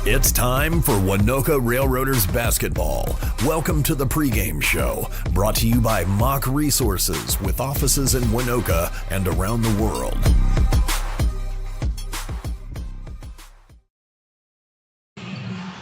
It's time for Waynoka Railroaders basketball. Welcome to the pregame show, brought to you by Mock Resources with offices in Waynoka and around the world.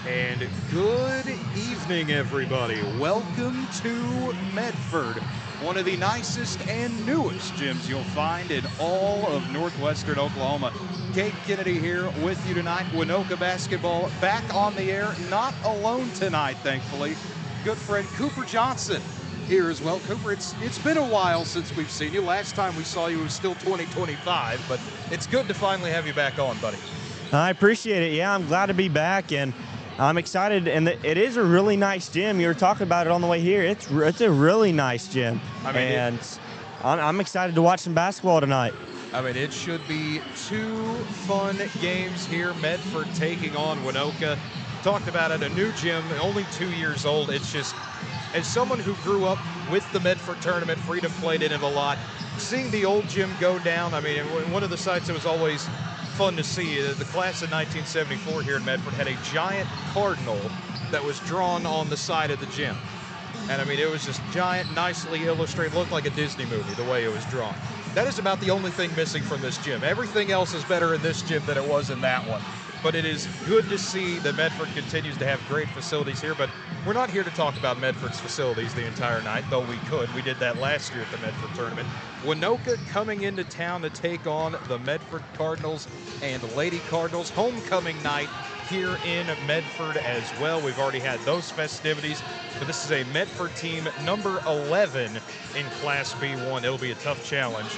And good evening, everybody. Welcome to Medford, one of the nicest and newest gyms you'll find in all of northwestern Oklahoma. Kate Kennedy here with you tonight. Waynoka basketball back on the air, not alone tonight, thankfully. Good friend Cooper Johnson here as well. Cooper, it's been a while since we've seen you. Last time we saw you was still 2025, but it's good to finally have you back on, buddy. I appreciate it. Yeah, I'm glad to be back, and I'm excited. And it is a really nice gym. You were talking about it on the way here. It's a really nice gym, I'm excited to watch some basketball tonight. I mean, it should be two fun games here. Medford taking on Waynoka. Talked about it, a new gym, only 2 years old. It's just, as someone who grew up with the Medford tournament, Freedom played in it a lot, seeing the old gym go down, I mean, one of the sights that was always fun to see, the class of 1974 here in Medford had a giant cardinal that was drawn on the side of the gym. And I mean, it was just giant, nicely illustrated, looked like a Disney movie the way it was drawn. That is about the only thing missing from this gym. Everything else is better in this gym than it was in that one. But it is good to see that Medford continues to have great facilities here. But we're not here to talk about Medford's facilities the entire night, though we could. We did that last year at the Medford tournament. Waynoka coming into town to take on the Medford Cardinals and Lady Cardinals. Homecoming night here in Medford as well. We've already had those festivities, but this is a Medford team number 11 in Class B1. It'll be a tough challenge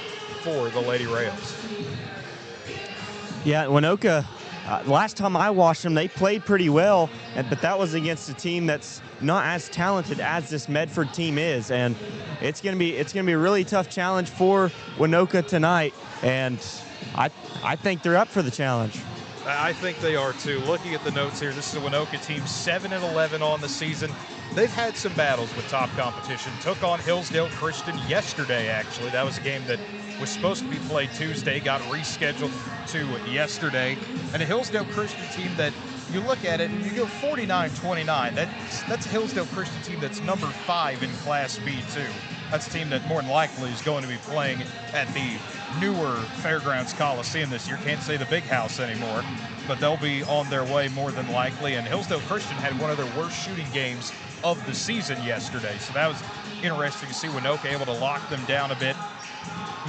for the Lady Rails. Yeah, Waynoka, last time I watched them, they played pretty well, but that was against a team that's not as talented as this Medford team is, and it's gonna be a really tough challenge for Waynoka tonight, and I think they're up for the challenge. I think they are too. Looking at the notes here, this is a Waynoka team 7-11 on the season. They've had some battles with top competition. Took on Hillsdale Christian yesterday, actually. That was a game that was supposed to be played Tuesday, got rescheduled to yesterday. And a Hillsdale Christian team that you look at it and you go 49-29. That's a Hillsdale Christian team that's number 5 in Class B2. That's a team that more than likely is going to be playing at the newer Fairgrounds Coliseum this year. Can't say the Big House anymore, but they'll be on their way more than likely. And Hillsdale Christian had one of their worst shooting games of the season yesterday, so that was interesting to see Waynoka able to lock them down a bit.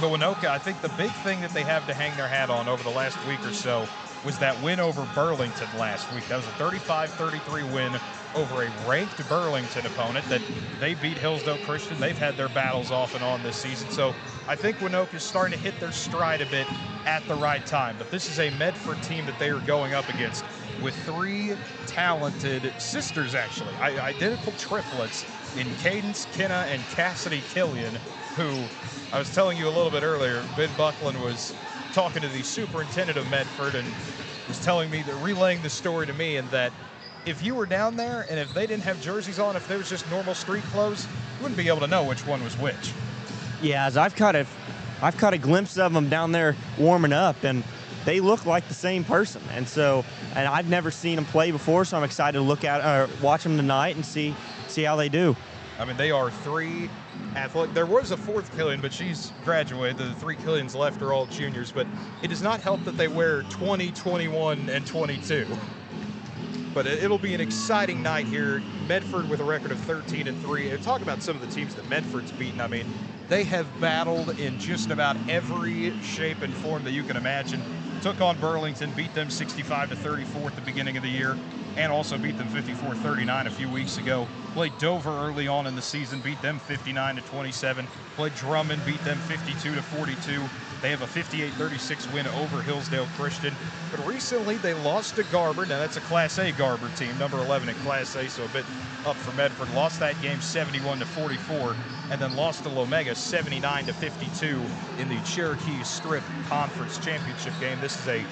But Waynoka, I think the big thing that they have to hang their hat on over the last week or so was that win over Burlington last week. That was a 35-33 win over a ranked Burlington opponent that they beat Hillsdale Christian. They've had their battles off and on this season. So I think Waynoka is starting to hit their stride a bit at the right time. But this is a Medford team that they are going up against with 3 talented sisters, actually, identical triplets in Cadence, Kenna, and Cassidy Killian, who I was telling you a little bit earlier, Ben Buckland was talking to the superintendent of Medford and was telling me, relaying the story to me, and that if you were down there and if they didn't have jerseys on, if there was just normal street clothes, you wouldn't be able to know which one was which. Yeah, as I've caught a glimpse of them down there warming up, and they look like the same person. And I've never seen them play before, so I'm excited to watch them tonight and see how they do. I mean, they are 3 athletic. There was a 4th Killian, but she's graduated. The 3 Killians left are all juniors, but it does not help that they wear 20, 21, and 22. But it'll be an exciting night here. Medford with a record of 13-3. And talk about some of the teams that Medford's beaten. I mean, they have battled in just about every shape and form that you can imagine. Took on Burlington, beat them 65-34 at the beginning of the year, and also beat them 54-39 a few weeks ago. Played Dover early on in the season, beat them 59-27. Played Drummond, beat them 52-42. They have a 58-36 win over Hillsdale Christian. But recently they lost to Garber. Now that's a Class A Garber team, number 11 in Class A, so a bit up for Medford. Lost that game 71-44, and then lost to Lomega 79-52 in the Cherokee Strip Conference Championship game. This is a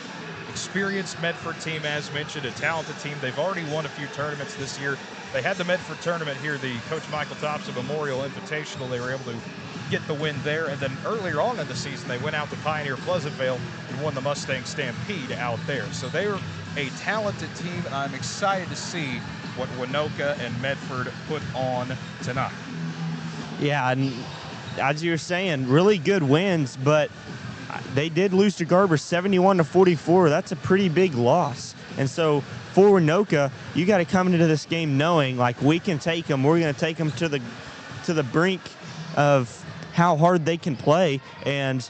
experienced Medford team, as mentioned, a talented team. They've already won a few tournaments this year. They had the Medford tournament here, the Coach Michael Thompson Memorial Invitational. They were able to get the win there. And then earlier on in the season, they went out to Pioneer Pleasantville and won the Mustang Stampede out there. So they're a talented team, and I'm excited to see what Waynoka and Medford put on tonight. Yeah, and as you were saying, really good wins, but they did lose to Garber 71-44. That's a pretty big loss. And so for Waynoka, you got to come into this game knowing, like, we can take them. We're going to take them to the brink of how hard they can play. And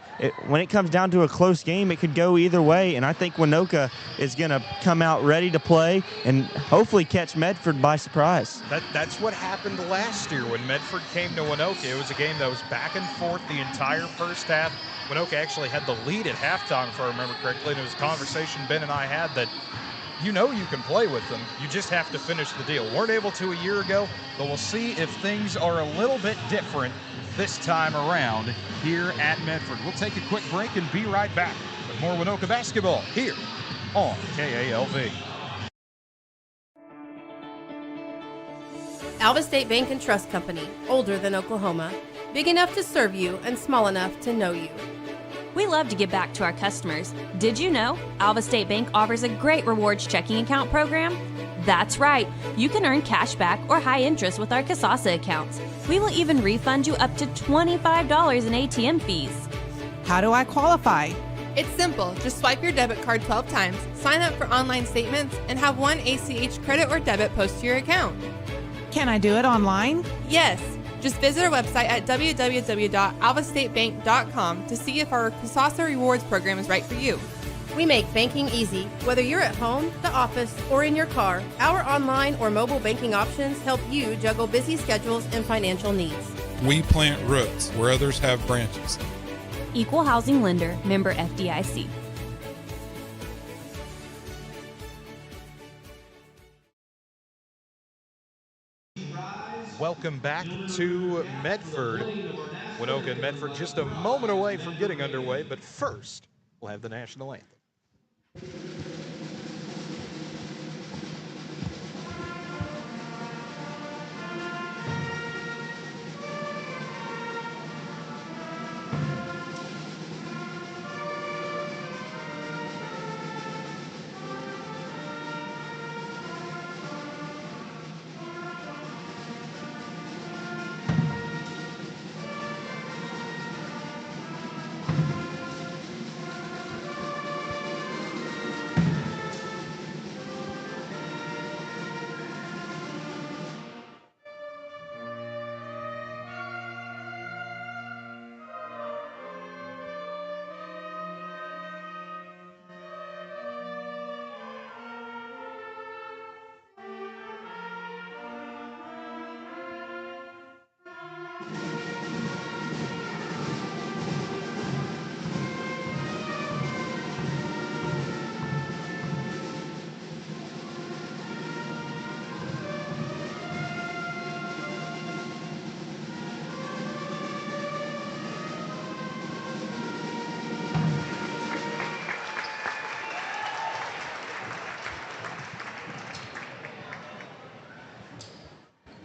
when it comes down to a close game, it could go either way. And I think Waynoka is going to come out ready to play and hopefully catch Medford by surprise. That's what happened last year when Medford came to Waynoka. It was a game that was back and forth the entire first half. Waynoka actually had the lead at halftime, if I remember correctly. And it was a conversation Ben and I had that you can play with them. You just have to finish the deal. Weren't able to a year ago, but we'll see if things are a little bit different this time around here at Medford. We'll take a quick break and be right back with more Waynoka basketball here on KALV. Alva State Bank and Trust Company, older than Oklahoma, big enough to serve you and small enough to know you. We love to give back to our customers. Did you know Alva State Bank offers a great rewards checking account program? That's right. You can earn cash back or high interest with our Kasasa accounts. We will even refund you up to $25 in ATM fees. How do I qualify? It's simple. Just swipe your debit card 12 times, sign up for online statements, and have one ACH credit or debit post to your account. Can I do it online? Yes. Just visit our website at www.alvastatebank.com to see if our Kasasa Rewards program is right for you. We make banking easy. Whether you're at home, the office, or in your car, our online or mobile banking options help you juggle busy schedules and financial needs. We plant roots where others have branches. Equal housing lender, member FDIC. Welcome back to Medford. Waynoka and Medford just a moment away from getting underway, but first, we'll have the national anthem.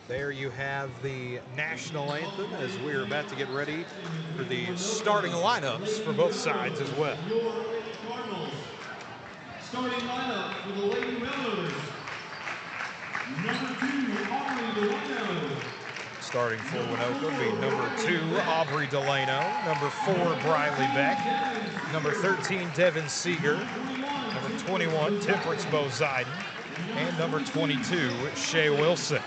There you have the national anthem as we're about to get ready for the starting lineups for both sides as well. Starting lineup for the Lady Railroaders. Number 2, Aubrey Delano. Starting for Waynoka will be number 2, Aubrey Delano. Number 4, Briley Beck. Number 13, Devin Seeger. Number 21, Temperance Bozeiden. And number 22, Shea Wilson.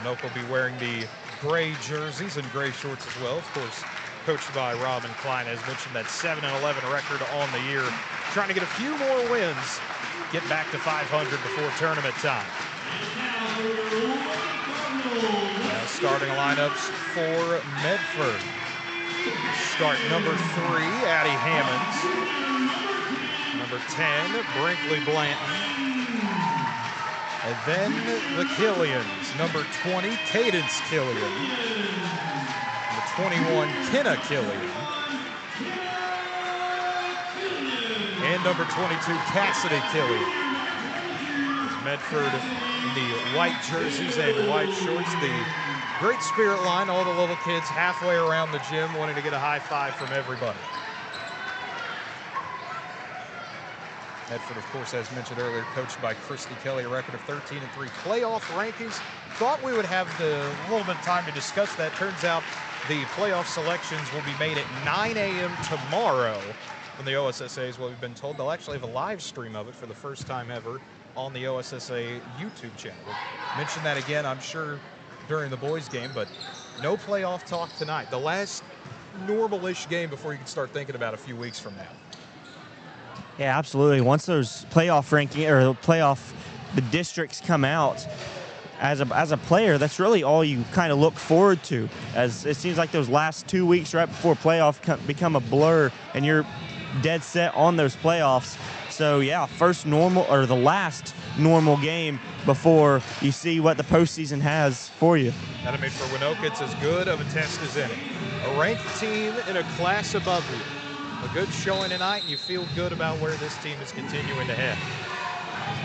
Waynoka will be wearing the gray jerseys and gray shorts as well. Of course, coached by Robin Klein, as mentioned, that 7-11 record on the year. Trying to get a few more wins, get back to 500 before tournament time. Now starting lineups for Medford. Start number 3, Addie Hammonds. Number 10, Brinkley Blanton. And then the Killians, number 20, Cadence Killian. Number 21, Kenna Killian. And number 22, Cassidy Killian. Medford in the white jerseys and white shorts, the Great spirit line, all the little kids halfway around the gym wanting to get a high five from everybody. Medford, of course, as mentioned earlier, coached by Christy Kelly, a record of 13-3. Playoff rankings, thought we would have a little bit of time to discuss that. Turns out the playoff selections will be made at 9 a.m. tomorrow from the OSSA's. What we've been told, they'll actually have a live stream of it for the first time ever on the OSSA YouTube channel. We'll mention that again, I'm sure, during the boys' game, but no playoff talk tonight. The last normal-ish game before you can start thinking about a few weeks from now. Yeah, absolutely. Once those playoff ranking or the districts come out, as a player, that's really all you kind of look forward to. As it seems like those last 2 weeks right before playoff become a blur, and you're dead set on those playoffs. So yeah, the last normal game before you see what the postseason has for you. That made for Waynoka, it's as good of a test as any. A ranked team in a class above you. A good showing tonight, and you feel good about where this team is continuing to head.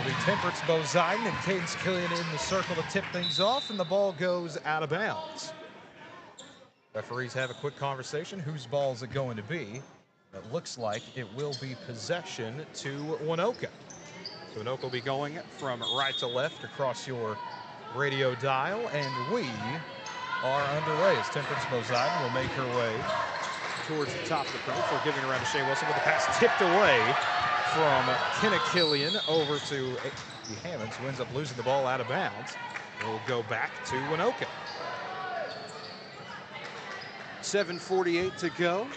It'll be Temperance Bozeiden and Cadence Killian in the circle to tip things off, and the ball goes out of bounds. Referees have a quick conversation. Whose ball is it going to be? It looks like it will be possession to Waynoka. So Waynoka will be going from right to left across your radio dial, and we are underway as Temperance Bozeiden will make her way towards the top of the perimeter before giving it around to Shea Wilson with the pass tipped away from Kenna Killian over to Hammonds, who ends up losing the ball out of bounds. It will go back to Waynoka. 7:48 to go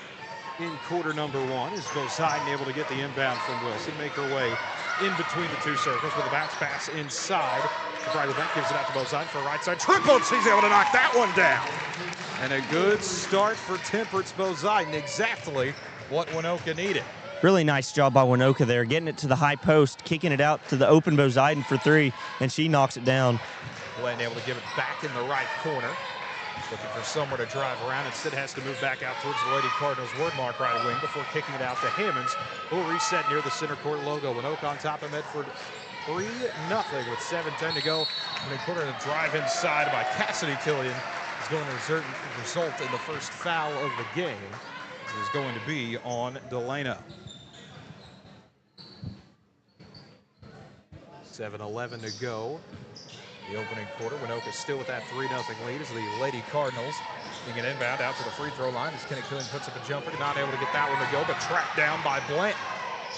in quarter number one. Is Bozeiden able to get the inbound from Wilson, make her way in between the two circles with a bounce pass inside. Bradley Bank gives it out to Bozeiden for a right side triple, and she's able to knock that one down. And a good start for Temperance Bozeiden, exactly what Waynoka needed. Really nice job by Waynoka there, getting it to the high post, kicking it out to the open Bozeiden for three, and she knocks it down. Glenn able to give it back in the right corner. Looking for somewhere to drive around. Instead has to move back out towards the Lady Cardinals word mark right wing before kicking it out to Hammonds, who will reset near the center court logo. Waynoka on top of Medford 3-0 with 7:10 to go. And they put her in a drive inside by Cassidy Killian. Is going to result in the first foul of the game. It is going to be on Delano. 7:11 to go. The opening quarter. Waynoka still with that 3-0 lead as the Lady Cardinals being an inbound out to the free throw line as Kenny Killian puts up a jumper. Not able to get that one to go, but tracked down by Blanton.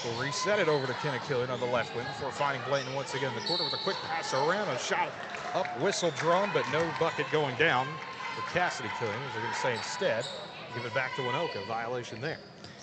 We'll reset it over to Kenny Killian on the left wing before finding Blanton once again in the quarter with a quick pass around. A shot up, whistle drawn, but no bucket going down for Cassidy Killian, as they're going to say instead. Give it back to Waynoka. Violation there.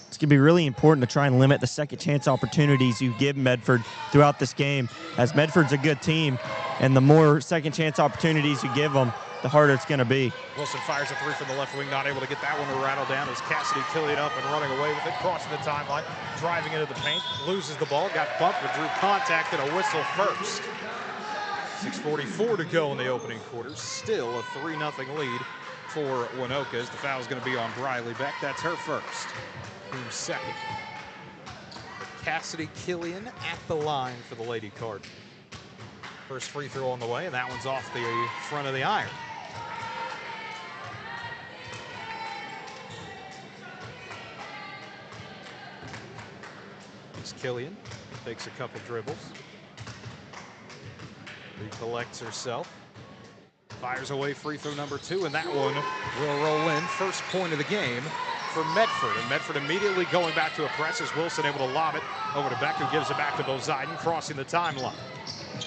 It's going to be really important to try and limit the second chance opportunities you give Medford throughout this game, as Medford's a good team, and the more second chance opportunities you give them, the harder it's going to be. Wilson fires a three from the left wing, not able to get that one to rattle down as Cassidy Killian up and running away with it, crossing the timeline, driving into the paint, loses the ball, got bumped, but drew contact and a whistle first. 6:44 to go in the opening quarter. Still a 3-0 lead for Waynoka, as the foul is going to be on Briley Beck. That's her first. Team second. Cassidy Killian at the line for the Lady Card. First free throw on the way, and that one's off the front of the iron. It's Killian, takes a couple dribbles. Recollects herself. Fires away free throw number two, and that one will roll in. First point of the game for Medford, and Medford immediately going back to a press as Wilson able to lob it over to Beck, who gives it back to Bozeiden, crossing the timeline.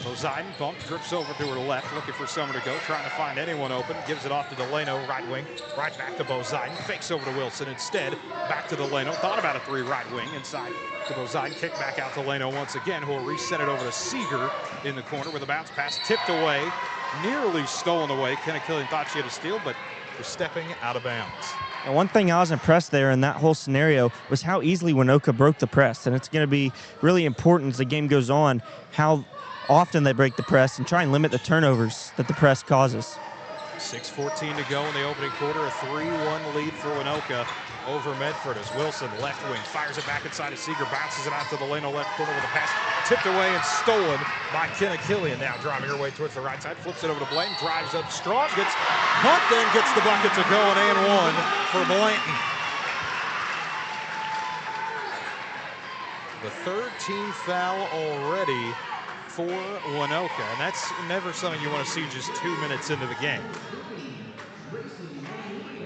Bozeiden bumped, drifts over to her left, looking for somewhere to go, trying to find anyone open, gives it off to Delano, right wing, right back to Bozeiden, fakes over to Wilson, instead back to Delano, thought about a three right wing, inside to Bozeiden, kick back out to Delano once again, who will reset it over to Seeger in the corner with a bounce pass, tipped away, nearly stolen away. Kenna Killian thought she had a steal, but was stepping out of bounds. And one thing I was impressed there in that whole scenario was how easily Waynoka broke the press, and it's going to be really important as the game goes on how often they break the press and try and limit the turnovers that the press causes. 6:14 to go in the opening quarter, a 3-1 lead for Waynoka over Medford as Wilson, left wing, fires it back inside of Seeger, bounces it out to the lane on left corner with a pass tipped away and stolen by Kenna Killian. Now driving her way towards the right side, flips it over to Blanton, drives up strong, gets Hunt, then gets the bucket to go, and one for Blanton. The third team foul already for Waynoka, and that's never something you want to see just 2 minutes into the game.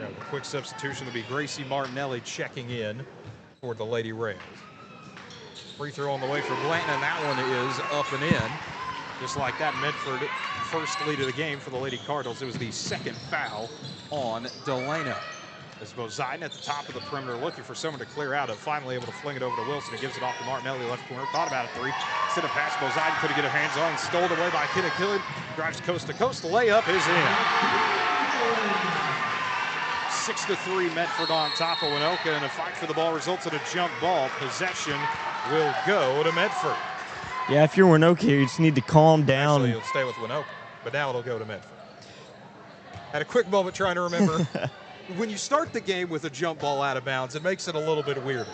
A quick substitution will be Gracie Martinelli checking in for the Lady Rails. Free throw on the way for Blanton, and that one is up and in. Just like that, Medford first lead of the game for the Lady Cardinals. It was the second foul on Delano. As Boziden at the top of the perimeter looking for someone to clear out, and finally able to fling it over to Wilson. He gives it off to Martinelli, left corner. Thought about a three. Sent a pass. Boziden couldn't get her hands on. Stole it away by Kenna Killian. Drives coast to coast. The layup is in. 6-3 Medford on top of Waynoka, and a fight for the ball results in a jump ball. Possession will go to Medford. Yeah, if you're Waynoka here, you just need to calm down. Actually, you'll stay with Waynoka, but now it'll go to Medford. Had a quick moment trying to remember. When you start the game with a jump ball out of bounds, it makes it a little bit weirder.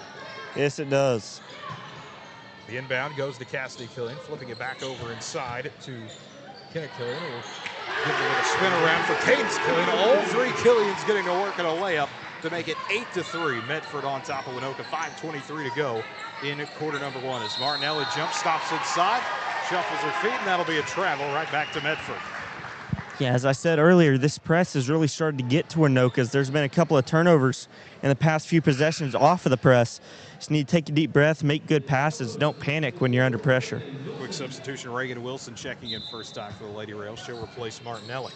Yes, it does. The inbound goes to Cassidy Killian, flipping it back over inside to Kenna Killian, who will give it a little spin around for Cadence Killian. All three Killians getting to work at a layup to make it 8-3. Medford on top of Waynoka. 5:23 to go in quarter number one. As Martinelli jump stops inside, shuffles her feet, and that'll be a travel right back to Medford. Yeah, as I said earlier, this press has really started to get to Waynoka's. There's been a couple of turnovers in the past few possessions off of the press. Just need to take a deep breath, make good passes. Don't panic when you're under pressure. Quick substitution, Reagan Wilson checking in first time for the Lady Rails. She'll replace Martinelli.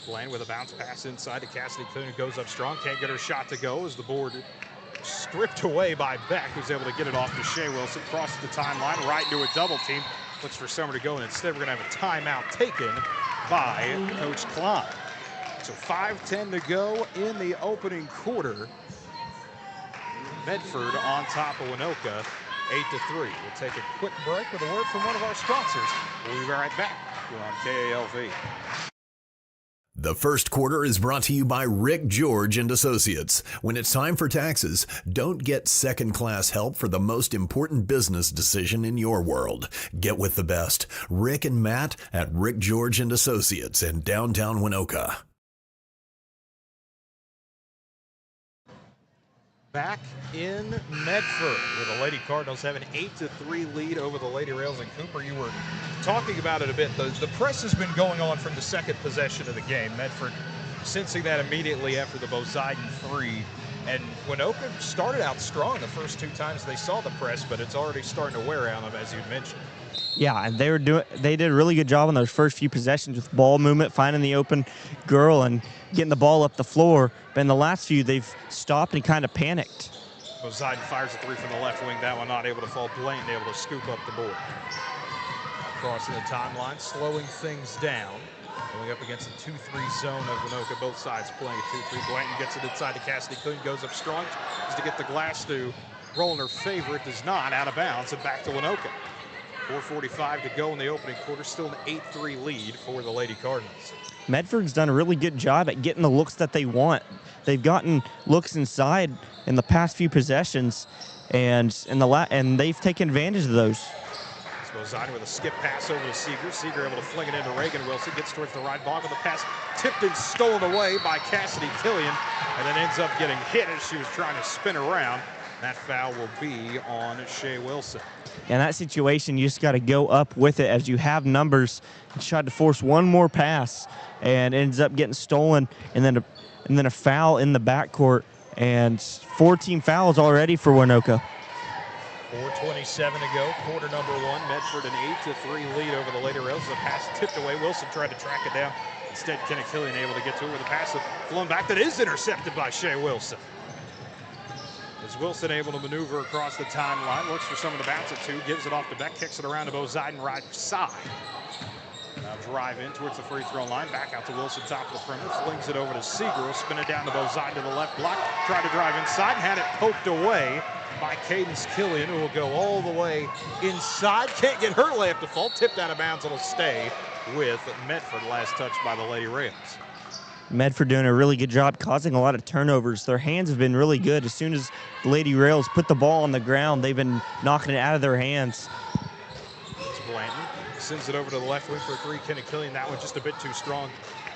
Bland with a bounce pass inside to Cassidy Killian, who goes up strong. Can't get her shot to go as the board stripped away by Beck, who's able to get it off to Shea Wilson. Crosses the timeline, right into a double team. Looks for Summer to go, and instead we're going to have a timeout taken by Coach Klein. So 5:10 to go in the opening quarter. Medford on top of Waynoka, 8-3. We'll take a quick break with a word from one of our sponsors. We'll be right back. We're on KALV. The first quarter is brought to you by Rick George and Associates. When it's time for taxes, don't get second-class help for the most important business decision in your world. Get with the best. Rick and Matt at Rick George and Associates in downtown Waynoka. Back in Medford, where the Lady Cardinals have an 8-3 lead over the Lady Rails. And Cooper, you were talking about it a bit. The press has been going on from the second possession of the game. Medford sensing that immediately after the Boziden three. And Waynoka started out strong the first two times they saw the press, but it's already starting to wear on them, as you mentioned. Yeah, and they did a really good job on those first few possessions with ball movement, finding the open girl and getting the ball up the floor. But in the last few, they've stopped and kind of panicked. Boziden fires a three from the left wing. That one not able to fall. Blanton able to scoop up the board. Crossing the timeline, slowing things down. Going up against the 2-3 zone of Waynoka. Both sides playing a 2-3. Blanton gets it inside to Cassidy Killian. Goes up strong. Just to get the glass to roll in her favor. It does not. Out of bounds and back to Waynoka. 4:45 to go in the opening quarter. Still an 8-3 lead for the Lady Cardinals. Medford's done a really good job at getting the looks that they want. They've gotten looks inside in the past few possessions, and they've taken advantage of those. Boziden with a skip pass over to Seeger. Seeger able to fling it into Reagan Wilson. Gets towards the right block of the pass. Tipped and stolen away by Cassidy Killian, and then ends up getting hit as she was trying to spin around. That foul will be on Shea Wilson. In that situation, you just got to go up with it as you have numbers. And tried to force one more pass and ends up getting stolen, and then a foul in the backcourt, and 14 fouls already for Waynoka. 4:27 to go, quarter number one. Medford an 8-3 lead over the Lady Rails. The pass tipped away. Wilson tried to track it down. Instead, Kenna Killian able to get to it with a pass flown back that is intercepted by Shea Wilson. As Wilson able to maneuver across the timeline, looks for someone to bounce it to, gives it off to Beck, kicks it around to Boziden right side. Now drive in towards the free throw line, back out to Wilson, top of the perimeter, flings it over to Seager, spin it down to Boziden to the left block, tried to drive inside, and had it poked away by Cadence Killian, who will go all the way inside. Can't get her layup to fall, tipped out of bounds, it'll stay with Medford, last touch by the Lady Rails. Medford doing a really good job causing a lot of turnovers. Their hands have been really good. As soon as the Lady Rails put the ball on the ground, they've been knocking it out of their hands. It's Blanton. Sends it over to the left wing for a three. Kenna Killian, that one just a bit too strong.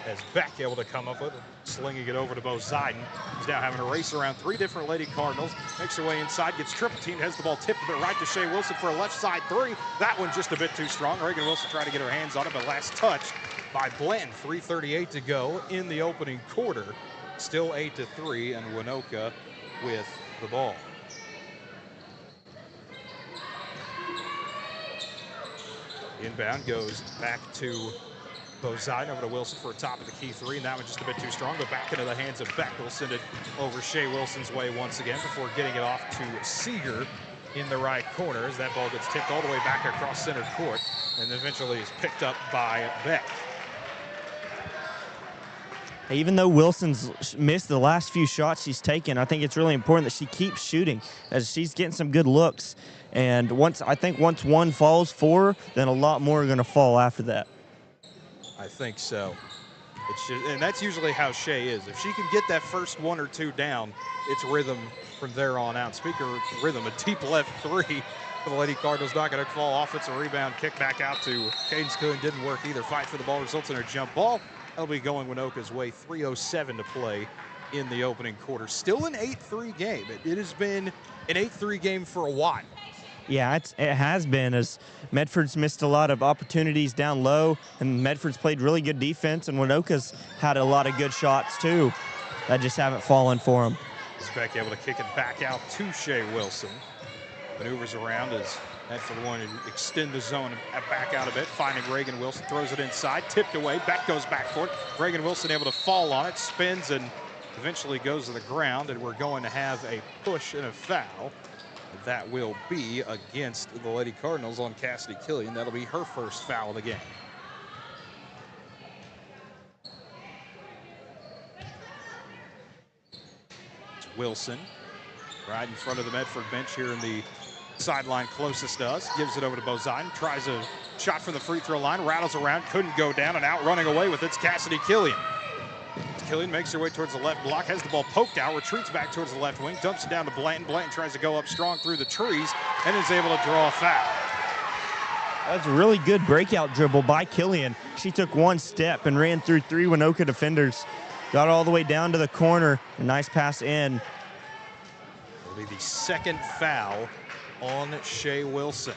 As Beck able to come up with it, slinging it over to Bo Ziden. He's now having a race around three different Lady Cardinals. Makes her way inside, gets triple teamed, has the ball tipped a bit right to Shea Wilson for a left side three. That one just a bit too strong. Reagan Wilson trying to get her hands on it, but last touch by Blanton. 3:38 to go in the opening quarter. Still 8-3, and Waynoka with the ball. Inbound goes back to Bo Ziden, over to Wilson for a top of the key three, and that one just a bit too strong, but back into the hands of Beck. We'll send it over Shea Wilson's way once again before getting it off to Seeger in the right corner as that ball gets tipped all the way back across center court and eventually is picked up by Beck. Even though Wilson's missed the last few shots she's taken, I think it's really important that she keeps shooting as she's getting some good looks. And once one falls for her, then a lot more are going to fall after that. I think so. And that's usually how Shea is. If she can get that first one or two down, it's rhythm from there on out. Speaking of rhythm, a deep left three for the Lady Cardinals, not going to fall. Offensive rebound, kick back out to Cadence Killian. Didn't work either. Fight for the ball results in a jump ball. That'll be going Waynoka's way. 3:07 to play in the opening quarter. Still an 8-3 game. It has been an 8-3 game for a while. Yeah, it has been, as Medford's missed a lot of opportunities down low, and Medford's played really good defense, and Waynoka's had a lot of good shots too that just haven't fallen for them. Beck able to kick it back out to Shea Wilson. Maneuvers around as Medford wanted to extend the zone and back out a bit, finding Reagan Wilson, throws it inside, tipped away, Beck goes back for it. Reagan Wilson able to fall on it, spins and eventually goes to the ground, and we're going to have a push and a foul. That will be against the Lady Cardinals on Cassidy Killian. That'll be her first foul of the game. It's Wilson right in front of the Medford bench here in the sideline closest to us. Gives it over to Bo Ziden. Tries a shot from the free throw line. Rattles around. Couldn't go down. And out running away with it's Cassidy Killian. Killian makes her way towards the left block, has the ball poked out, retreats back towards the left wing, dumps it down to Blanton. Blanton tries to go up strong through the trees and is able to draw a foul. That's a really good breakout dribble by Killian. She took one step and ran through three Waynoka defenders, got all the way down to the corner. A nice pass in. It'll be the second foul on Shea Wilson.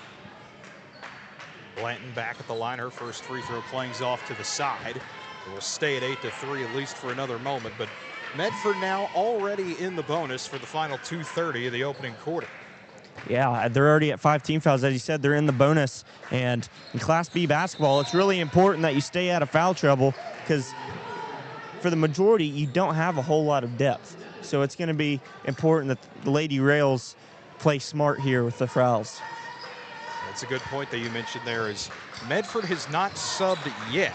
Blanton back at the line. Her first free throw clangs off to the side. It will stay at 8-3 at least for another moment, but Medford now already in the bonus for the final 2:30 of the opening quarter. Yeah, they're already at 5 team fouls. As you said, they're in the bonus. And in Class B basketball, it's really important that you stay out of foul trouble because for the majority, you don't have a whole lot of depth. So it's going to be important that the Lady Rails play smart here with the fouls. That's a good point that you mentioned there is Medford has not subbed yet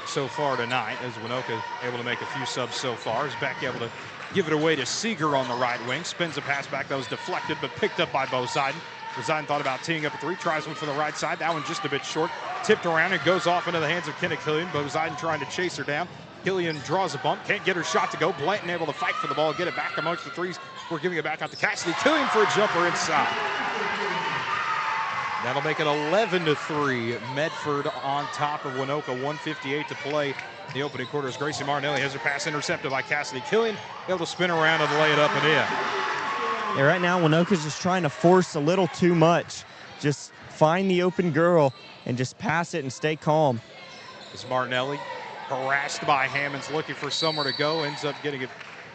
so far tonight, as Waynoka able to make a few subs so far. Is Beck able to give it away to Seeger on the right wing. Spins a pass back that was deflected but picked up by Bo Ziden. Bo Ziden thought about teeing up a three, tries one from the right side. That one just a bit short. Tipped around and goes off into the hands of Kenna Killian. Bo Ziden trying to chase her down. Killian draws a bump, can't get her shot to go. Blanton able to fight for the ball, get it back amongst the threes. We're giving it back out to Cassidy Killian for a jumper inside. That'll make it 11-3. Medford on top of Waynoka. 1:58 to play the opening quarter as Gracie Martinelli has her pass intercepted by Cassidy Killian. Able to spin around and lay it up and in. Yeah, right now, Waynoka's just trying to force a little too much. Just find the open girl and just pass it and stay calm. As Martinelli harassed by Hammonds, looking for somewhere to go, ends up getting it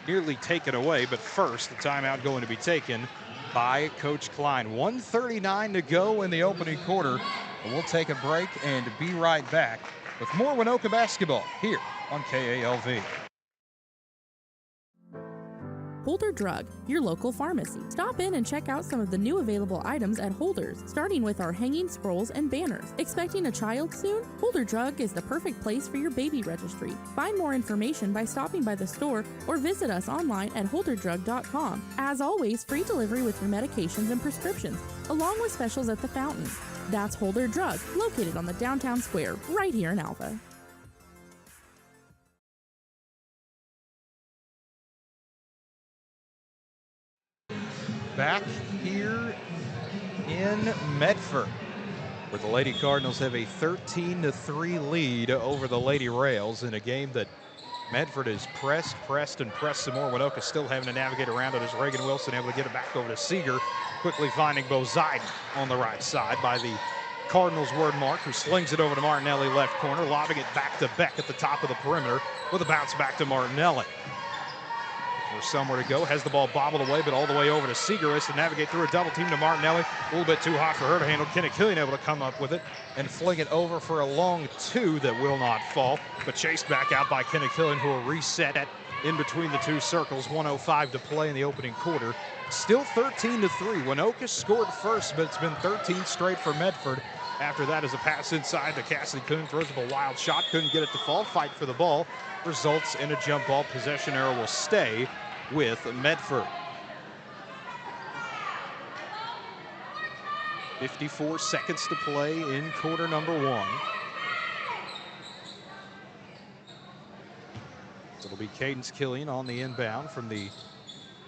nearly taken away. But first, the timeout going to be taken by Coach Klein. 1:39 to go in the opening quarter. And we'll take a break and be right back with more Waynoka basketball here on KALV. Holder Drug, your local pharmacy. Stop in and check out some of the new available items at Holder's, starting with our hanging scrolls and banners. Expecting a child soon? Holder Drug is the perfect place for your baby registry. Find more information by stopping by the store or visit us online at holderdrug.com. As always, free delivery with your medications and prescriptions, along with specials at the fountain. That's Holder Drug, located on the downtown square, right here in Alva. Medford, where the Lady Cardinals have a 13-3 lead over the Lady Rails in a game that Medford has pressed some more. Waynoka still having to navigate around it as Reagan Wilson able to get it back over to Seeger, quickly finding Boziden on the right side by the Cardinals word mark, who slings it over to Martinelli left corner, lobbing it back to Beck at the top of the perimeter with a bounce back to Martinelli. There's somewhere to go, has the ball bobbled away, but all the way over to Seeger has to navigate through a double team to Martinelli. A little bit too hot for her to handle. Kinnikillian able to come up with it and fling it over for a long two that will not fall, but chased back out by Kinnikillian, who will reset it in between the two circles. 1:05 to play in the opening quarter. Still 13-3. Waynoka scored first, but it's been 13 straight for Medford. After that is a pass inside to Cassidy Kuhn, throws up a wild shot, couldn't get it to fall, fight for the ball, results in a jump ball. Possession error will stay with Medford. 54 seconds to play in quarter number one. It'll be Cadence Killian on the inbound from the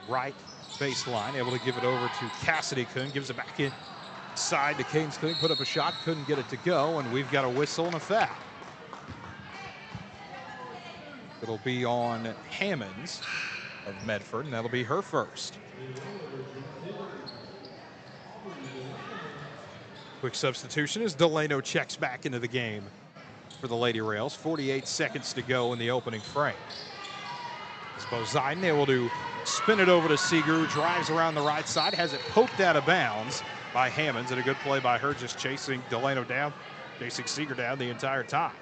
right baseline, able to give it over to Cassidy Kuhn, gives it back inside to Cadence Killian, put up a shot, couldn't get it to go, and we've got a whistle and a foul. It'll be on Hammonds of Medford, and that'll be her first. Quick substitution as Delano checks back into the game for the Lady Rails. 48 seconds to go in the opening frame. As Boziden able to spin it over to Seeger, who drives around the right side, has it poked out of bounds by Hammonds, and a good play by her, just chasing Delano down, chasing Seeger down the entire time.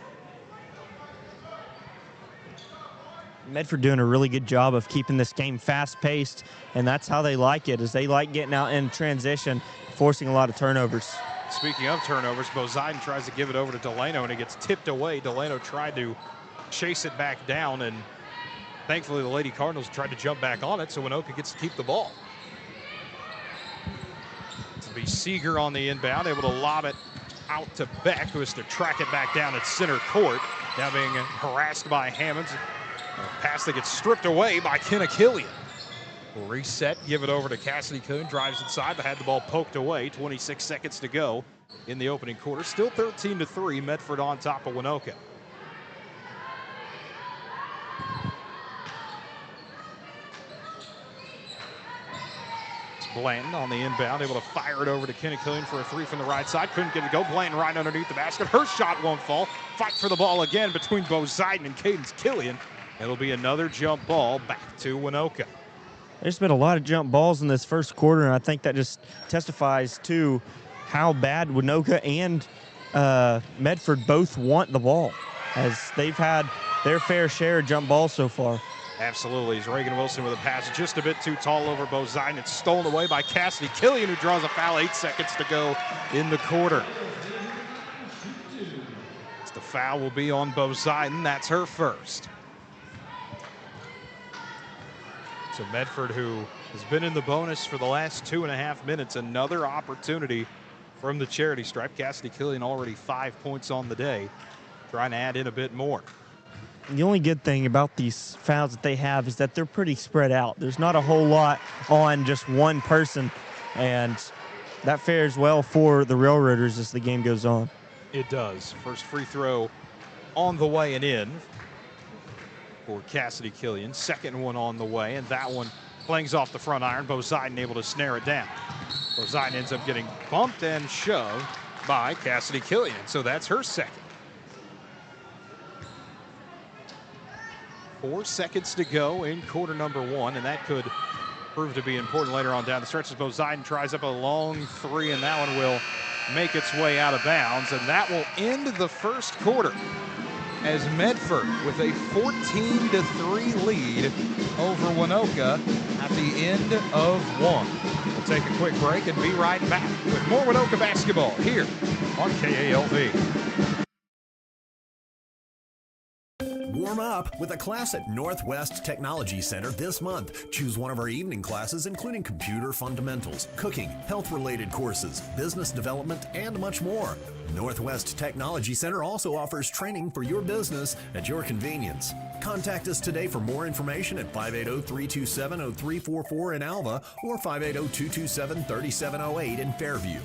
Medford doing a really good job of keeping this game fast-paced, and that's how they like it, is they like getting out in transition, forcing a lot of turnovers. Speaking of turnovers, Boziden tries to give it over to Delano, and it gets tipped away. Delano tried to chase it back down, and thankfully the Lady Cardinals tried to jump back on it, so Waynoka gets to keep the ball. It'll be Seeger on the inbound, able to lob it out to Beck, who has to track it back down at center court, now being harassed by Hammonds. A pass that gets stripped away by Kinnikillian. Will reset, give it over to Cassidy Kuhn, drives inside, but had the ball poked away. 26 seconds to go in the opening quarter. Still 13-3, Medford on top of Waynoka. It's Blanton on the inbound, able to fire it over to Kinnikillian for a three from the right side. Couldn't get it to go. Blanton right underneath the basket. Her shot won't fall. Fight for the ball again between Boziden and Cadence Killian. It'll be another jump ball back to Waynoka. There's been a lot of jump balls in this first quarter, and I think that just testifies to how bad Waynoka and Medford both want the ball, as they've had their fair share of jump balls so far. Absolutely. As Reagan Wilson with a pass just a bit too tall over Boziden. It's stolen away by Cassidy Killian, who draws a foul. 8 seconds to go in the quarter. The foul will be on Boziden. That's her first. So Medford, who has been in the bonus for the last 2.5 minutes, another opportunity from the charity stripe. Cassidy Killian already 5 points on the day, trying to add in a bit more. The only good thing about these fouls that they have is that they're pretty spread out. There's not a whole lot on just one person, and that fares well for the Railroaders as the game goes on. It does. First free throw on the way and in for Cassidy Killian. Second one on the way, and that one flings off the front iron. Boziden able to snare it down. Boziden ends up getting bumped and shoved by Cassidy Killian, so that's her second. 4 seconds to go in quarter number one, and that could prove to be important later on down the stretch as Boziden tries up a long three, and that one will make its way out of bounds, and that will end the first quarter as Medford with a 14-3 lead over Waynoka at the end of one. We'll take a quick break and be right back with more Waynoka basketball here on KALV. Warm up with a class at Northwest Technology Center this month. Choose one of our evening classes, including computer fundamentals, cooking, health-related courses, business development, and much more. Northwest Technology Center also offers training for your business at your convenience. Contact us today for more information at 580-327-0344 in Alva or 580-227-3708 in Fairview.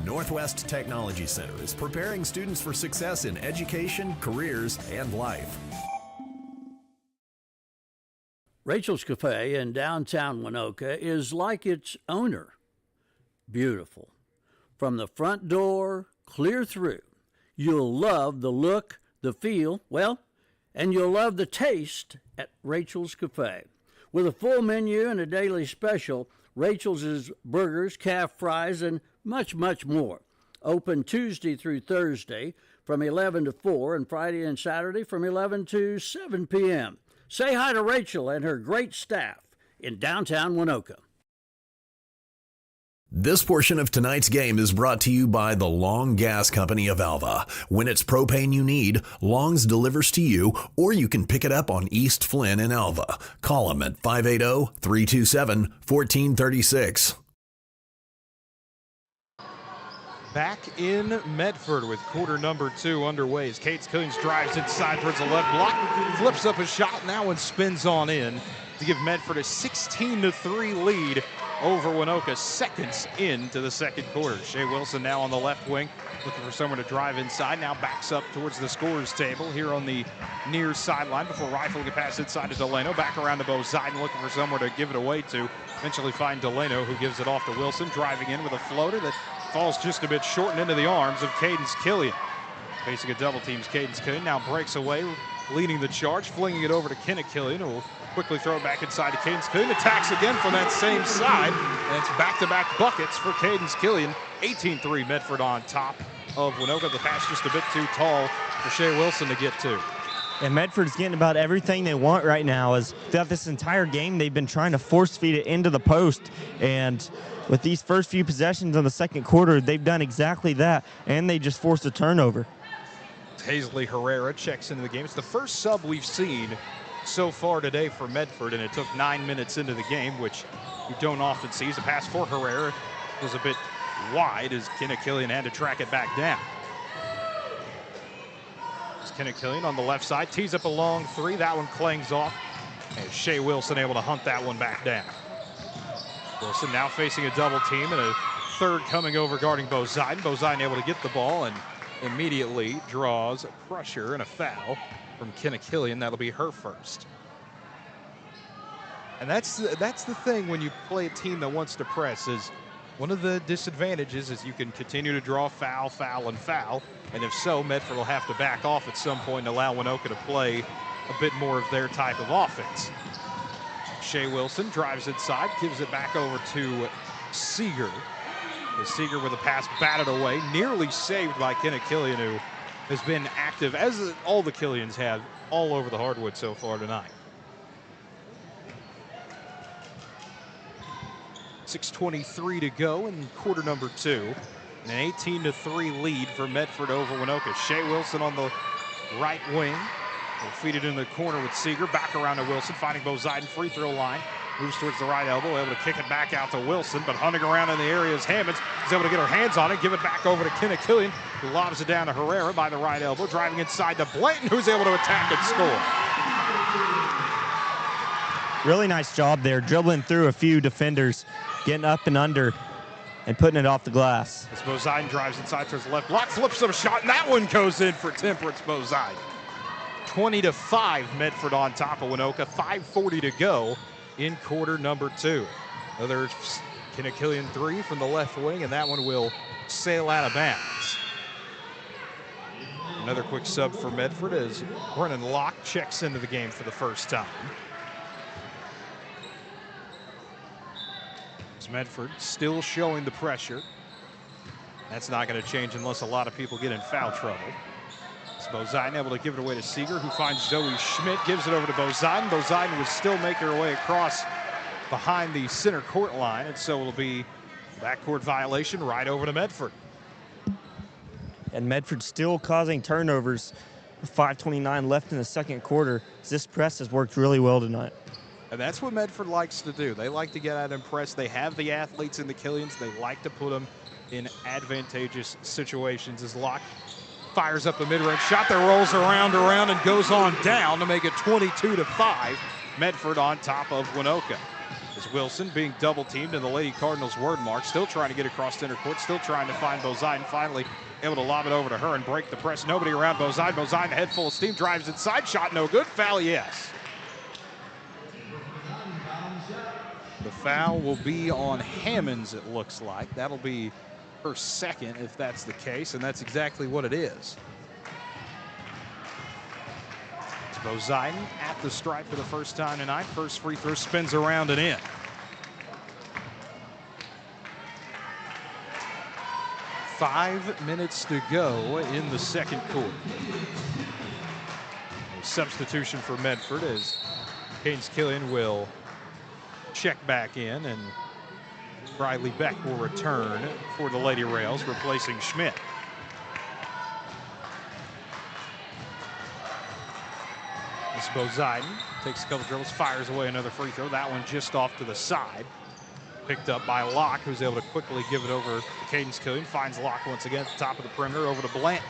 Northwest Technology Center is preparing students for success in education, careers, and life. Rachel's Cafe in downtown Waynoka is like its owner. Beautiful. From the front door, clear through. You'll love the look, the feel, and you'll love the taste at Rachel's Cafe. With a full menu and a daily special, Rachel's is burgers, calf fries, and much, much more. Open Tuesday through Thursday from 11 to 4 and Friday and Saturday from 11 to 7 p.m. Say hi to Rachel and her great staff in downtown Waynoka. This portion of tonight's game is brought to you by the Long Gas Company of Alva. When it's propane you need, Long's delivers to you, or you can pick it up on East Flynn in Alva. Call them at 580-327-1436. Back in Medford with quarter number 2 underway as Cates Killians drives inside towards the left block, flips up a shot, and that one spins on in to give Medford a 16-3 lead over Waynoka, seconds into the second quarter. Shea Wilson now on the left wing, looking for someone to drive inside. Now backs up towards the scorer's table here on the near sideline before rifling a pass inside to Delano. Back around to Bo Ziden, looking for somewhere to give it away to. Eventually find Delano, who gives it off to Wilson, driving in with a floater that falls just a bit short and into the arms of Cadence Killian. Facing a double team's Cadence Killian, now breaks away, leading the charge, flinging it over to Kenna Killian, who will quickly throw it back inside to Cadence Killian. Attacks again from that same side, and it's back-to-back buckets for Cadence Killian. 18-3 Medford on top of Waynoka. The pass just a bit too tall for Shea Wilson to get to. And Medford's getting about everything they want right now. As throughout this entire game, they've been trying to force feed it into the post. And with these first few possessions in the second quarter, they've done exactly that, and they just forced a turnover. Hazley Herrera checks into the game. It's the first sub we've seen so far today for Medford, and it took 9 minutes into the game, which you don't often see. The pass for Herrera was a bit wide as Kenna Killian had to track it back down. Kenna Killian on the left side, tees up a long three. That one clangs off, and Shea Wilson able to hunt that one back down. Wilson now facing a double team and a third coming over guarding Bo Ziden. Bo Ziden able to get the ball and immediately draws pressure and a foul from Kenna Killian. That'll be her first. And that's the thing when you play a team that wants to press, is one of the disadvantages is you can continue to draw foul, foul, and foul. And if so, Medford will have to back off at some point and allow Waynoka to play a bit more of their type of offense. Shea Wilson drives inside, gives it back over to Seeger. Seeger with a pass batted away, nearly saved by Kenna Killian, who has been active, as all the Killians have, all over the hardwood so far tonight. 6:23 to go in quarter number 2. An 18-3 lead for Medford over Waynoka. Shea Wilson on the right wing. Will feed it in the corner with Seeger. Back around to Wilson, finding Bo Ziden free throw line. Moves towards the right elbow, able to kick it back out to Wilson, but hunting around in the area is Hammonds. He's able to get her hands on it, give it back over to Kenna Killian, who lobs it down to Herrera by the right elbow, driving inside to Blanton, who's able to attack and score. Really nice job there, dribbling through a few defenders, getting up and under, and putting it off the glass. As Bo Ziden drives inside towards the left block, flips up a shot, and that one goes in for Temperance Bo Ziden. 20-5 Medford on top of Waynoka. 5:40 to go in quarter number 2. Another Kenna Killian three from the left wing, and that one will sail out of bounds. Another quick sub for Medford as Brennan Locke checks into the game for the first time. As Medford still showing the pressure. That's not going to change unless a lot of people get in foul trouble. Bo Ziden able to give it away to Seeger, who finds Zoe Schmidt, gives it over to Bo Ziden. Bo Ziden would still make her way across behind the center court line, and so it'll be backcourt violation right over to Medford. And Medford still causing turnovers with 5:29 left in the second quarter. This press has worked really well tonight. And that's what Medford likes to do. They like to get out and press. They have the athletes in the Killians. They like to put them in advantageous situations. As Locke fires up a mid-range shot that rolls around and goes on down to make it 22-5. Medford on top of Waynoka. As Wilson being double teamed in the Lady Cardinals word mark, still trying to get across center court, still trying to find Bozine, finally able to lob it over to her and break the press. Nobody around Bozine. Bozine, head full of steam, drives inside, shot no good, foul yes. The foul will be on Hammonds, it looks like. That'll be her second if that's the case, and that's exactly what it is. Bozine at the stripe for the first time tonight. First free throw spins around and in. Five minutes to go in the second quarter. A substitution for Medford as Cadence Killian will check back in, and Briley Beck will return for the Lady Rails, replacing Schmidt. Bozine takes a couple dribbles, fires away another free throw. That one just off to the side. Picked up by Locke, who's able to quickly give it over to Cadence Killian. Finds Locke once again at the top of the perimeter, over to Blanton.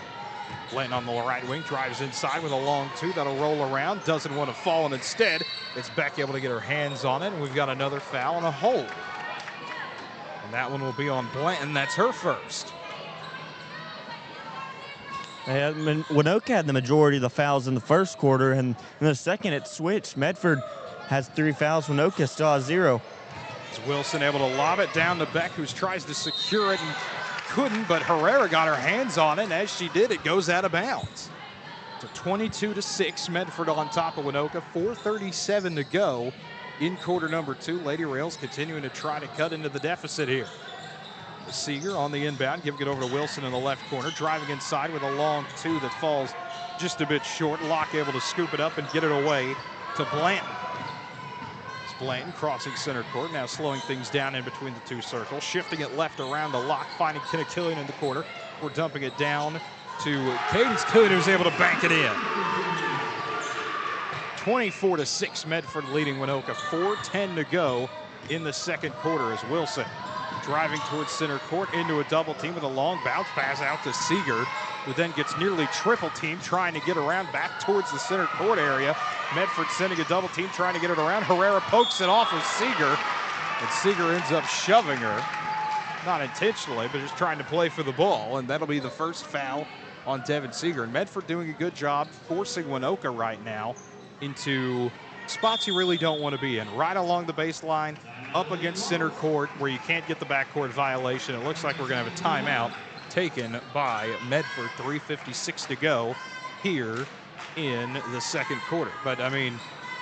Blanton on the right wing, drives inside with a long two. That'll roll around, doesn't want to fall, and instead it's Beck able to get her hands on it, and we've got another foul and a hold. And that one will be on Blanton. That's her first. Waynoka had the majority of the fouls in the first quarter, and in the second it switched. Medford has 3 fouls. Waynoka still has 0. Is Wilson able to lob it down to Beck, who tries to secure it and couldn't, but Herrera got her hands on it, and as she did, it goes out of bounds. So 22-6, Medford on top of Waynoka. 4:37 to go in quarter number 2. Lady Rails continuing to try to cut into the deficit here. Seeger on the inbound, giving it over to Wilson in the left corner, driving inside with a long two that falls just a bit short. Locke able to scoop it up and get it away to Blanton. It's Blanton crossing center court, now slowing things down in between the two circles, shifting it left around to Locke, finding Killian in the corner. We're dumping it down to Cadence Killian, who's able to bank it in. 24-6, Medford leading Waynoka. 4:10 to go in the second quarter as Wilson driving towards center court into a double team with a long bounce pass out to Seeger, who then gets nearly triple teamed trying to get around back towards the center court area. Medford sending a double team trying to get it around. Herrera pokes it off of Seeger, and Seeger ends up shoving her. Not intentionally, but just trying to play for the ball, and that'll be the first foul on Devin Seeger. And Medford doing a good job forcing Waynoka right now into spots you really don't want to be in. Right along the baseline, up against center court where you can't get the backcourt violation. It looks like we're going to have a timeout taken by Medford. 3:56 to go here in the second quarter. But, I mean,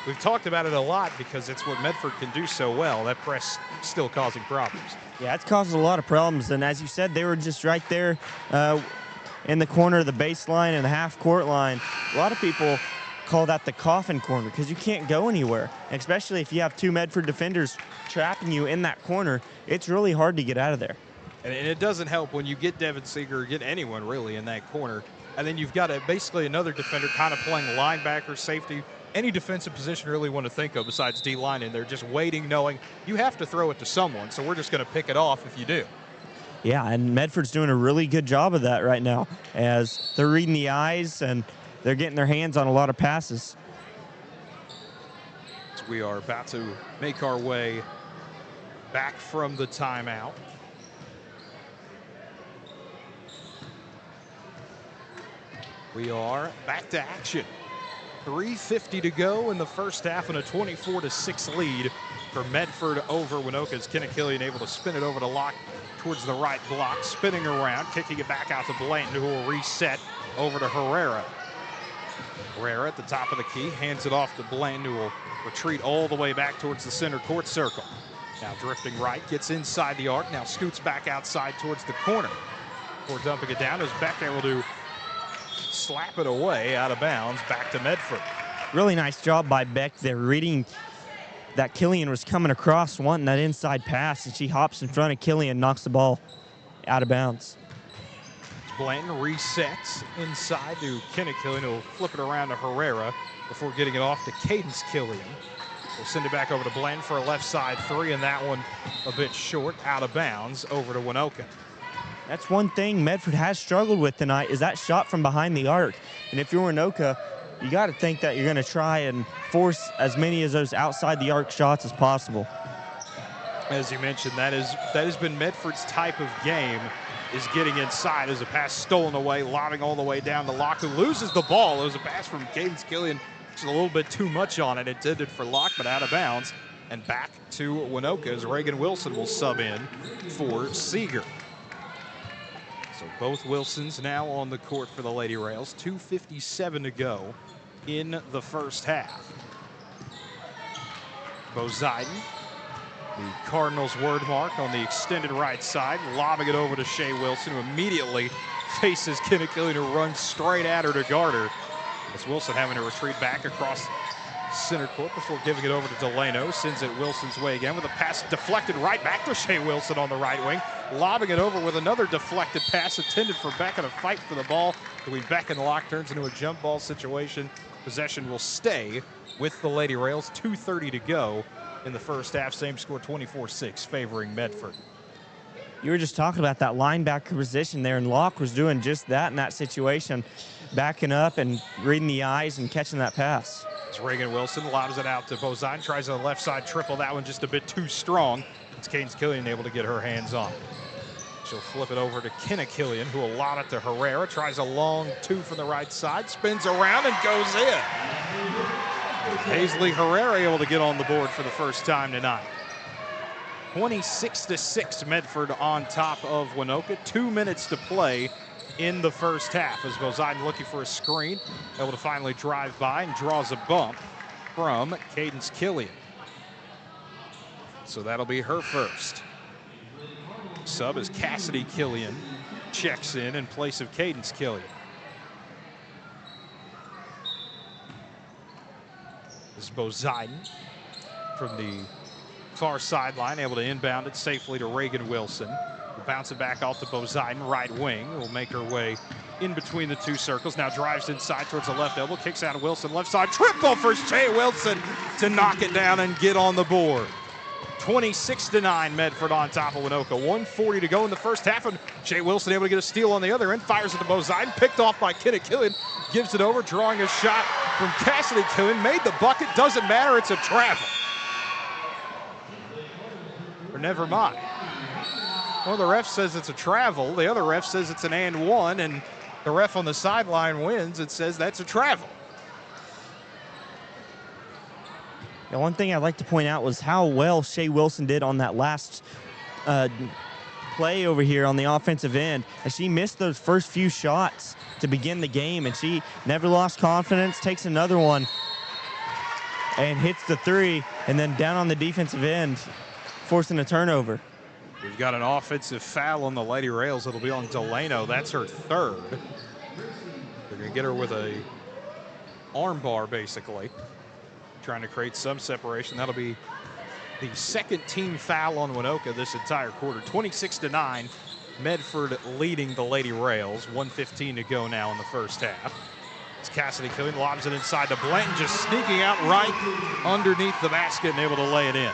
we've talked about it a lot because it's what Medford can do so well. That press still causing problems. Yeah, it's causing a lot of problems. And as you said, they were just right there in the corner of the baseline and the half-court line. A lot of people call that the coffin corner because you can't go anywhere, and especially if you have 2 Medford defenders trapping you in that corner. It's really hard to get out of there. And it doesn't help when you get Devin Seeger or get anyone really in that corner, and then you've got basically another defender kind of playing linebacker, safety, any defensive position you really want to think of besides D-line, and they're just waiting, knowing you have to throw it to someone, so we're just going to pick it off if you do. Yeah, and Medford's doing a really good job of that right now as they're reading the eyes and they're getting their hands on a lot of passes. So we are about to make our way back from the timeout. We are back to action. 3:50 to go in the first half and a 24-6 lead for Medford over Waynoka. As Kenna Killian able to spin it over to Locke towards the right block, spinning around, kicking it back out to Blanton, who will reset over to Herrera. Herrera at the top of the key, hands it off to Blanton, who will retreat all the way back towards the center court circle. Now drifting right, gets inside the arc, now scoots back outside towards the corner. Before dumping it down, as Beck able to slap it away out of bounds back to Medford. Really nice job by Beck there, reading that Killian was coming across, wanting that inside pass, and she hops in front of Killian, knocks the ball out of bounds. Blanton resets inside to Kenna Killian, who will flip it around to Herrera before getting it off to Cadence Killian. We'll send it back over to Blanton for a left side three, and that one a bit short, out of bounds, over to Waynoka. That's one thing Medford has struggled with tonight, is that shot from behind the arc. And if you're Waynoka, you got to think that you're going to try and force as many of those outside the arc shots as possible. As you mentioned, that has been Medford's type of game, is getting inside as a pass stolen away, lobbing all the way down to Locke, who loses the ball. It was a pass from Cadence Killian, just a little bit too much on it. Intended for Locke, but out of bounds. And back to Waynoka as Reagan Wilson will sub in for Seeger. So both Wilsons now on the court for the Lady Rails. 2:57 to go in the first half. Bozaiden, the Cardinals word mark on the extended right side, lobbing it over to Shea Wilson, who immediately faces Kenna Killian, who runs straight at her to guard her. As Wilson having to retreat back across center court before giving it over to Delano. Sends it Wilson's way again with a pass deflected right back to Shea Wilson on the right wing. Lobbing it over with another deflected pass intended for Becca to fight for the ball. Between Beck and Locke turns into a jump ball situation. Possession will stay with the Lady Rails. 2:30 to go in the first half. Same score, 24-6, favoring Medford. You were just talking about that linebacker position there, and Locke was doing just that in that situation, backing up and reading the eyes and catching that pass. As Reagan Wilson lobs it out to Bozaiden, tries on the left side triple. That one just a bit too strong. It's Cadence Killian able to get her hands on it. She'll flip it over to Kenna Killian, who will lob it to Herrera. Tries a long two from the right side, spins around and goes in. Paisley Herrera able to get on the board for the first time tonight. 26-6, Medford on top of Waynoka. 2 minutes to play in the first half as Bozaiden looking for a screen, able to finally drive by and draws a bump from Cadence Killian. So that'll be her first. Sub as Cassidy Killian checks in place of Cadence Killian. This is Bozaiden from the far sideline, able to inbound it safely to Reagan Wilson. We'll bounce it back off to Bozaiden, right wing. Will make her way in between the two circles. Now drives inside towards the left elbow, kicks out of Wilson, left side, triple for Shea Wilson to knock it down and get on the board. 26-9, Medford on top of Waynoka. 1:40 to go in the first half, and Shea Wilson able to get a steal on the other end, fires it to Bozaiden, picked off by Kenna Killian, gives it over, drawing a shot from Cassidy Killian, made the bucket, doesn't matter, it's a travel. Or never mind. Well, the ref says it's a travel, the other ref says it's an and one, and the ref on the sideline wins and says that's a travel. Yeah, one thing I'd like to point out was how well Shea Wilson did on that last play over here on the offensive end. As she missed those first few shots to begin the game, and she never lost confidence, takes another one and hits the three, and then down on the defensive end, forcing a turnover. We've got an offensive foul on the Lady Rails. It'll be on Delano. That's her third. They're going to get her with a arm bar, basically, trying to create some separation. That'll be the second team foul on Waynoka this entire quarter. 26-9, Medford leading the Lady Rails. 1:15 to go now in the first half. It's Cassidy Killian, lobs it inside to Blanton, just sneaking out right underneath the basket and able to lay it in.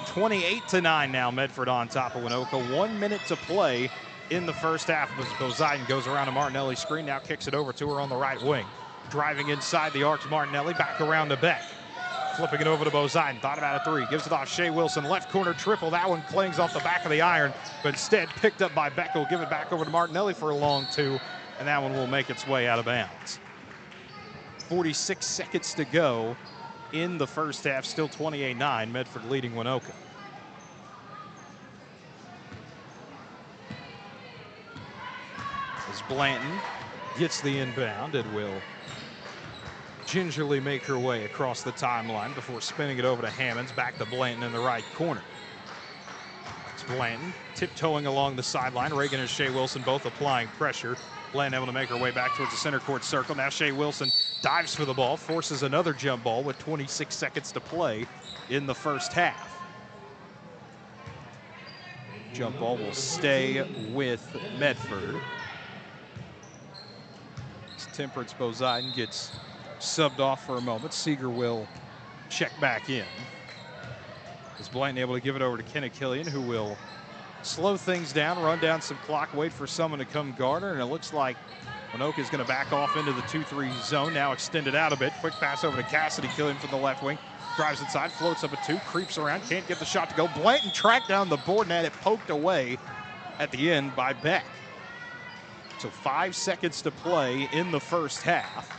28-9 now, Medford on top of Waynoka. 1 minute to play in the first half as Bozaiden goes around a Martinelli screen, now kicks it over to her on the right wing. Driving inside the arc, Martinelli, back around to Beck. Flipping it over to Bozaiden, thought about a three, gives it off Shea Wilson, left corner triple, that one clings off the back of the iron, but instead picked up by Beck, will give it back over to Martinelli for a long two, and that one will make its way out of bounds. 46 seconds to go in the first half, still 28-9, Medford leading Waynoka. As Blanton gets the inbound, it will gingerly make her way across the timeline before spinning it over to Hammonds, back to Blanton in the right corner. It's Blanton tiptoeing along the sideline. Reagan and Shea Wilson both applying pressure. Blanton able to make her way back towards the center court circle. Now Shea Wilson dives for the ball, forces another jump ball with 26 seconds to play in the first half. Jump ball will stay with Medford. Temperance Bozaiden gets subbed off for a moment. Seeger will check back in. Is Blanton able to give it over to Kenna Killian, who will slow things down, run down some clock, wait for someone to come guard her, and it looks like Waynoka is going to back off into the 2-3 zone, now extended out a bit. Quick pass over to Cassidy Killian from the left wing. drives inside, floats up a 2, creeps around, can't get the shot to go. Blanton tracked down the board and had it poked away at the end by Beck. So 5 seconds to play in the first half.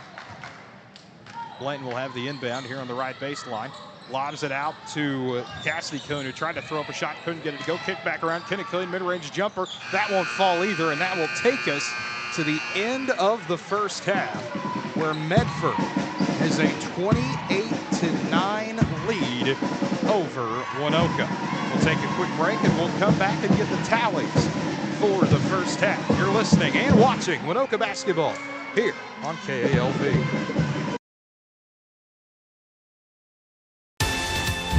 Blanton will have the inbound here on the right baseline. Lobs it out to Cassidy Coon, who tried to throw up a shot, couldn't get it to go. Kick back around, Kinnickillian, mid-range jumper. That won't fall either, and that will take us to the end of the first half, where Medford has a 28-9 lead over Waynoka. We'll take a quick break, and we'll come back and get the tallies for the first half. You're listening and watching Waynoka basketball here on KALV.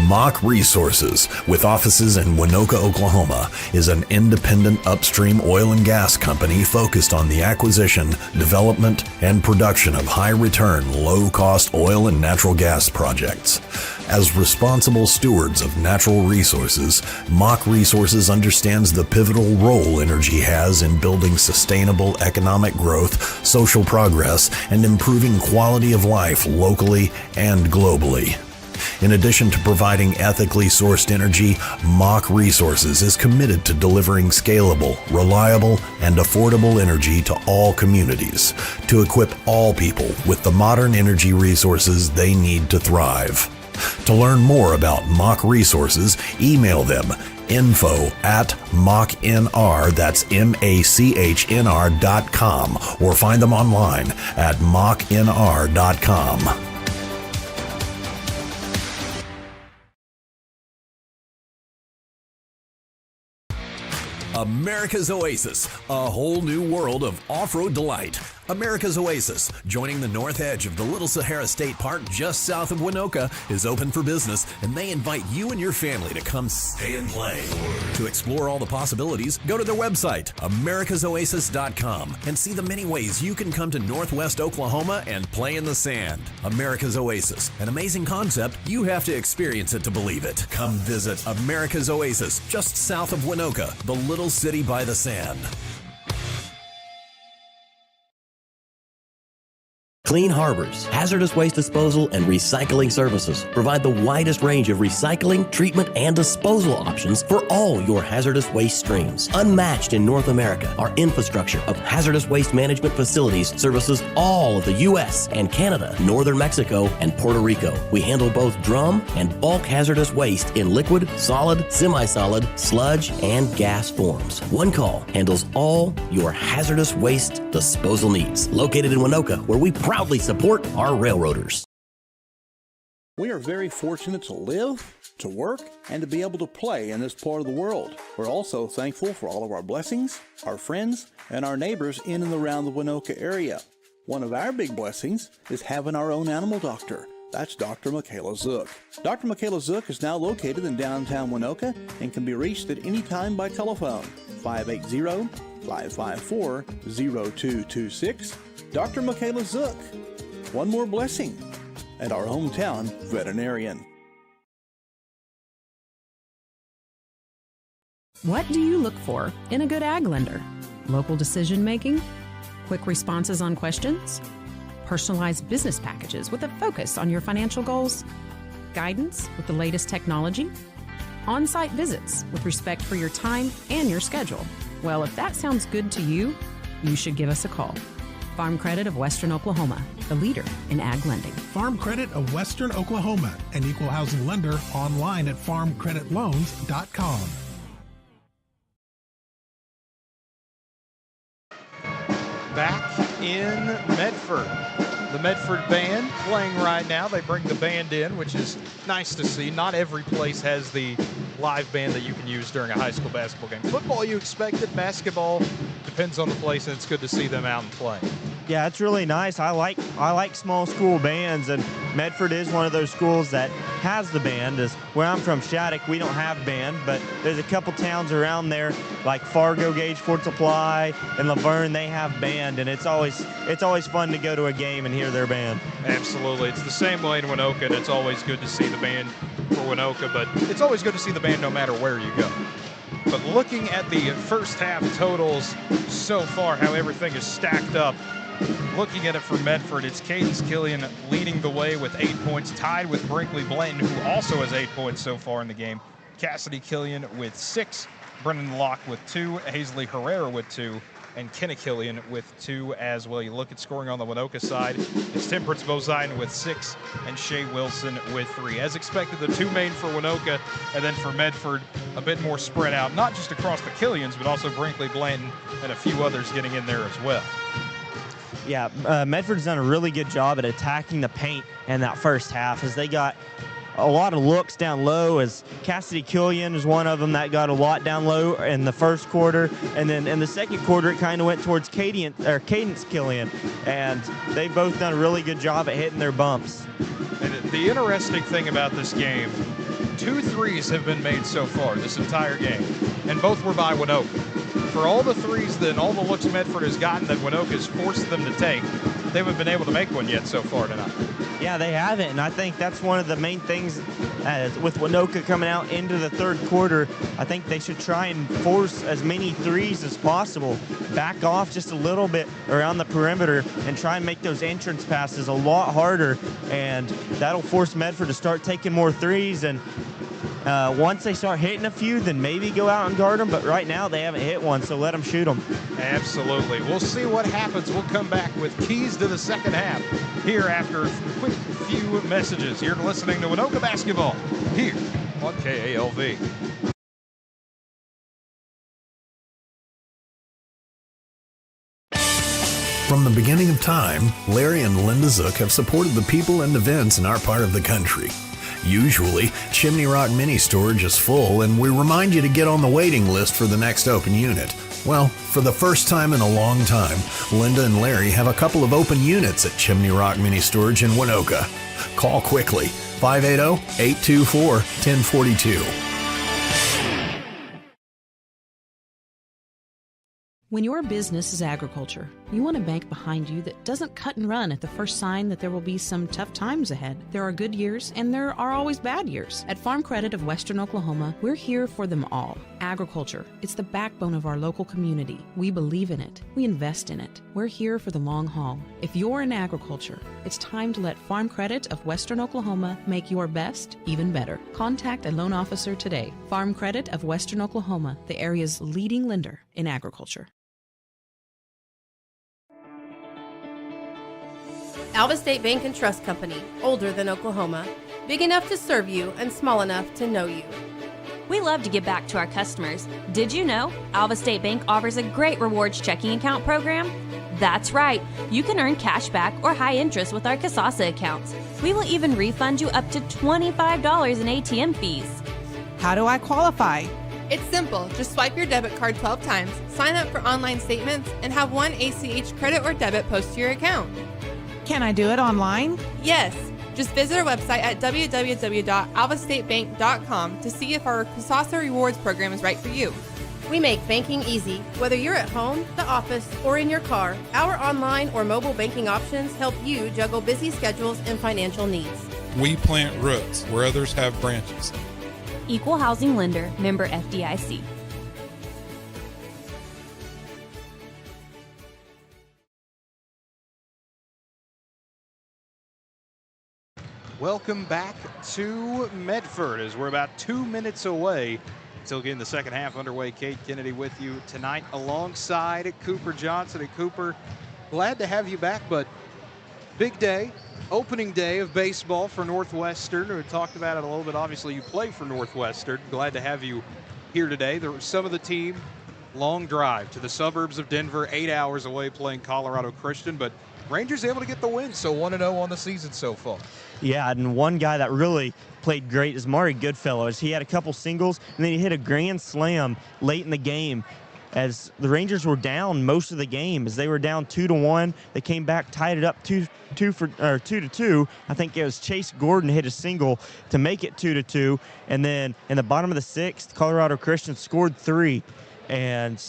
Mock Resources, with offices in Waynoka, Oklahoma, is an independent upstream oil and gas company focused on the acquisition, development, and production of high-return, low-cost oil and natural gas projects. As responsible stewards of natural resources, Mock Resources understands the pivotal role energy has in building sustainable economic growth, social progress, and improving quality of life locally and globally. In addition to providing ethically sourced energy, Mock Resources is committed to delivering scalable, reliable, and affordable energy to all communities, to equip all people with the modern energy resources they need to thrive. To learn more about Mock Resources, email them info@mocknr, that's MACHNR.com, or find them online at mocknr.com. America's Oasis, a whole new world of off-road delight. America's Oasis, joining the north edge of the Little Sahara State Park just south of Waynoka, is open for business, and they invite you and your family to come stay and play. To explore all the possibilities, go to their website, americasoasis.com, and see the many ways you can come to Northwest Oklahoma and play in the sand. America's Oasis, an amazing concept. You have to experience it to believe it. Come visit America's Oasis, just south of Waynoka, the little city by the sand. Clean Harbors, hazardous waste disposal and recycling services provide the widest range of recycling, treatment, and disposal options for all your hazardous waste streams. Unmatched in North America, our infrastructure of hazardous waste management facilities services all of the U.S. and Canada, northern Mexico, and Puerto Rico. We handle both drum and bulk hazardous waste in liquid, solid, semi-solid, sludge, and gas forms. One call handles all your hazardous waste disposal needs. Located in Waynoka, where we proudly support our railroaders. We are very fortunate to live, to work, and to be able to play in this part of the world. We're also thankful for all of our blessings, our friends, and our neighbors in and around the Waynoka area. One of our big blessings is having our own animal doctor. That's Dr. Michaela Zook. Dr. Michaela Zook is now located in downtown Waynoka and can be reached at any time by telephone, 580-554-0226. Dr. Michaela Zook, one more blessing, and our hometown veterinarian. What do you look for in a good ag lender? Local decision making? Quick responses on questions? Personalized business packages with a focus on your financial goals? Guidance with the latest technology? On-site visits with respect for your time and your schedule? Well, if that sounds good to you, you should give us a call. Farm Credit of Western Oklahoma, the leader in ag lending. Farm Credit of Western Oklahoma, an equal housing lender, online at farmcreditloans.com. Back in Medford. The Medford band playing right now. They bring the band in, which is nice to see. Not every place has the live band that you can use during a high school basketball game. Football, you expect it. Basketball depends on the place, and it's good to see them out and playing. Yeah, it's really nice. I like small school bands, and Medford is one of those schools that has the band. Is where I'm from, Shattuck, we don't have band, but there's a couple towns around there like Fargo, Gage, Fort Supply, and Laverne. They have band, and it's always fun to go to a game and hear their band. Absolutely, it's the same way in Waynoka, and it's always good to see the band for Waynoka, but it's always good to see the band no matter where you go. But looking at the first half totals so far, how everything is stacked up, looking at it for Medford, it's Cadence Killian leading the way with 8 points, tied with Brinkley Blanton, who also has 8 points so far in the game. Cassidy Killian with 6, Brendan Locke with 2, Hazley Herrera with 2, and Kenna Killian with 2 as well. You look at scoring on the Waynoka side, it's Temperance Bozine with 6 and Shea Wilson with 3. As expected, the 2 main for Waynoka, and then for Medford, a bit more spread out, not just across the Killians, but also Brinkley Blanton and a few others getting in there as well. Yeah, Medford's done a really good job at attacking the paint in that first half, as they got a lot of looks down low, as Cassidy Killian is one of them that got a lot down low in the first quarter. And then in the second quarter, it kind of went towards Cadence Killian. And they've both done a really good job at hitting their bumps. And the interesting thing about this game, 2 threes have been made so far this entire game, and both were by Waynoka. For all the threes and all the looks Medford has gotten that Waynoka has forced them to take, they haven't been able to make one yet so far tonight. Yeah, they haven't, and I think that's one of the main things with Waynoka coming out into the third quarter. I think they should try and force as many threes as possible, back off just a little bit around the perimeter, and try and make those entrance passes a lot harder, and that'll force Medford to start taking more threes. And once they start hitting a few, then maybe go out and guard them, but right now they haven't hit one, so let them shoot them. Absolutely. We'll see what happens. We'll come back with keys to the second half here after a quick few messages. You're listening to Waynoka Basketball here on KALV. From the beginning of time, Larry and Linda Zook have supported the people and events in our part of the country. Usually, Chimney Rock Mini Storage is full, and we remind you to get on the waiting list for the next open unit. Well, for the first time in a long time, Linda and Larry have a couple of open units at Chimney Rock Mini Storage in Waynoka. Call quickly, 580-824-1042. When your business is agriculture, you want a bank behind you that doesn't cut and run at the first sign that there will be some tough times ahead. There are good years and there are always bad years. At Farm Credit of Western Oklahoma, we're here for them all. Agriculture, it's the backbone of our local community. We believe in it. We invest in it. We're here for the long haul. If you're in agriculture, it's time to let Farm Credit of Western Oklahoma make your best even better. Contact a loan officer today. Farm Credit of Western Oklahoma, the area's leading lender in agriculture. Alva State Bank and Trust Company, older than Oklahoma, big enough to serve you and small enough to know you. We love to give back to our customers. Did you know Alva State Bank offers a great rewards checking account program? That's right. You can earn cash back or high interest with our Kasasa accounts. We will even refund you up to $25 in ATM fees. How do I qualify? It's simple. Just swipe your debit card 12 times, sign up for online statements, and have one ACH credit or debit post to your account. Can I do it online? Yes. Just visit our website at www.alvastatebank.com to see if our Kasasa Rewards program is right for you. We make banking easy. Whether you're at home, the office, or in your car, our online or mobile banking options help you juggle busy schedules and financial needs. We plant roots where others have branches. Equal Housing Lender, member FDIC. Welcome back to Medford, as we're about 2 minutes away until getting the second half underway. Kate Kennedy with you tonight alongside Cooper Johnson. And Cooper, glad to have you back, but big day, opening day of baseball for Northwestern. We talked about it a little bit. Obviously, you play for Northwestern. Glad to have you here today. There was some of the team, long drive to the suburbs of Denver, 8 hours away playing Colorado Christian, but Rangers able to get the win, so 1-0 on the season so far. Yeah, and one guy that really played great is Maury Goodfellow. He had a couple singles, and then he hit a grand slam late in the game as the Rangers were down most of the game. As they were down 2-1, they came back, tied it up 2-2. I think it was Chase Gordon hit a single to make it 2-2, and then in the bottom of the sixth, Colorado Christian scored 3, and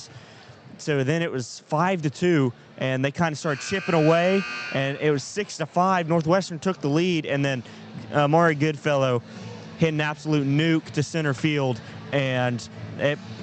so then it was 5-2, and they kind of started chipping away, and it was 6-5. Northwestern took the lead, and then Maury Goodfellow hit an absolute nuke to center field, and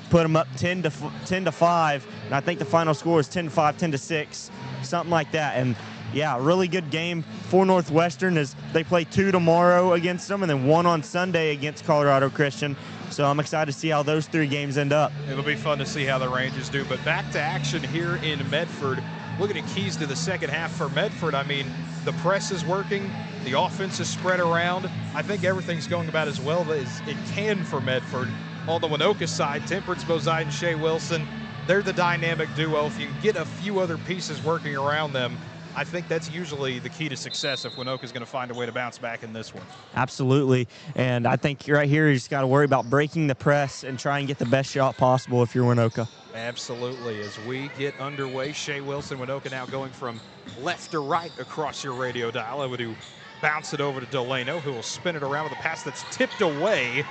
put them up 10 to 5, and I think the final score is 10-5, 10-6, something like that. And yeah, really good game for Northwestern as they play 2 tomorrow against them and then 1 on Sunday against Colorado Christian. So I'm excited to see how those 3 games end up. It'll be fun to see how the Rangers do. But back to action here in Medford. Looking at keys to the second half for Medford. I mean, the press is working. The offense is spread around. I think everything's going about as well as it can for Medford. On the Waynoka side, Temperance Bozide and Shea Wilson, they're the dynamic duo. If you can get a few other pieces working around them, I think that's usually the key to success if Waynoka's going to find a way to bounce back in this one. Absolutely. And I think right here you just got to worry about breaking the press and try and get the best shot possible if you're Waynoka. Absolutely. As we get underway, Shea Wilson, Waynoka now going from left to right across your radio dial. Able to bounce it over to Delano, who will spin it around with a pass that's tipped away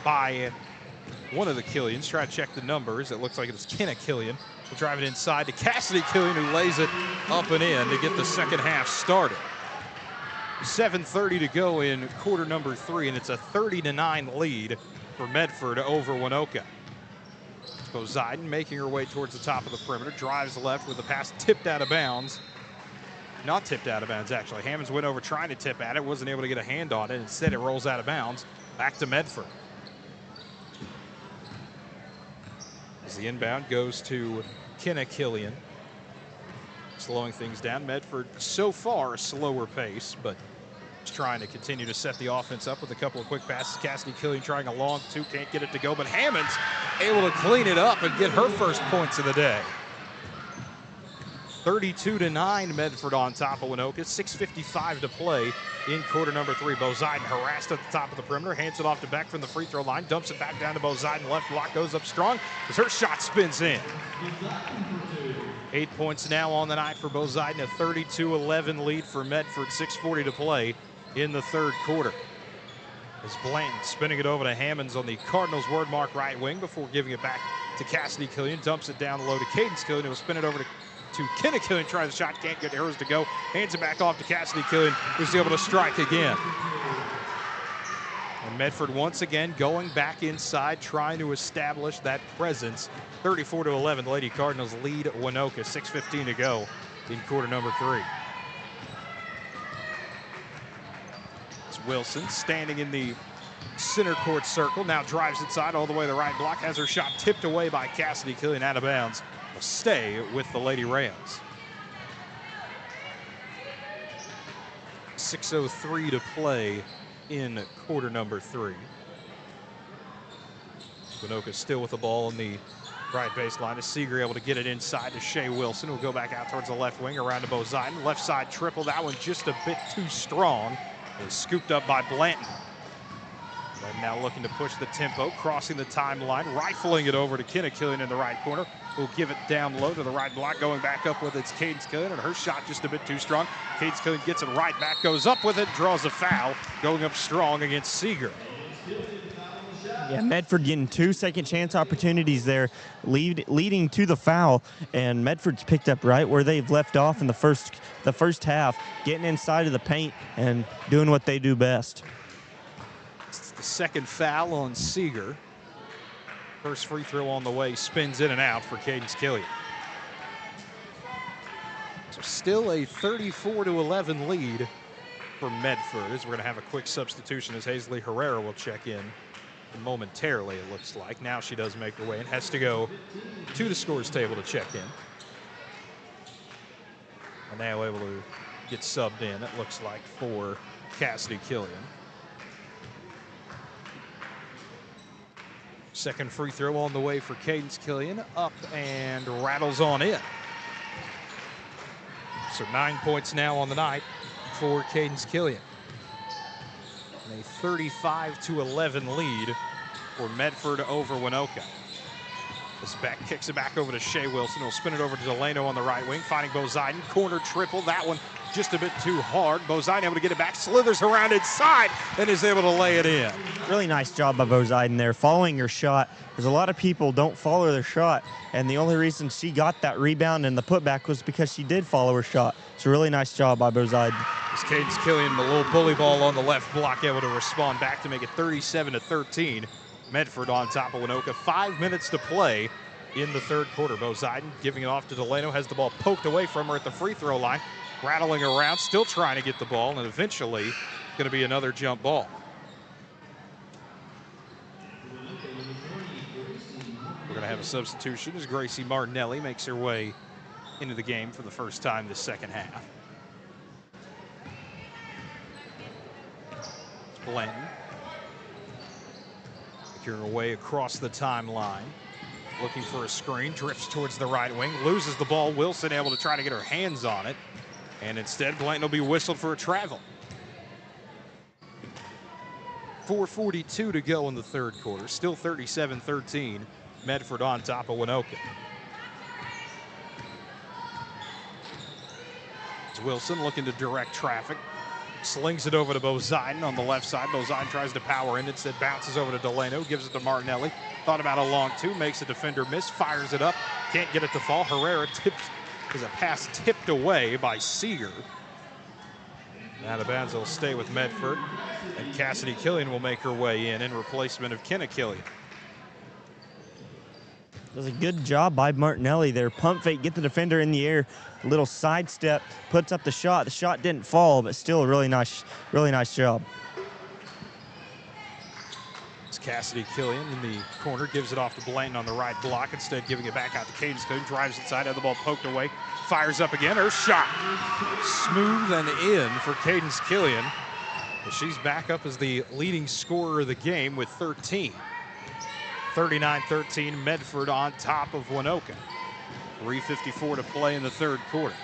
by one of the Killians. Try to check the numbers. It looks like it's Kenna Killian. We'll drive it inside to Cassidy Killian, who lays it up and in to get the second half started. 7:30 to go in quarter number 3, and it's a 30-9 lead for Medford over Waynoka. Bozide making her way towards the top of the perimeter, drives left with the pass tipped out of bounds. Not tipped out of bounds, actually. Hammonds went over trying to tip at it, wasn't able to get a hand on it. Instead, it rolls out of bounds. Back to Medford. As the inbound goes to Kenna Killian. Slowing things down. Medford, so far, a slower pace, but just trying to continue to set the offense up with a couple of quick passes. Cassidy Killian trying a long 2, can't get it to go, but Hammonds able to clean it up and get her first points of the day. 32-9, Medford on top of Waynoka. 6:55 to play in quarter number 3. Bozide harassed at the top of the perimeter, hands it off to Beck from the free throw line, dumps it back down to Bozide, left block goes up strong as her shot spins in. 8 points now on the night for Bozide, and a 32-11 lead for Medford. 6:40 to play in the third quarter. As Blanton spinning it over to Hammonds on the Cardinals word mark right wing before giving it back to Cassidy Killian, dumps it down low to Cadence Killian, who will spin it over to Kenna Killian, tries a shot, can't get hers to go, hands it back off to Cassidy Killian, who's able to strike again. And Medford once again going back inside, trying to establish that presence. 34-11, Lady Cardinals lead Waynoka. 6:15 to go in quarter number 3. It's Wilson standing in the center court circle, now drives inside all the way to the right block, has her shot tipped away by Cassidy Killian out of bounds. Will stay with the Lady Rams. 6:03 to play in quarter number 3. Waynoka still with the ball on the right baseline. Is Seeger able to get it inside to Shea Wilson, who will go back out towards the left wing, around to Bozide. Left side triple, that one just a bit too strong. It was scooped up by Blanton. Blanton now looking to push the tempo, crossing the timeline, rifling it over to Kenna Killian in the right corner. Will give it down low to the right block, going back up with its Cadence Killian, and her shot just a bit too strong. Cadence Killian gets it right back, goes up with it, draws a foul, going up strong against Seeger. Yeah, Medford getting 2 second chance opportunities there, leading to the foul, and Medford's picked up right where they've left off in the first half, getting inside of the paint and doing what they do best. It's the second foul on Seeger. First free throw on the way, spins in and out for Cadence Killian. So still a 34-11 lead for Medford, as we're going to have a quick substitution as Hazley Herrera will check in momentarily, it looks like. Now she does make her way and has to go to the scores table to check in. And now able to get subbed in, it looks like, for Cassidy Killian. Second free throw on the way for Cadence Killian, up and rattles on in. So 9 points now on the night for Cadence Killian. And a 35-11 lead for Medford over Waynoka. This back kicks it back over to Shea Wilson. He'll spin it over to Delano on the right wing, finding Bozide. Corner triple, that one just a bit too hard. Bozide able to get it back, slithers around inside, and is able to lay it in. Really nice job by Bozide there, following her shot. There's a lot of people don't follow their shot, and the only reason she got that rebound and the putback was because she did follow her shot. It's a really nice job by Bozide. As Cadence Killian, the little bully ball on the left block, able to respond back to make it 37-13. Medford on top of Waynoka. 5 minutes to play in the third quarter. Boziden giving it off to Delano, has the ball poked away from her at the free throw line, rattling around, still trying to get the ball, and eventually going to be another jump ball. We're going to have a substitution as Gracie Martinelli makes her way into the game for the first time this second half. It's Blanton making her way across the timeline, looking for a screen, drifts towards the right wing, loses the ball. Wilson able to try to get her hands on it, and instead Blanton will be whistled for a travel. 4:42 to go in the third quarter. Still 37-13. Medford on top of Waynoka. It's Wilson looking to direct traffic. Slings it over to Boziden on the left side. Boziden tries to power in. Instead bounces over to Delano. Gives it to Martinelli. Thought about a long two. Makes a defender miss. Fires it up. Can't get it to fall. Herrera tips. Is a pass tipped away by Seeger. Out of bounds, will stay with Medford. And Cassidy Killian will make her way in replacement of Kenna Killian. Does a good job by Martinelli there. Pump fake, get the defender in the air. A little sidestep, puts up the shot. The shot didn't fall, but still a really nice job. It's Cassidy Killian in the corner, gives it off to Blanton on the right block. Instead, giving it back out to Cadence Killian. Drives inside, had the ball poked away. Fires up again. Her shot smooth and in for Cadence Killian. She's back up as the leading scorer of the game with 13. 39-13, Medford on top of Waynoka. 3:54 to play in the third quarter.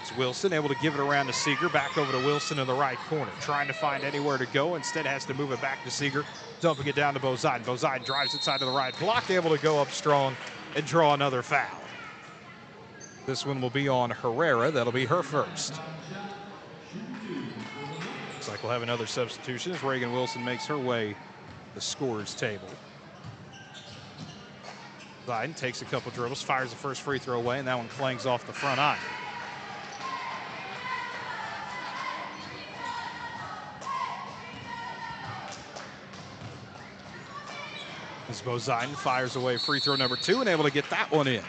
It's Wilson able to give it around to Seeger. Back over to Wilson in the right corner. Trying to find anywhere to go. Instead has to move it back to Seeger. Dumping it down to Boziden. Boziden drives inside to the right block. Able to go up strong and draw another foul. This one will be on Herrera. That'll be her first. Looks like we'll have another substitution as Reagan Wilson makes her way the scorer's table. Biden takes a couple dribbles, fires the first free throw away, and that one clangs off the front eye. As Boziden fires away free throw number 2 and able to get that one in.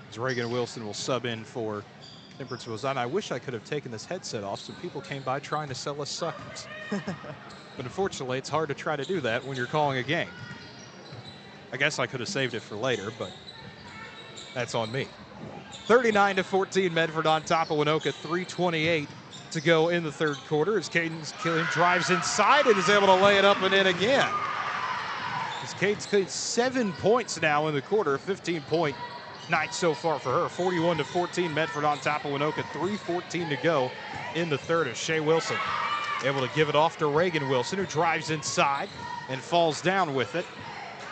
As Reagan Wilson will sub in for Temperance Boziden. I wish I could have taken this headset off. Some people came by trying to sell us suckers. But unfortunately, it's hard to try to do that when you're calling a game. I guess I could have saved it for later, but that's on me. 39-14, Medford on top of Waynoka. 3:28 to go in the third quarter as Cadence Killian drives inside and is able to lay it up and in again. As Cadence Killian 7 points now in the quarter, 15-point night so far for her. 41-14, Medford on top of Waynoka. 3:14 to go in the third as Shea Wilson able to give it off to Reagan Wilson, who drives inside and falls down with it.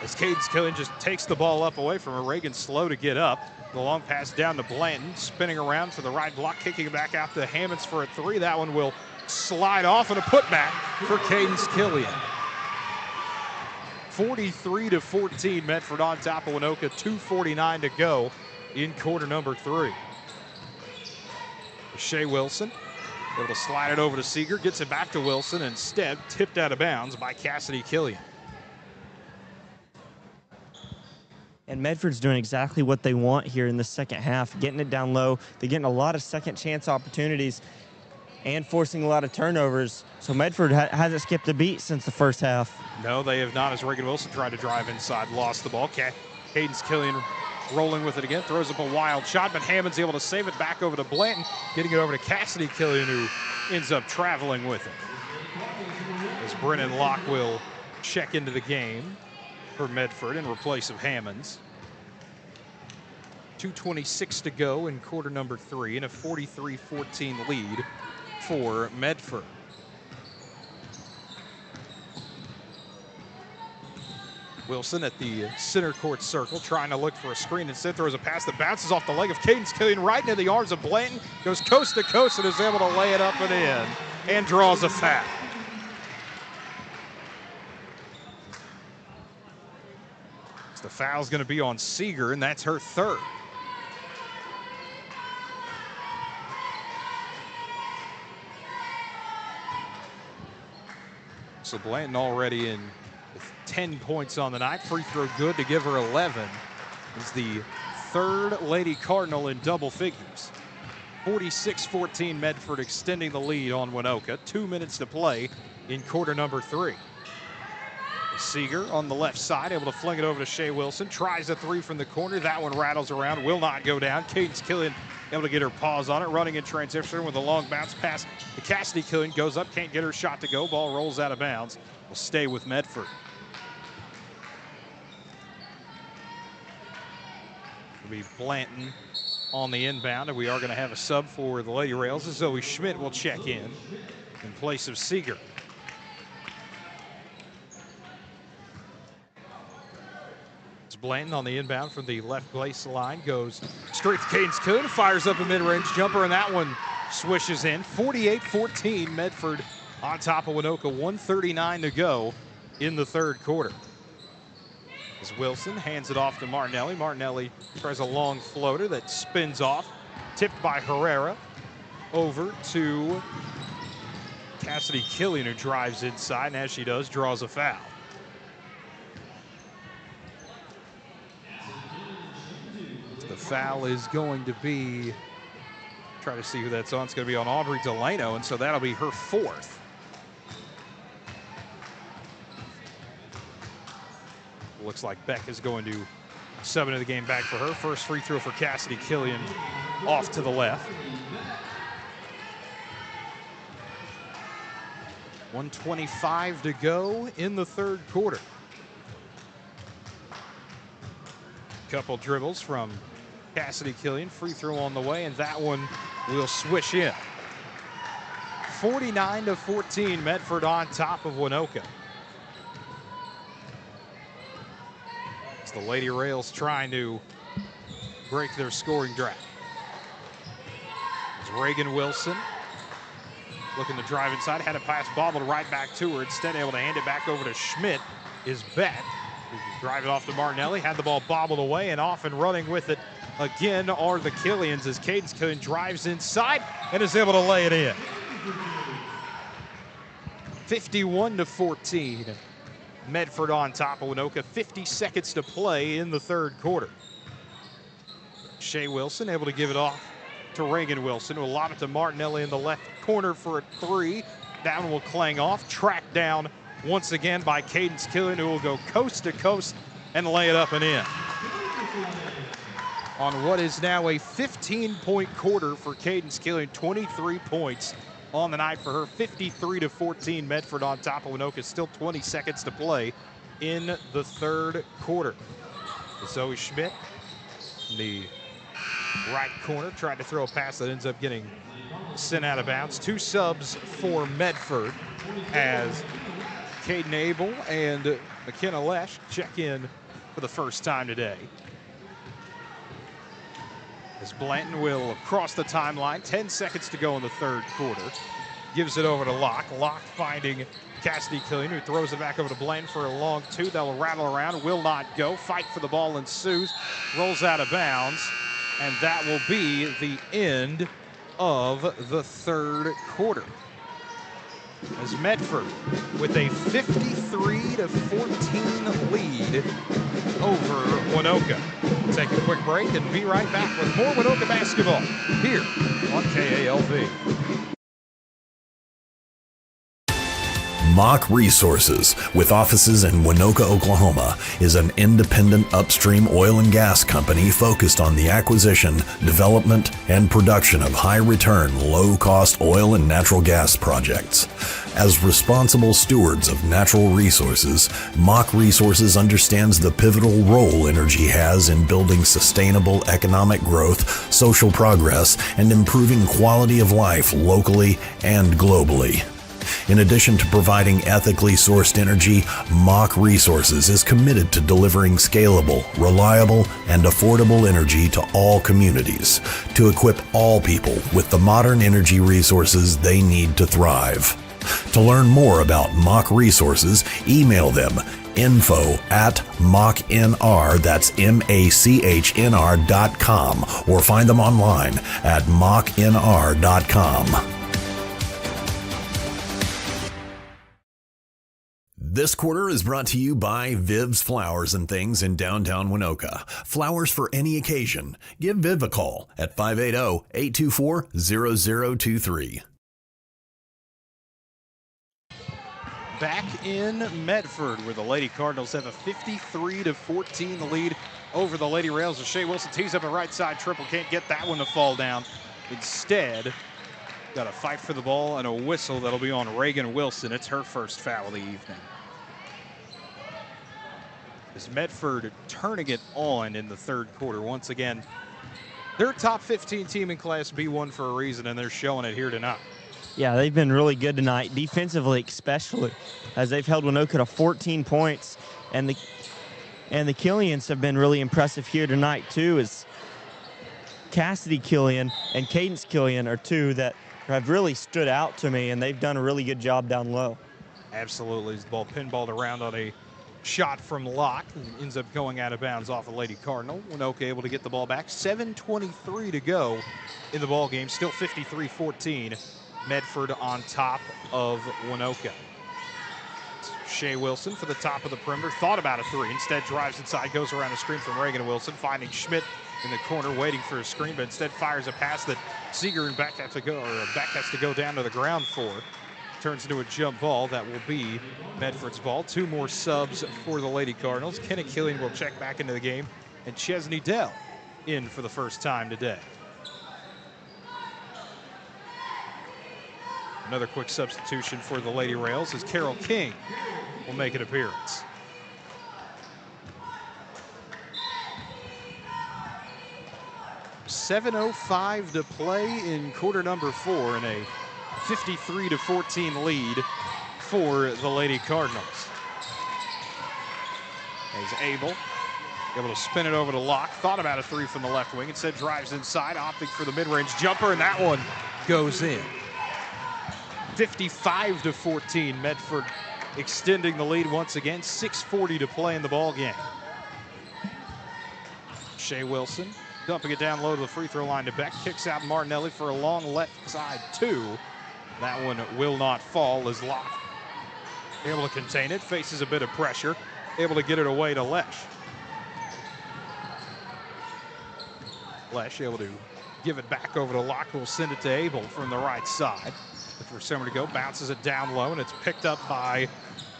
As Cadence Killian just takes the ball up away from her. Reagan slow to get up. The long pass down to Blanton, spinning around for the right block, kicking it back out to Hammonds for a 3. That one will slide off and a putback for Cadence Killian. 43-14, Medford on top of Waynoka. 2:49 to go in quarter number 3. Shea Wilson able to slide it over to Seeger, gets it back to Wilson, instead tipped out of bounds by Cassidy Killian. And Medford's doing exactly what they want here in the second half, getting it down low. They're getting a lot of second chance opportunities and forcing a lot of turnovers. So Medford hasn't skipped a beat since the first half. No, they have not, as Reagan Wilson tried to drive inside, lost the ball. Cadence Killian rolling with it again, throws up a wild shot, but Hammond's able to save it back over to Blanton, getting it over to Cassidy Killian, who ends up traveling with it. As Brennan Locke will check into the game for Medford in replace of Hammonds. 2:26 to go in quarter number 3 and a 43-14 lead for Medford. Wilson at the center court circle, trying to look for a screen. Instead throws a pass that bounces off the leg of Cadence Killian right into the arms of Blanton. Goes coast to coast and is able to lay it up and in and draws a foul. So the foul's going to be on Seeger, and that's her third. So Blanton already in with 10 points on the night. Free throw good to give her 11. Is the third Lady Cardinal in double figures. 46-14 Medford extending the lead on Waynoka. 2 minutes to play in quarter number 3. Seeger on the left side, able to fling it over to Shea Wilson. Tries a three from the corner. That one rattles around, will not go down. Cadence Killian able to get her paws on it. Running in transition with a long bounce pass to Cassidy Killian. Goes up, can't get her shot to go. Ball rolls out of bounds. Will stay with Medford. It'll be Blanton on the inbound, and we are going to have a sub for the Lady Rails. Zoe Schmidt will check in place of Seeger. Blanton on the inbound from the left baseline, goes straight to Cadence Killian, fires up a mid-range jumper, and that one swishes in. 48-14, Medford on top of Waynoka. 1:39 to go in the third quarter. As Wilson hands it off to Martinelli. Martinelli tries a long floater that spins off, tipped by Herrera. Over to Cassidy Killian, who drives inside, and as she does, draws a foul. The foul is going to be, try to see who that's on. It's going to be on Aubrey Delano, and so that'll be her fourth. Looks like Beck is going to sub into the game back for her. First free throw for Cassidy Killian, off to the left. 1:25 to go in the third quarter. Couple dribbles from Cassidy Killian, free throw on the way, and that one will swish in. 49-14, Medford on top of Waynoka. It's the Lady Rails trying to break their scoring drought. It's Reagan Wilson looking to drive inside, had a pass bobbled right back to her. Instead, able to hand it back over to Schmidt is Beck. Drive it off to Martinelli, had the ball bobbled away, and off and running with it again are the Killians as Cadence Killian drives inside and is able to lay it in. 51-14. Medford on top of Waynoka. 50 seconds to play in the third quarter. Shea Wilson able to give it off to Reagan Wilson, who will lob it to Martinelli in the left corner for a three. That one will clang off, tracked down once again by Cadence Killian, who will go coast to coast and lay it up and in. On what is now a 15-point quarter for Cadence Killian, 23 points on the night for her. 53-14, Medford on top of Waynoka. Still 20 seconds to play in the third quarter. Zoe Schmidt in the right corner tried to throw a pass that ends up getting sent out of bounds. Two subs for Medford as Caden Abel and McKenna Lesh check in for the first time today. As Blanton will cross the timeline, 10 seconds to go in the third quarter. Gives it over to Locke. Locke finding Cassidy Killian, who throws it back over to Blanton for a long two. That'll rattle around, will not go. Fight for the ball ensues, rolls out of bounds, and that will be the end of the third quarter. As Medford with a 53-14 lead over Waynoka. We'll take a quick break and be right back with more Waynoka basketball here on KALV. Mock Resources, with offices in Waynoka, Oklahoma, is an independent upstream oil and gas company focused on the acquisition, development, and production of high-return, low-cost oil and natural gas projects. As responsible stewards of natural resources, Mock Resources understands the pivotal role energy has in building sustainable economic growth, social progress, and improving quality of life locally and globally. In addition to providing ethically sourced energy, Mock Resources is committed to delivering scalable, reliable, and affordable energy to all communities, to equip all people with the modern energy resources they need to thrive. To learn more about Mock Resources, email them info@mocknr, that's MACHNR.com, or find them online at mocknr.com. This quarter is brought to you by Viv's Flowers and Things in downtown Waynoka. Flowers for any occasion. Give Viv a call at 580-824-0023. Back in Medford, where the Lady Cardinals have a 53-14 lead over the Lady Rails. As Shea Wilson tees up a right side triple, can't get that one to fall down. Instead, got a fight for the ball and a whistle that'll be on Reagan Wilson. It's her first foul of the evening. As Medford turning it on in the third quarter once again. They're a top 15 team in Class B1 for a reason, and they're showing it here tonight. Yeah, they've been really good tonight, defensively especially, as they've held Waynoka to 14 points. And the Killians have been really impressive here tonight, too, as Cassidy Killian and Cadence Killian are two that have really stood out to me, and they've done a really good job down low. Absolutely. The ball pinballed around on a shot from Locke. Ends up going out of bounds off a Lady Cardinal. Waynoka able to get the ball back. 7:23 to go in the ball game. Still 53-14. Medford on top of Waynoka. Shea Wilson for the top of the perimeter. Thought about a three. Instead drives inside. Goes around a screen from Reagan Wilson. Finding Schmidt in the corner waiting for a screen. But instead fires a pass that Seeger and Beck has to go down to the ground for. Turns into a jump ball. That will be Medford's ball. Two more subs for the Lady Cardinals. Kenna Killian will check back into the game. And Chesney Dell in for the first time today. Another quick substitution for the Lady Rails as Carol King will make an appearance. .7:05 to play in quarter number 4 in a 53-14 lead for the Lady Cardinals. As able to spin it over to Locke. Thought about a three from the left wing. Instead drives inside, opting for the mid-range jumper, and that one goes in. 55-14, Medford extending the lead once again. 6:40 to play in the ball game. Shea Wilson dumping it down low to the free throw line to Beck. Kicks out Martinelli for a long left side two. That one will not fall as Locke able to contain it. Faces a bit of pressure. Able to get it away to Lesh. Lesh able to give it back over to Locke, who will send it to Abel from the right side. For somewhere to go, bounces it down low, and it's picked up by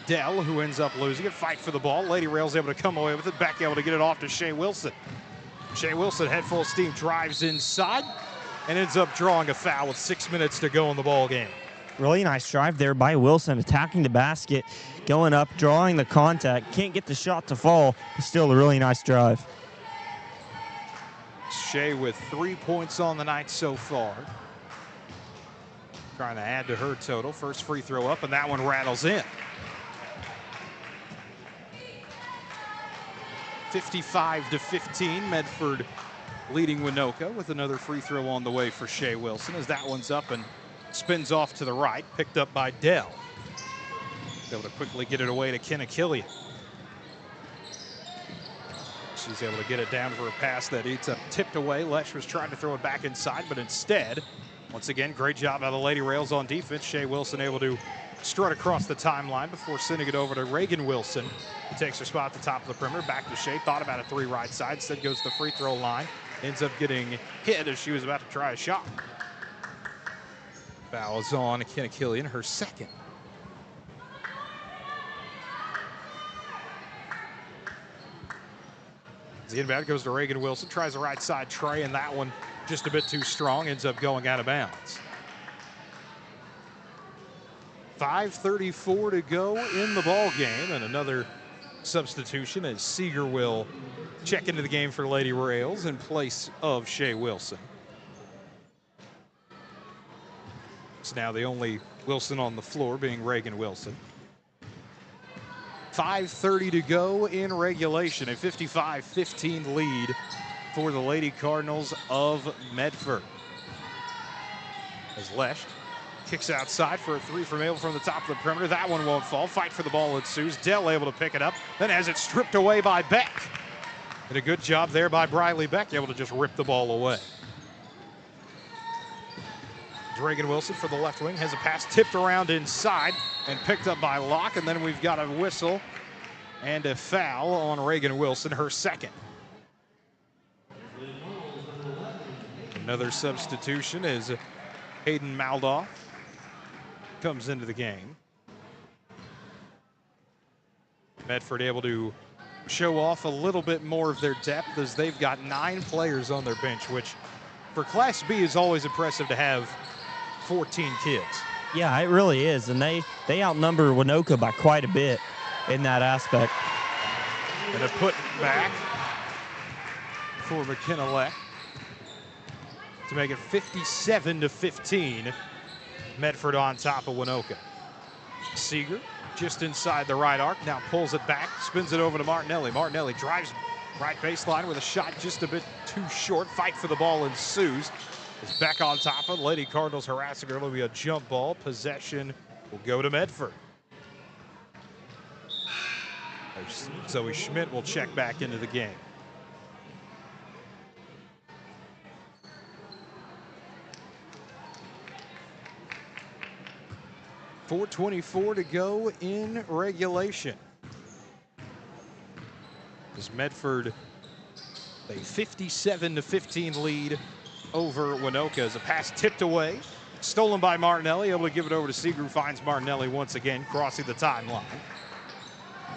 Dell, who ends up losing it. Fight for the ball. Lady Rails able to come away with it. Beck able to get it off to Shea Wilson. Shea Wilson, head full of steam, drives inside and ends up drawing a foul with 6 minutes to go in the ball game. Really nice drive there by Wilson, attacking the basket, going up, drawing the contact. Can't get the shot to fall, but still a really nice drive. Shea with 3 points on the night so far. Trying to add to her total. First free throw up, and that one rattles in. 55-15, Medford leading Waynoka with another free throw on the way for Shea Wilson as that one's up and spins off to the right, picked up by Dell. Able to quickly get it away to Kenna Killian. She's able to get it down for a pass that ends up tipped away. Lesh was trying to throw it back inside, but instead, once again, great job by the Lady Rails on defense. Shea Wilson able to strut across the timeline before sending it over to Reagan Wilson, who takes her spot at the top of the perimeter. Back to Shea. Thought about a three right side. Instead goes to the free throw line. Ends up getting hit as she was about to try a shot. Foul is on Kenna Killian, her second. The inbound goes to Reagan Wilson. Tries the right side tray, and that one just a bit too strong. Ends up going out of bounds. 5:34 to go in the ball game, and another substitution as Seeger will check into the game for Lady Rails in place of Shea Wilson. It's now the only Wilson on the floor, being Reagan Wilson. 5:30 to go in regulation, a 55-15 lead for the Lady Cardinals of Medford. As Lesh kicks outside for a three from Abel from the top of the perimeter. That one won't fall. Fight for the ball ensues. Dell able to pick it up, then has it stripped away by Beck. And a good job there by Briley Beck, able to just rip the ball away. Reagan Wilson for the left wing, has a pass tipped around inside and picked up by Locke, and then we've got a whistle and a foul on Reagan Wilson, her second. Another substitution is Hayden Maldoff comes into the game. Medford able to show off a little bit more of their depth as they've got 9 players on their bench, which for Class B is always impressive to have 14 kids. Yeah, it really is, and they outnumber Waynoka by quite a bit in that aspect. And a put back for McKenna Leck to make it 57-15. Medford on top of Waynoka. Seeger just inside the right arc, now pulls it back, spins it over to Martinelli. Martinelli drives right baseline with a shot just a bit too short. Fight for the ball ensues. Is back on top of Lady Cardinals harassing her. It'll be a jump ball. Possession will go to Medford. Zoe Schmidt will check back into the game. .424 to go in regulation. As Medford a 57-15 lead over Waynoka as a pass tipped away, stolen by Martinelli, able to give it over to Seeger, who finds Martinelli once again crossing the timeline.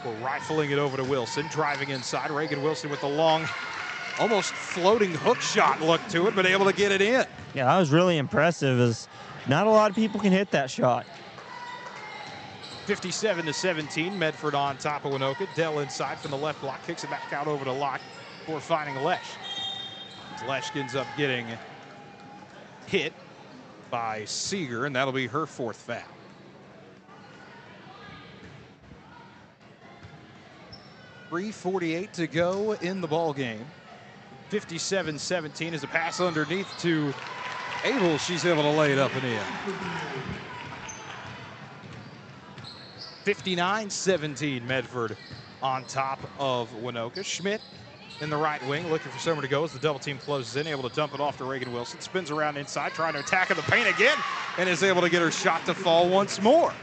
We're rifling it over to Wilson, driving inside. Reagan Wilson with the long, almost floating hook shot look to it, but able to get it in. Yeah, that was really impressive, as not a lot of people can hit that shot. 57-17, Medford on top of Waynoka. Dell inside from the left block, kicks it back out over to Locke before finding Lesh. Lesh ends up getting hit by Seeger, and that'll be her 4th foul. .348 to go in the ball game. 57-17 is a pass underneath to Abel. She's able to lay it up and in. 59-17, Medford on top of Waynoka. Schmidt in the right wing, looking for somewhere to go as the double team closes in, able to dump it off to Reagan Wilson. Spins around inside, trying to attack in the paint again, and is able to get her shot to fall once more.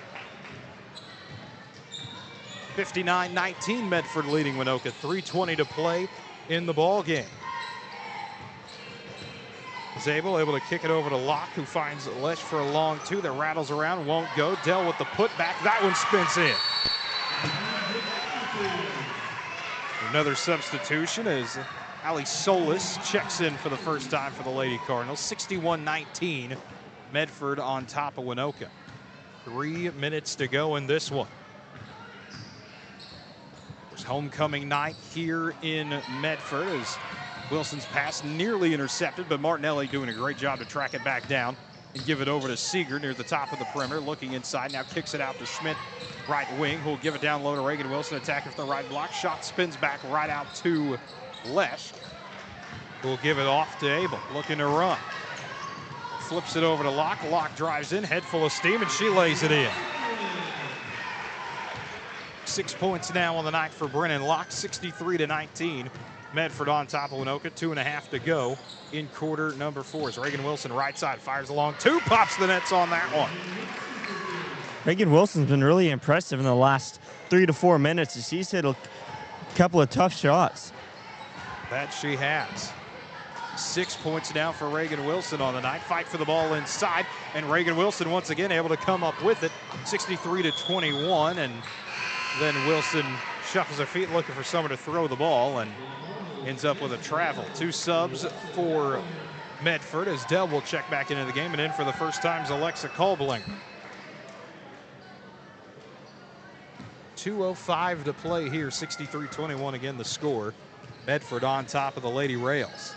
59-19, Medford leading Waynoka. 3:20 to play in the ball game. Zabel able to kick it over to Locke, who finds Lesh for a long 2 that rattles around, won't go. Dell with the putback. That one spins in. Another substitution as Ali Solis checks in for the first time for the Lady Cardinals. 61-19, Medford on top of Waynoka. 3 minutes to go in this one. It's homecoming night here in Medford as Wilson's pass nearly intercepted, but Martinelli doing a great job to track it back down and give it over to Seeger near the top of the perimeter, looking inside, now kicks it out to Schmidt, right wing, who'll give it down low to Reagan Wilson, attacking from the right block, shot spins back right out to Lesh, who'll give it off to Abel, looking to run. Flips it over to Locke, Locke drives in, head full of steam, and she lays it in. 6 points now on the night for Brennan Locke, 63-19. Medford on top of Waynoka, 2.5 to go in quarter number 4. As Reagan Wilson right side fires along 2, pops the nets on that one. Reagan Wilson's been really impressive in the last 3 to 4 minutes, as she's hit a couple of tough shots. That she has. 6 points now for Reagan Wilson on the night. Fight for the ball inside, and Reagan Wilson once again able to come up with it, 63-21, and then Wilson shuffles her feet looking for someone to throw the ball and ends up with a travel. 2 subs for Medford as Dell will check back into the game, and in for the first time is Alexa Kolblinger. 2:05 to play here, 63-21 again the score. Medford on top of the Lady Rails.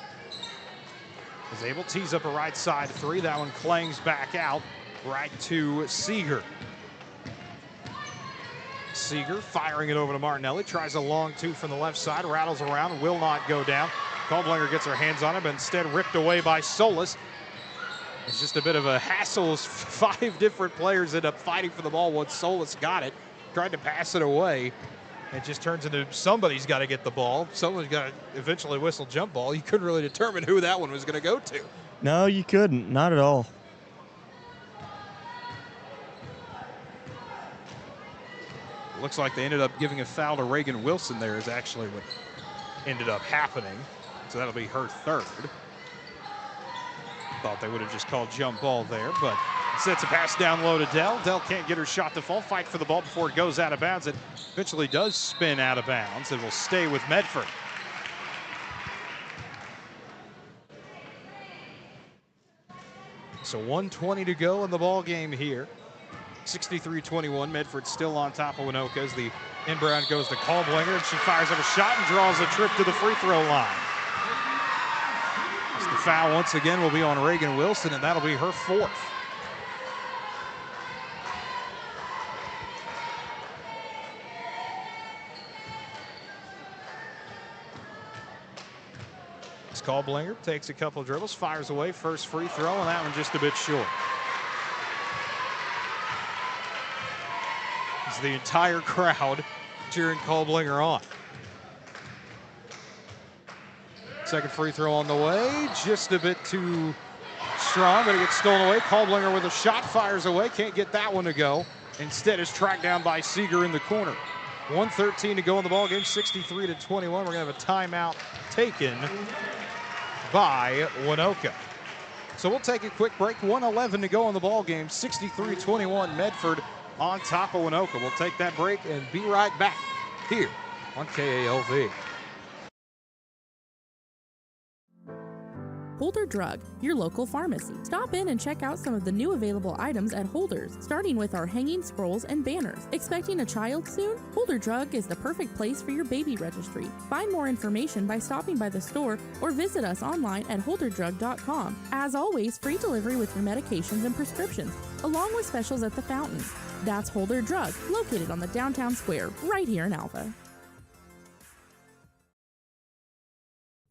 Is able to tease up a right side 3. That one clangs back out right to Seeger. Seeger firing it over to Martinelli, tries a long 2 from the left side, rattles around, will not go down. Kolblinger gets her hands on it, but instead ripped away by Solis. It's just a bit of a hassle as 5 different players end up fighting for the ball once Solis got it. Tried to pass it away. It just turns into somebody's got to get the ball. Someone's got to eventually whistle jump ball. You couldn't really determine who that one was going to go to. No, you couldn't. Not at all. looks like they ended up giving a foul to Reagan Wilson there is actually what ended up happening. So that'll be her third. Thought they would have just called jump ball there, but sets a pass down low to Dell. Dell can't get her shot to fall. Fight for the ball before it goes out of bounds. It eventually does spin out of bounds. It will stay with Medford. So 1:20 to go in the ball game here. 63-21. Medford still on top of Waynoka as the inbound goes to Kalblinger, and she fires up a shot and draws a trip to the free throw line. As the foul once again will be on Reagan Wilson, and that'll be her fourth. Kalblinger takes a couple dribbles, fires away, first free throw, and that one just a bit short. As the entire crowd cheering Kalblinger on. Second free throw on the way, just a bit too strong, but it gets stolen away. Kalblinger with a shot, fires away, can't get that one to go. Instead is tracked down by Seeger in the corner. 1:13 to go in the ball game, 63-21. We're gonna have a timeout taken by Waynoka. So we'll take a quick break. 1:11 to go in the ball game. 63-21 Medford on top of Waynoka. We'll take that break and be right back here on KALV. Holder Drug, your local pharmacy. Stop in and check out some of the new available items at Holder's, starting with our hanging scrolls and banners. Expecting a child soon? Holder Drug is the perfect place for your baby registry. Find more information by stopping by the store or visit us online at holderdrug.com. As always, free delivery with your medications and prescriptions, along with specials at the fountain. That's Holder Drug, located on the downtown square, right here in Alva.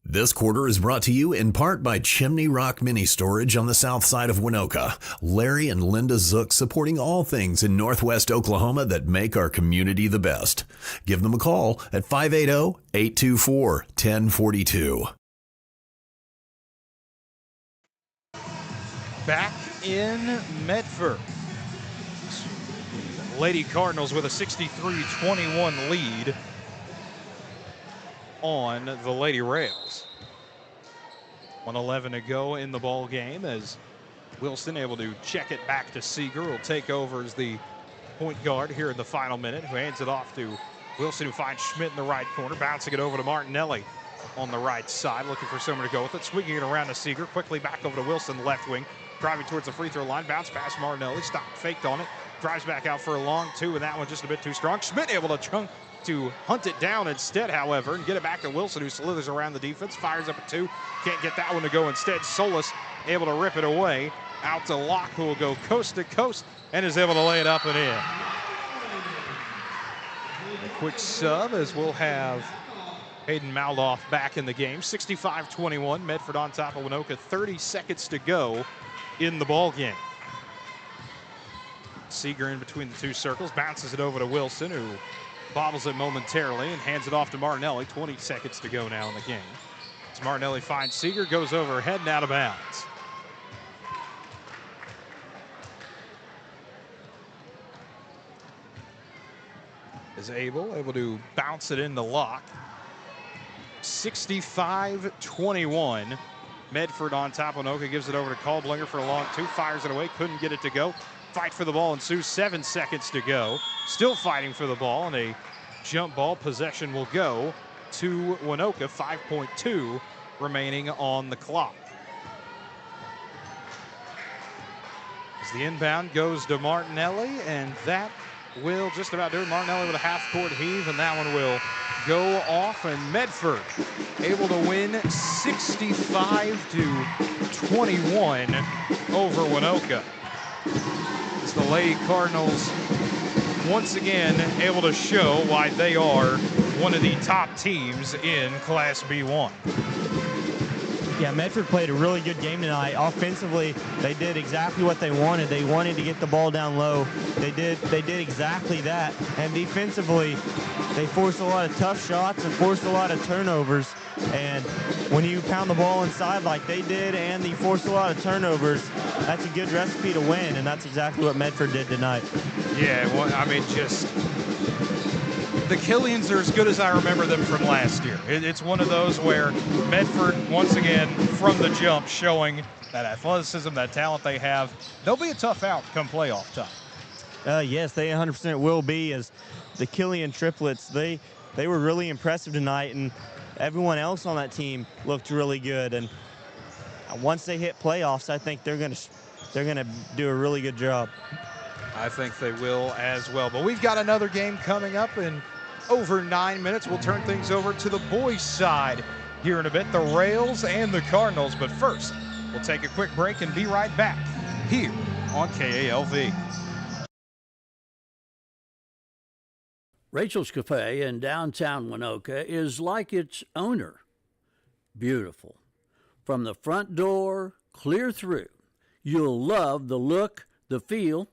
This quarter is brought to you in part by Chimney Rock Mini Storage on the south side of Waynoka. Larry and Linda Zook supporting all things in Northwest Oklahoma that make our community the best. Give them a call at 580-824-1042. Back in Medford. Lady Cardinals with a 63-21 lead on the Lady Rails. 1:11 to go in the ball game as Wilson able to check it back to Seeger. Will take over as the point guard here in the final minute, who hands it off to Wilson, who finds Schmidt in the right corner, bouncing it over to Martinelli on the right side, looking for someone to go with it, swinging it around to Seeger, quickly back over to Wilson, left wing, driving towards the free throw line, bounce past Martinelli, stopped, faked on it, drives back out for a long two, and that one just a bit too strong. Schmidt able to hunt it down instead, however, and get it back to Wilson, who slithers around the defense, fires up a two, can't get that one to go instead. Solis able to rip it away, out to Locke, who will go coast to coast and is able to lay it up and in. A quick sub as we'll have Hayden Maldoff back in the game. 65-21, Medford on top of Waynoka, 30 seconds to go in the ball game. Seeger in between the two circles, bounces it over to Wilson, who bobbles it momentarily and hands it off to Martinelli. 20 seconds to go now in the game. As Martinelli finds Seeger, goes overhead and out of bounds. Is able to bounce it into Locke. 65-21. Medford on top of Waynoka, gives it over to Kalblinger for a long two, fires it away, couldn't get it to go. Fight for the ball ensues, 7 seconds to go. Still fighting for the ball, and a jump ball possession will go to Waynoka. 5.2 remaining on the clock. As the inbound goes to Martinelli, and that will just about do it. Martinelli with a half-court heave, and that one will go off, and Medford able to win 65-21 over Waynoka. As the Lady Cardinals once again able to show why they are one of the top teams in Class B1. Yeah, Medford played a really good game tonight. Offensively, they did exactly what they wanted. They wanted to get the ball down low. They did exactly that. And defensively, they forced a lot of tough shots and forced a lot of turnovers. And when you pound the ball inside like they did and you force a lot of turnovers, that's a good recipe to win, and that's exactly what Medford did tonight. Yeah, well, I mean, just the Killians are as good as I remember them from last year. It's one of those where Medford, once again, from the jump, showing that athleticism, that talent they have. They'll be a tough out come playoff time. Yes, they 100% will be, as the Killian triplets, they were really impressive tonight, and everyone else on that team looked really good. And once they hit playoffs, I think they're gonna do a really good job. I think they will as well. But we've got another game coming up in over 9 minutes. We'll turn things over to the boys' side here in a bit, the Rails and the Cardinals. But first, we'll take a quick break and be right back here on KALV. Rachel's Cafe in downtown Waynoka is like its owner. Beautiful. From the front door, clear through. You'll love the look, the feel,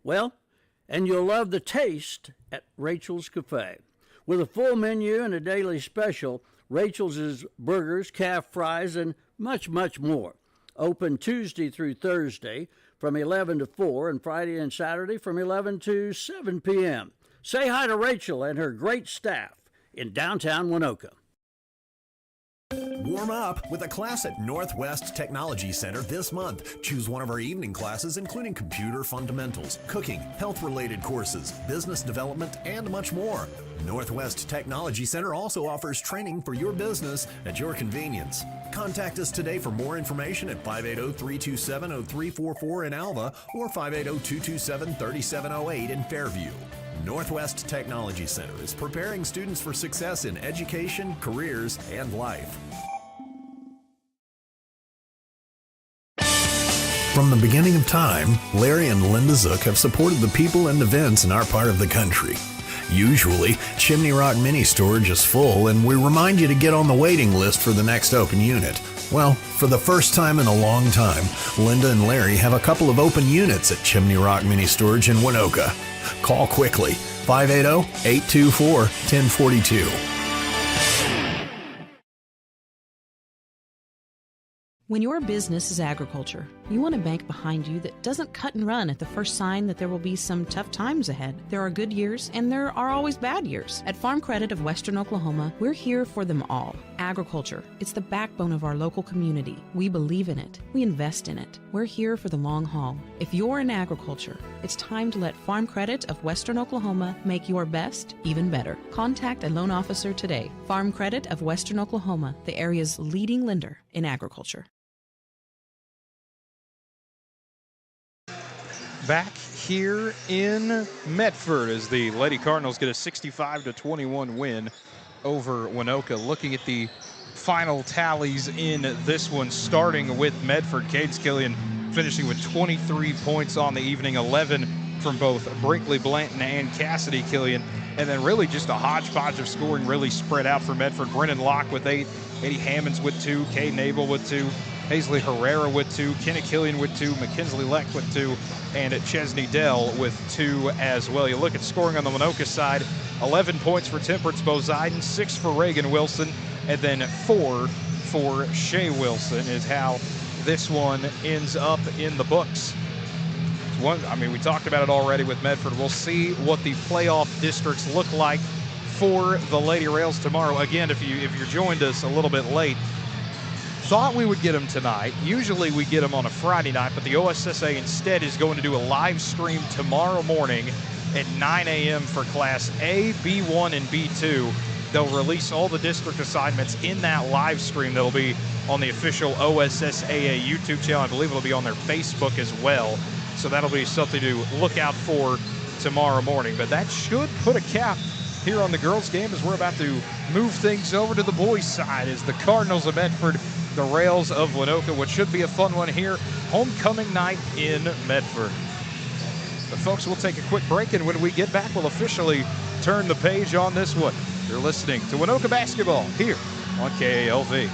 and you'll love the taste at Rachel's Cafe. With a full menu and a daily special, Rachel's is burgers, calf fries, and much, much more. Open Tuesday through Thursday from 11 to 4 and Friday and Saturday from 11 to 7 p.m. Say hi to Rachel and her great staff in downtown Waynoka. Warm up with a class at Northwest Technology Center this month. Choose one of our evening classes, including computer fundamentals, cooking, health-related courses, business development, and much more. Northwest Technology Center also offers training for your business at your convenience. Contact us today for more information at 580-327-0344 in Alva or 580-227-3708 in Fairview. Northwest Technology Center is preparing students for success in education, careers, and life. From the beginning of time, Larry and Linda Zook have supported the people and events in our part of the country. Usually, Chimney Rock Mini Storage is full, and we remind you to get on the waiting list for the next open unit. Well, for the first time in a long time, Linda and Larry have a couple of open units at Chimney Rock Mini Storage in Waynoka. Call quickly, 580-824-1042. When your business is agriculture, you want a bank behind you that doesn't cut and run at the first sign that there will be some tough times ahead. There are good years and there are always bad years. At Farm Credit of Western Oklahoma, we're here for them all. Agriculture, it's the backbone of our local community. We believe in it. We invest in it. We're here for the long haul. If you're in agriculture, it's time to let Farm Credit of Western Oklahoma make your best even better. Contact a loan officer today. Farm Credit of Western Oklahoma, the area's leading lender in agriculture. Back here in Medford as the Lady Cardinals get a 65-21 win over Waynoka. Looking at the final tallies in this one, starting with Medford, Cadence Killian finishing with 23 points on the evening, 11 from both Brinkley Blanton and Cassidy Killian, and then really just a hodgepodge of scoring really spread out for Medford. Brennan Locke with 8, Eddie Hammonds with 2, Caden Abel with 2, Paisley Herrera with 2, Kenny Killian with 2, McKinsley Leck with 2, and Chesney Dell with 2 as well. You look at scoring on the Waynoka side, 11 points for Temperance Boziden, 6 for Reagan Wilson, and then 4 for Shea Wilson is how this one ends up in the books. We talked about it already with Medford. We'll see what the playoff districts look like for the Lady Rails tomorrow. Again, if you're joined us a little bit late, thought we would get them tonight. Usually we get them on a Friday night, but the OSSA instead is going to do a live stream tomorrow morning at 9 a.m. for Class A, B1, and B2. They'll release all the district assignments in that live stream that'll be on the official OSSAA YouTube channel. I believe it'll be on their Facebook as well. So that'll be something to look out for tomorrow morning. But that should put a cap here on the girls' game as we're about to move things over to the boys' side as the Cardinals of Medford, the Rails of Waynoka, which should be a fun one here. Homecoming night in Medford. But folks, we'll take a quick break, and when we get back, we'll officially turn the page on this one. You're listening to Waynoka Basketball here on KALV.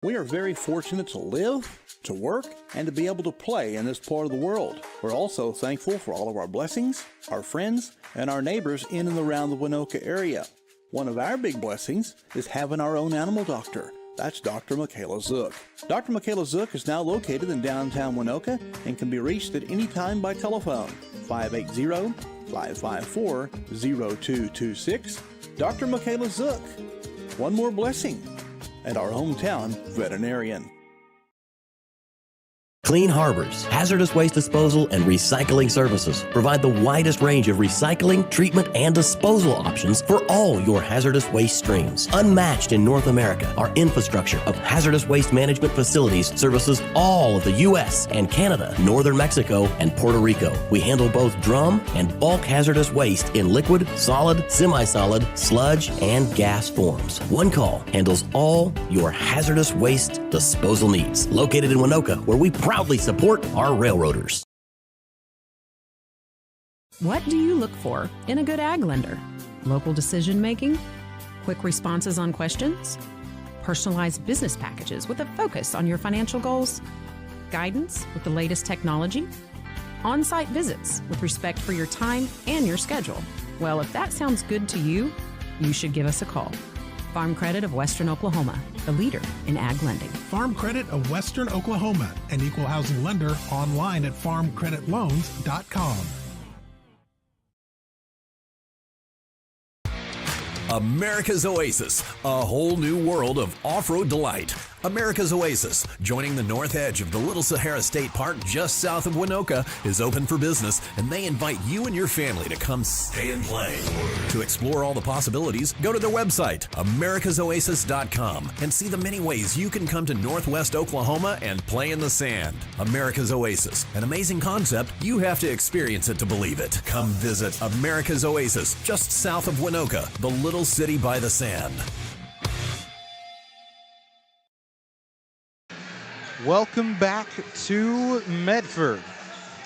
We are very fortunate to live, to work, and to be able to play in this part of the world. We're also thankful for all of our blessings, our friends, and our neighbors in and around the Waynoka area. One of our big blessings is having our own animal doctor. That's Dr. Michaela Zook. Dr. Michaela Zook is now located in downtown Waynoka and can be reached at any time by telephone, 580-554-0226. Dr. Michaela Zook. One more blessing. And our hometown veterinarian. Clean Harbors, hazardous waste disposal and recycling services provide the widest range of recycling, treatment, and disposal options for all your hazardous waste streams. Unmatched in North America, our infrastructure of hazardous waste management facilities services all of the U.S. and Canada, northern Mexico, and Puerto Rico. We handle both drum and bulk hazardous waste in liquid, solid, semi-solid, sludge, and gas forms. One call handles all your hazardous waste disposal needs. Located in Waynoka, where we proudly support our railroaders. What do you look for in a good ag lender? Local decision making? Quick responses on questions? Personalized business packages with a focus on your financial goals? Guidance with the latest technology? On-site visits with respect for your time and your schedule? Well, if that sounds good to you, you should give us a call. Farm Credit of Western Oklahoma, the leader in ag lending. Farm Credit of Western Oklahoma, an equal housing lender, online at farmcreditloans.com. America's Oasis, a whole new world of off-road delight. America's Oasis, joining the north edge of the Little Sahara State Park just south of Waynoka, is open for business, and they invite you and your family to come stay and play. To explore all the possibilities, go to their website, americasoasis.com, and see the many ways you can come to Northwest Oklahoma and play in the sand. America's Oasis, an amazing concept. You have to experience it to believe it. Come visit America's Oasis, just south of Waynoka, the little city by the sand. Welcome back to Medford.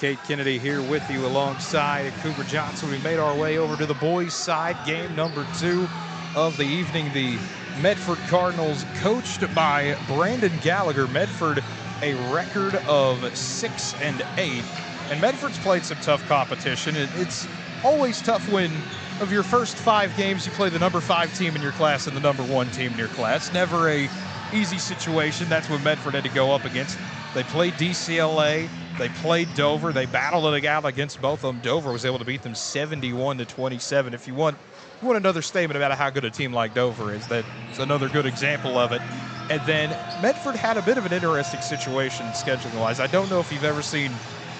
Kate Kennedy here with you alongside Cooper Johnson. We made our way over to the boys' side, game number 2 of the evening. The Medford Cardinals, coached by Brandon Gallagher. Medford, a record of 6-8. And Medford's played some tough competition. It's always tough when, of your first 5 games, you play the number 5 team in your class and the number 1 team in your class. Never a easy situation. That's what Medford had to go up against. They played DCLA, they played Dover, they battled it out against both of them. Dover was able to beat them 71-27. If you want another statement about how good a team like Dover is, that's another good example of it. And then Medford had a bit of an interesting situation scheduling wise. I don't know if you've ever seen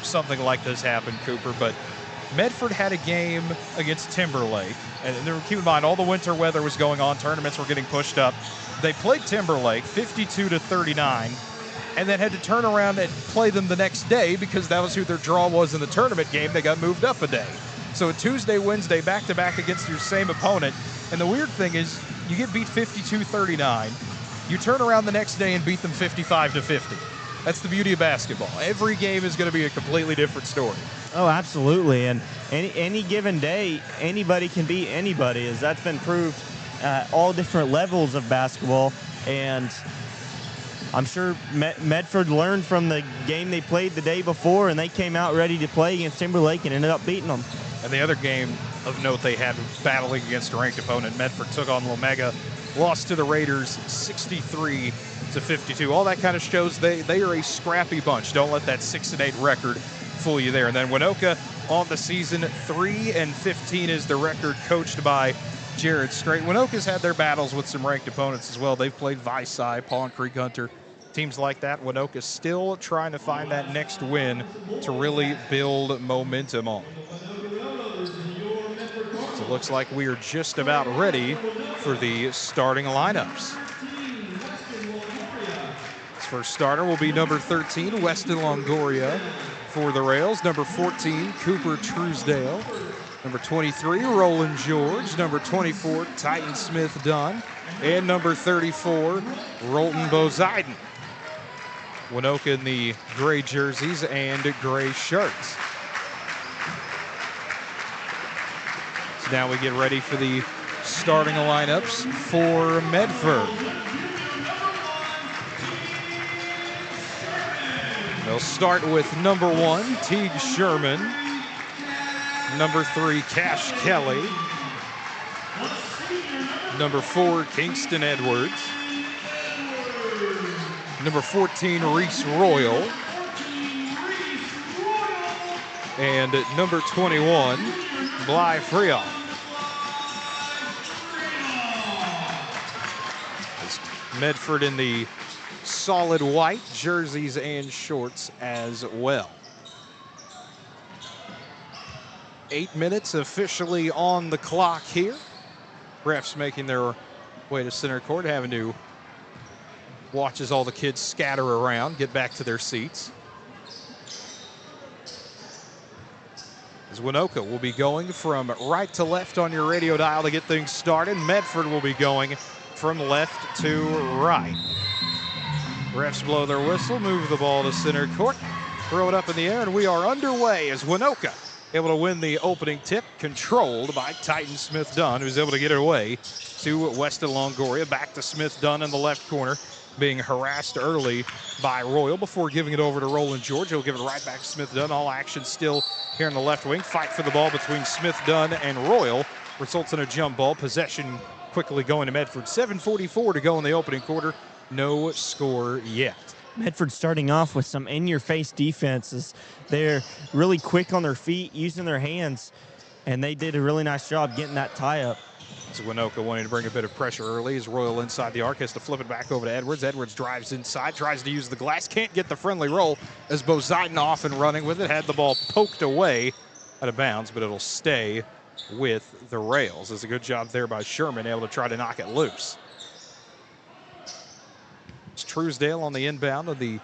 something like this happen, Cooper, but Medford had a game against Timberlake, and keep in mind all the winter weather was going on, tournaments were getting pushed up. They played Timberlake 52-39, and then had to turn around and play them the next day because that was who their draw was in the tournament game. They got moved up a day. So Tuesday, Wednesday, back-to-back against your same opponent. And the weird thing is you get beat 52-39. You turn around the next day and beat them 55-50. That's the beauty of basketball. Every game is going to be a completely different story. Oh, absolutely. And any given day, anybody can beat anybody, as that's been proved at all different levels of basketball. And I'm sure Medford learned from the game they played the day before, and they came out ready to play against Timberlake and ended up beating them. And the other game of note they had battling against a ranked opponent, Medford took on Waynoka, lost to the Raiders 63-52. All that kind of shows they are a scrappy bunch. Don't let that 6-8 record fool you there. And then Waynoka on the season, 3-15 is the record, coached by Jared Strait. Waynoka's had their battles with some ranked opponents as well. They've played Vici, Pawn Creek Hunter, teams like that. Waynoka's still trying to find that next win to really build momentum on. So it looks like we are just about ready for the starting lineups. This first starter will be number 13, Weston Longoria for the Rails. Number 14, Cooper Truesdale. Number 23, Roland George. Number 24, Titan Smith Dunn. And number 34, Rolton Bozeiden. Waynoka in the gray jerseys and gray shirts. So now we get ready for the starting lineups for Medford. They'll start with number 1, Teague Sherman. Number 3, Cash Kelly. Number 4, Kingston Edwards. number 14, Reese Royal, and number 21, Bly Freon. Medford in the solid white jerseys and shorts as well. 8 minutes officially on the clock here. Refs making their way to center court, having to watch as all the kids scatter around, get back to their seats. As Waynoka will be going from right to left on your radio dial to get things started. Medford will be going from left to right. Refs blow their whistle, move the ball to center court, throw it up in the air, and we are underway as Waynoka able to win the opening tip, controlled by Titan Smith-Dunn, who's able to get it away to Weston Longoria. Back to Smith-Dunn in the left corner, being harassed early by Royal before giving it over to Roland George. He'll give it right back to Smith-Dunn. All action still here in the left wing. Fight for the ball between Smith-Dunn and Royal results in a jump ball. Possession quickly going to Medford. 7:44 to go in the opening quarter. No score yet. Medford starting off with some in-your-face defenses. They're really quick on their feet, using their hands, and they did a really nice job getting that tie up. As Waynoka wanting to bring a bit of pressure early as Royal inside the arc has to flip it back over to Edwards. Edwards drives inside, tries to use the glass, can't get the friendly roll as Bozidon off and running with it. Had the ball poked away out of bounds, but it'll stay with the rails. It's a good job there by Sherman, able to try to knock it loose. It's Truesdale on the inbound of the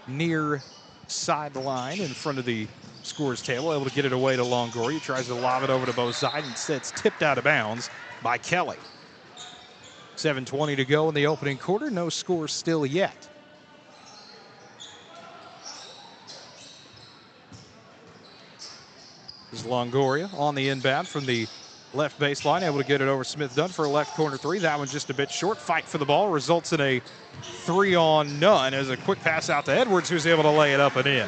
near sideline in front of the scorer's table, able to get it away to Longoria. He tries to lob it over to Bozidon. Instead, it's tipped out of bounds by Kelly. 7:20 to go in the opening quarter. No score still yet. This is Longoria on the inbound from the left baseline, able to get it over Smith-Dunn for a left corner three. That one's just a bit short. Fight for the ball results in a 3-on-none as a quick pass out to Edwards, who's able to lay it up and in.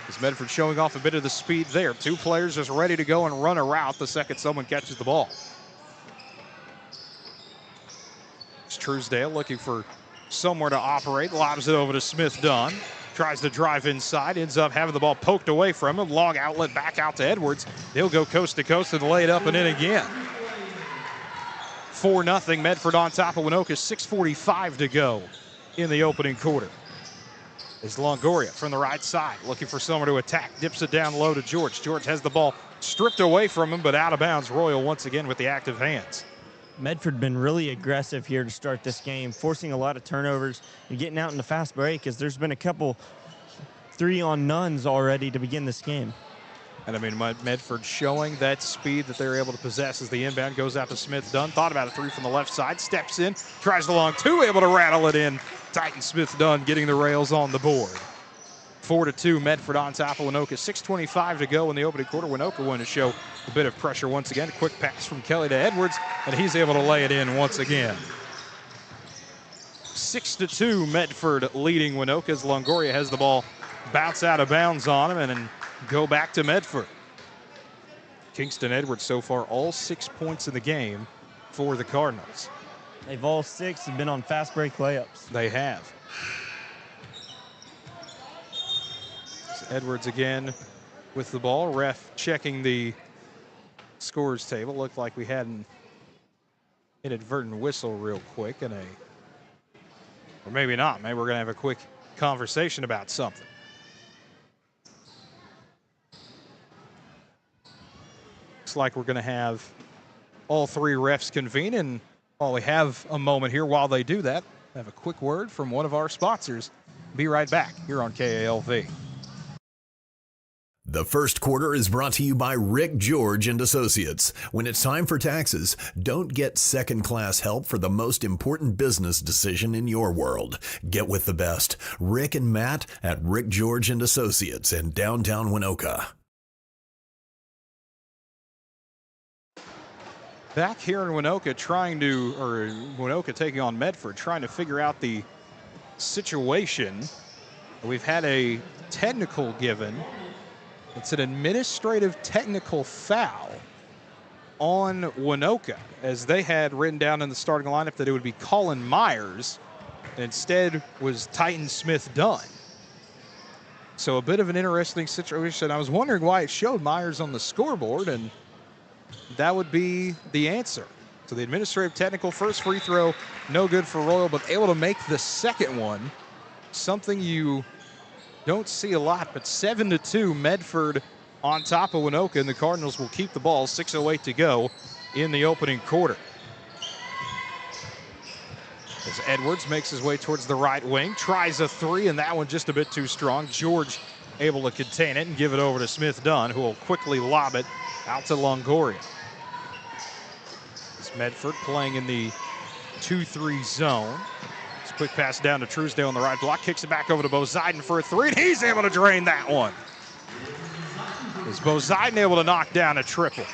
As Medford showing off a bit of the speed there. Two players just ready to go and run a route the second someone catches the ball. It's Truesdale looking for somewhere to operate. Lobs it over to Smith-Dunn. Tries to drive inside, ends up having the ball poked away from him. Long outlet back out to Edwards. They'll go coast to coast and lay it up and in again. 4-0 Medford on top of Waynoka. 6:45 to go in the opening quarter. As Longoria from the right side looking for someone to attack. Dips it down low to George. George has the ball stripped away from him, but out of bounds. Royal once again with the active hands. Medford been really aggressive here to start this game, forcing a lot of turnovers and getting out in the fast break, as there's been a couple 3-on-nones already to begin this game. And I mean, Medford showing that speed that they're able to possess as the inbound goes out to Smith-Dunn. Thought about a three from the left side, steps in, tries the long two, able to rattle it in. Titan Smith-Dunn getting the rails on the board. 4-2 Medford on top of Waynoka. 6:25 to go in the opening quarter. Waynoka wanting to show a bit of pressure once again. A quick pass from Kelly to Edwards, and he's able to lay it in once again. 6-2 Medford leading Waynoka as Longoria has the ball bounce out of bounds on him and then go back to Medford. Kingston Edwards so far all 6 points in the game for the Cardinals. They've all 6 have been on fast break layups. They have. Edwards again with the ball. Ref checking the scorer's table. Looked like we had an inadvertent whistle real quick and or maybe not. Maybe we're going to have a quick conversation about something. Looks like we're going to have all three refs convene, and while we have a moment here while they do that, have a quick word from one of our sponsors. Be right back here on KALV. The first quarter is brought to you by Rick George and Associates. When it's time for taxes, don't get second-class help for the most important business decision in your world. Get with the best. Rick and Matt at Rick George and Associates in downtown Waynoka. Back here in Waynoka Waynoka taking on Medford, trying to figure out the situation. We've had a technical given. It's an administrative technical foul on Waynoka, as they had written down in the starting lineup that it would be Colin Myers and instead was Titan Smith Dunn. So a bit of an interesting situation. I was wondering why it showed Myers on the scoreboard, and that would be the answer. So the administrative technical first free throw, no good for Royal, but able to make the second one. Something you don't see a lot, but 7-2, Medford on top of Waynoka, and the Cardinals will keep the ball. 6:08 to go in the opening quarter. As Edwards makes his way towards the right wing, tries a three, and that one just a bit too strong. George able to contain it and give it over to Smith Dunn, who will quickly lob it out to Longoria. It's Medford playing in the 2-3 zone. It's a quick pass down to Truesdale on the right block, kicks it back over to Bozeiden for a three, and he's able to drain that one. Is Bozeiden able to knock down a triple?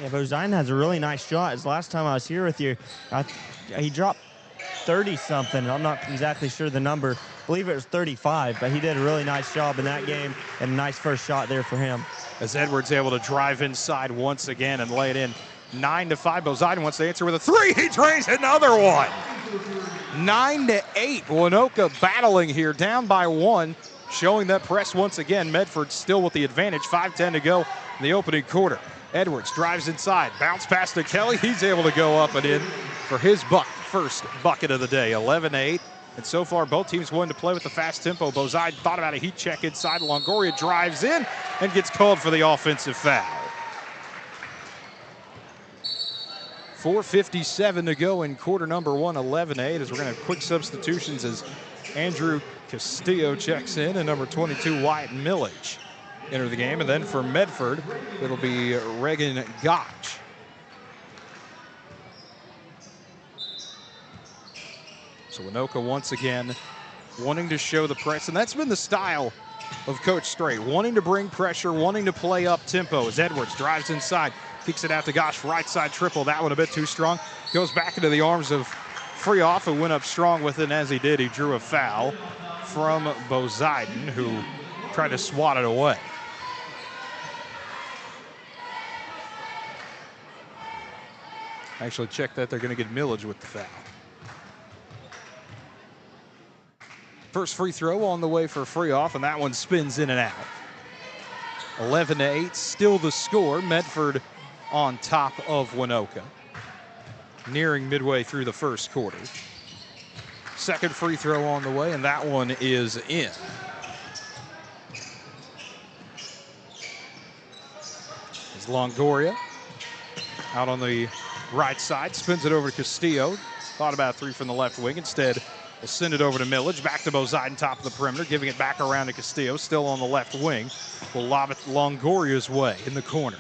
Yeah, Bozeiden has a really nice shot. His last time I was here with you, he dropped 30-something. I'm not exactly sure the number. I believe it was 35, but he did a really nice job in that game, and a nice first shot there for him. As Edwards able to drive inside once again and lay it in. 9-5. Bozeiden wants to answer with a three. He drains another one. 9-8. Waynoka battling here, down by one, showing that press once again. Medford still with the advantage. 5:10 to go in the opening quarter. Edwards drives inside, bounce pass to Kelly. He's able to go up and in for his first bucket of the day. 11-8. And so far, both teams willing to play with the fast tempo. Bozeiden thought about a heat check inside. Longoria drives in and gets called for the offensive foul. 4:57 to go in quarter number one, 11-8, as we're going to have quick substitutions as Andrew Castillo checks in and number 22, Wyatt Millage, enter the game. And then for Medford, it'll be Reagan Gotch. So Waynoka once again wanting to show the press, and that's been the style of Coach Strait, wanting to bring pressure, wanting to play up tempo as Edwards drives inside, kicks it out to Gosh, right side triple, that one a bit too strong, goes back into the arms of Freehoff, who went up strong with it, and as he did, he drew a foul from Bozeiden, who tried to swat it away. Actually check that, they're going to get Millage with the foul. First free throw on the way for Freehoff, and that one spins in and out. 11-8, still the score. Medford on top of Waynoka, nearing midway through the first quarter. Second free throw on the way, and that one is in. It's Longoria out on the right side, spins it over to Castillo. Thought about a three from the left wing. Instead, we'll send it over to Millage, back to Bozeiden, top of the perimeter, giving it back around to Castillo, still on the left wing. We'll lob it Longoria's way in the corner.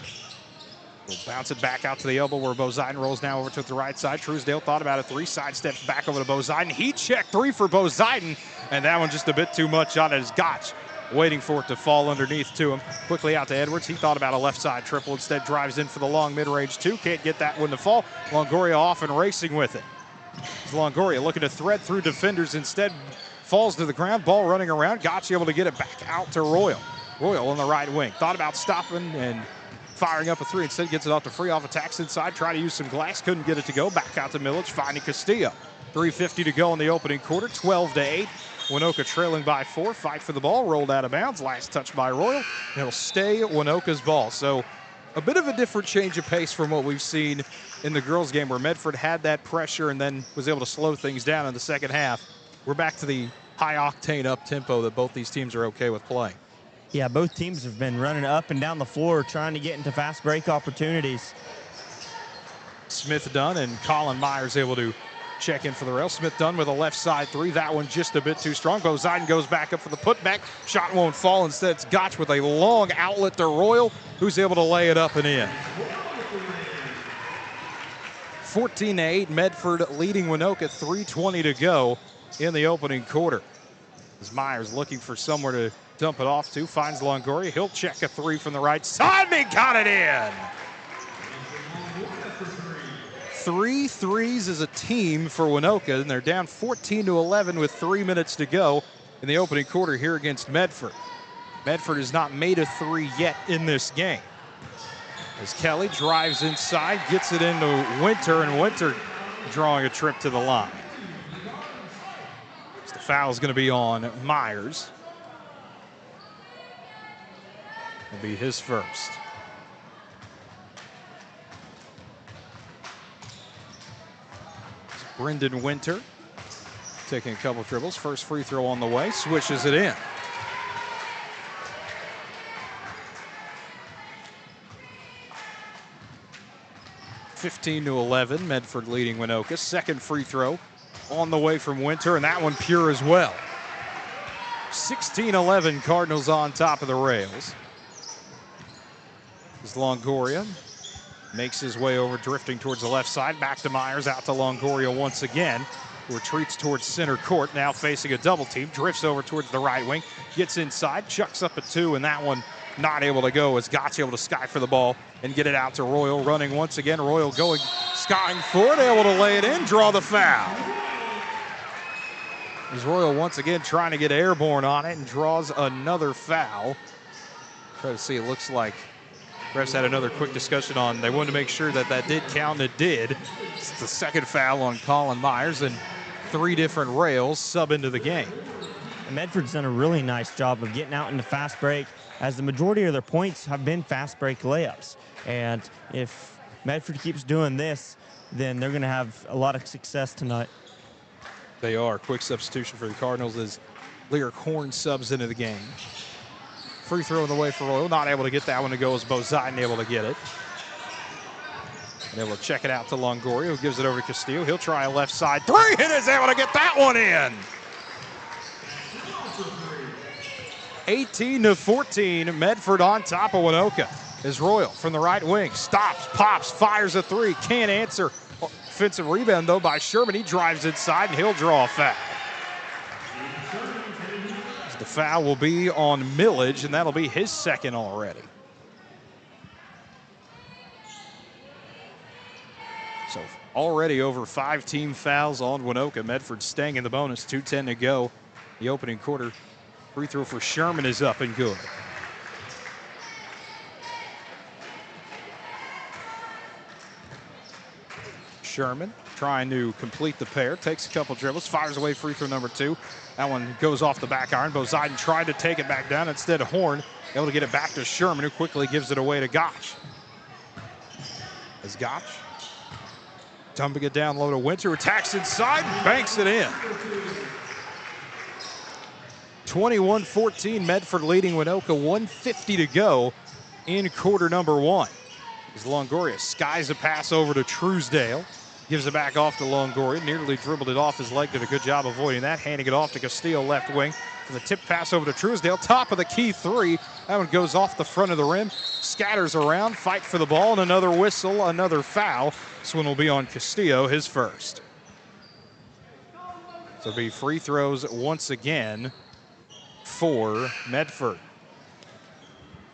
We'll bounce it back out to the elbow where Bozeiden rolls now over to the right side. Truesdale thought about a three, side steps back over to Bozeiden. Heat check three for Bozeiden, and that one just a bit too much on it as Gotch waiting for it to fall underneath to him. Quickly out to Edwards. He thought about a left side triple, instead drives in for the long mid-range two. Can't get that one to fall. Longoria off and racing with it. It's Longoria looking to thread through defenders, instead falls to the ground, ball running around. Gotch able to get it back out to Royal. Royal on the right wing. Thought about stopping and firing up a three, instead gets it off to Freehoff, attacks inside, try to use some glass, couldn't get it to go. Back out to Millage, finding Castillo. 3:50 to go in the opening quarter, 12-8. Waynoka trailing by 4, fight for the ball, rolled out of bounds, last touch by Royal, and it'll stay Waynoka's ball. So a bit of a different change of pace from what we've seen in the girls' game, where Medford had that pressure and then was able to slow things down in the second half. We're back to the high-octane up-tempo that both these teams are okay with playing. Yeah, both teams have been running up and down the floor trying to get into fast break opportunities. Smith Dunn and Colin Myers able to check in for the rail. Smith Dunn with a left side three. That one just a bit too strong. Bozeiden goes back up for the putback. Shot won't fall. Instead, it's Gotch with a long outlet to Royal, who's able to lay it up and in. 14-8, Medford leading Waynoka, 3:20 to go in the opening quarter. As Myers looking for somewhere to dump it off to, finds Longoria. He'll check a three from the right side, and he got it in. 3 threes as a team for Waynoka, and they're down 14-11 with 3 minutes to go in the opening quarter here against Medford. Medford has not made a three yet in this game. As Kelly drives inside, gets it into Winter, and Winter drawing a trip to the line. So the foul is going to be on Myers. It'll be his first. It's Brendan Winter taking a couple dribbles. First free throw on the way, swishes it in. (15-11), Medford leading Waynoka. Second free throw on the way from Winter, and that one pure as well. 16-11, Cardinals on top of the rails. As Longoria makes his way over, drifting towards the left side. Back to Myers, out to Longoria once again. Retreats towards center court, now facing a double team. Drifts over towards the right wing, gets inside, chucks up a two, and that one not able to go as Gott's able to sky for the ball and get it out to Royal. Running once again, Royal going, skying for it, able to lay it in, draw the foul. As Royal once again trying to get airborne on it and draws another foul. Try to see, it looks like refs had another quick discussion on, they wanted to make sure that that did count, and it did. It's the second foul on Colin Myers, and 3 different rails sub into the game. And Medford's done a really nice job of getting out into fast break, as the majority of their points have been fast break layups. And if Medford keeps doing this, then they're going to have a lot of success tonight. They are. Quick substitution for the Cardinals as Lyric Horn subs into the game. Free throw on the way for Royal. Not able to get that one to go as Bozidin able to get it. And able to check it out to Longoria, who gives it over to Castillo. He'll try a left side three and is able to get that one in. 18-14, Medford on top of Waynoka. As Royal from the right wing stops, pops, fires a three, can't answer. Offensive rebound though by Sherman. He drives inside and he'll draw a foul. The foul will be on Millage, and that'll be his second already. So already over 5 team fouls on Waynoka. Medford staying in the bonus, 2:10 to go. The opening quarter. Free throw for Sherman is up and good. Sherman trying to complete the pair, takes a couple dribbles, fires away free throw number 2. That one goes off the back iron. Bozidin tried to take it back down. Instead, Horn able to get it back to Sherman, who quickly gives it away to Gotch. As Gotch dumping it down low to Winter, attacks inside, banks it in. 21-14, Medford leading Waynoka, 1:50 to go in quarter number 1. As Longoria skies a pass over to Truesdale, gives it back off to Longoria, nearly dribbled it off his leg, did a good job avoiding that, handing it off to Castillo left wing. For the tip pass over to Truesdale, top of the key three. That one goes off the front of the rim, scatters around, fight for the ball, and another whistle, another foul. This one will be on Castillo, his first. So it'll be free throws once again for Medford.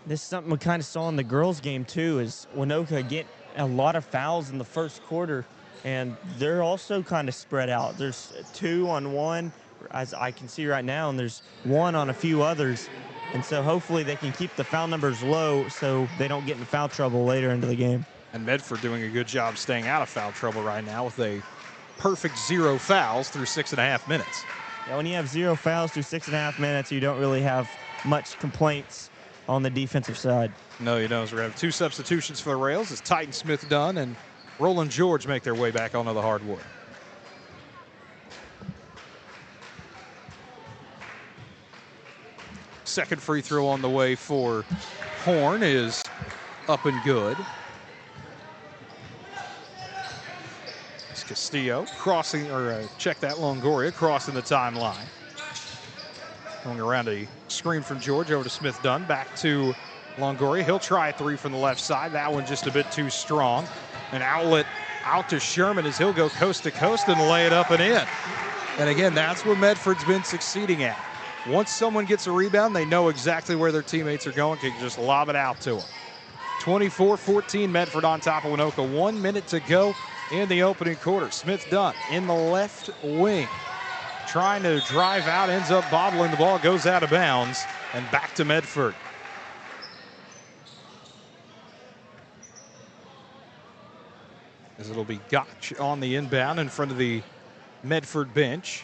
This is something we kind of saw in the girls' game too, is Waynoka get a lot of fouls in the first quarter, and they're also kind of spread out. There's 2 on 1, as I can see right now, and there's 1 on a few others. And so hopefully they can keep the foul numbers low so they don't get in foul trouble later into the game. And Medford doing a good job staying out of foul trouble right now with a perfect 0 fouls through 6.5 minutes. Yeah, when you have 0 fouls through 6.5 minutes, you don't really have much complaints on the defensive side. No, you don't. We're going to have 2 substitutions for the Rails as Titan Smith-Dunn and Roland George make their way back onto the hardwood. Second free throw on the way for Horn is up and good. It's Castillo crossing, or check that, Longoria crossing the timeline. Going around a screen from George over to Smith-Dunn, back to Longoria. He'll try a 3 from the left side. That one just a bit too strong. An outlet out to Sherman as he'll go coast to coast and lay it up and in. And again, that's what Medford's been succeeding at. Once someone gets a rebound, they know exactly where their teammates are going, can just lob it out to them. 24-14, Medford on top of Waynoka. 1 minute to go in the opening quarter. Smith-Dunn in the left wing, trying to drive out, ends up bobbling the ball, goes out of bounds, and back to Medford. As it'll be Gotch on the inbound in front of the Medford bench.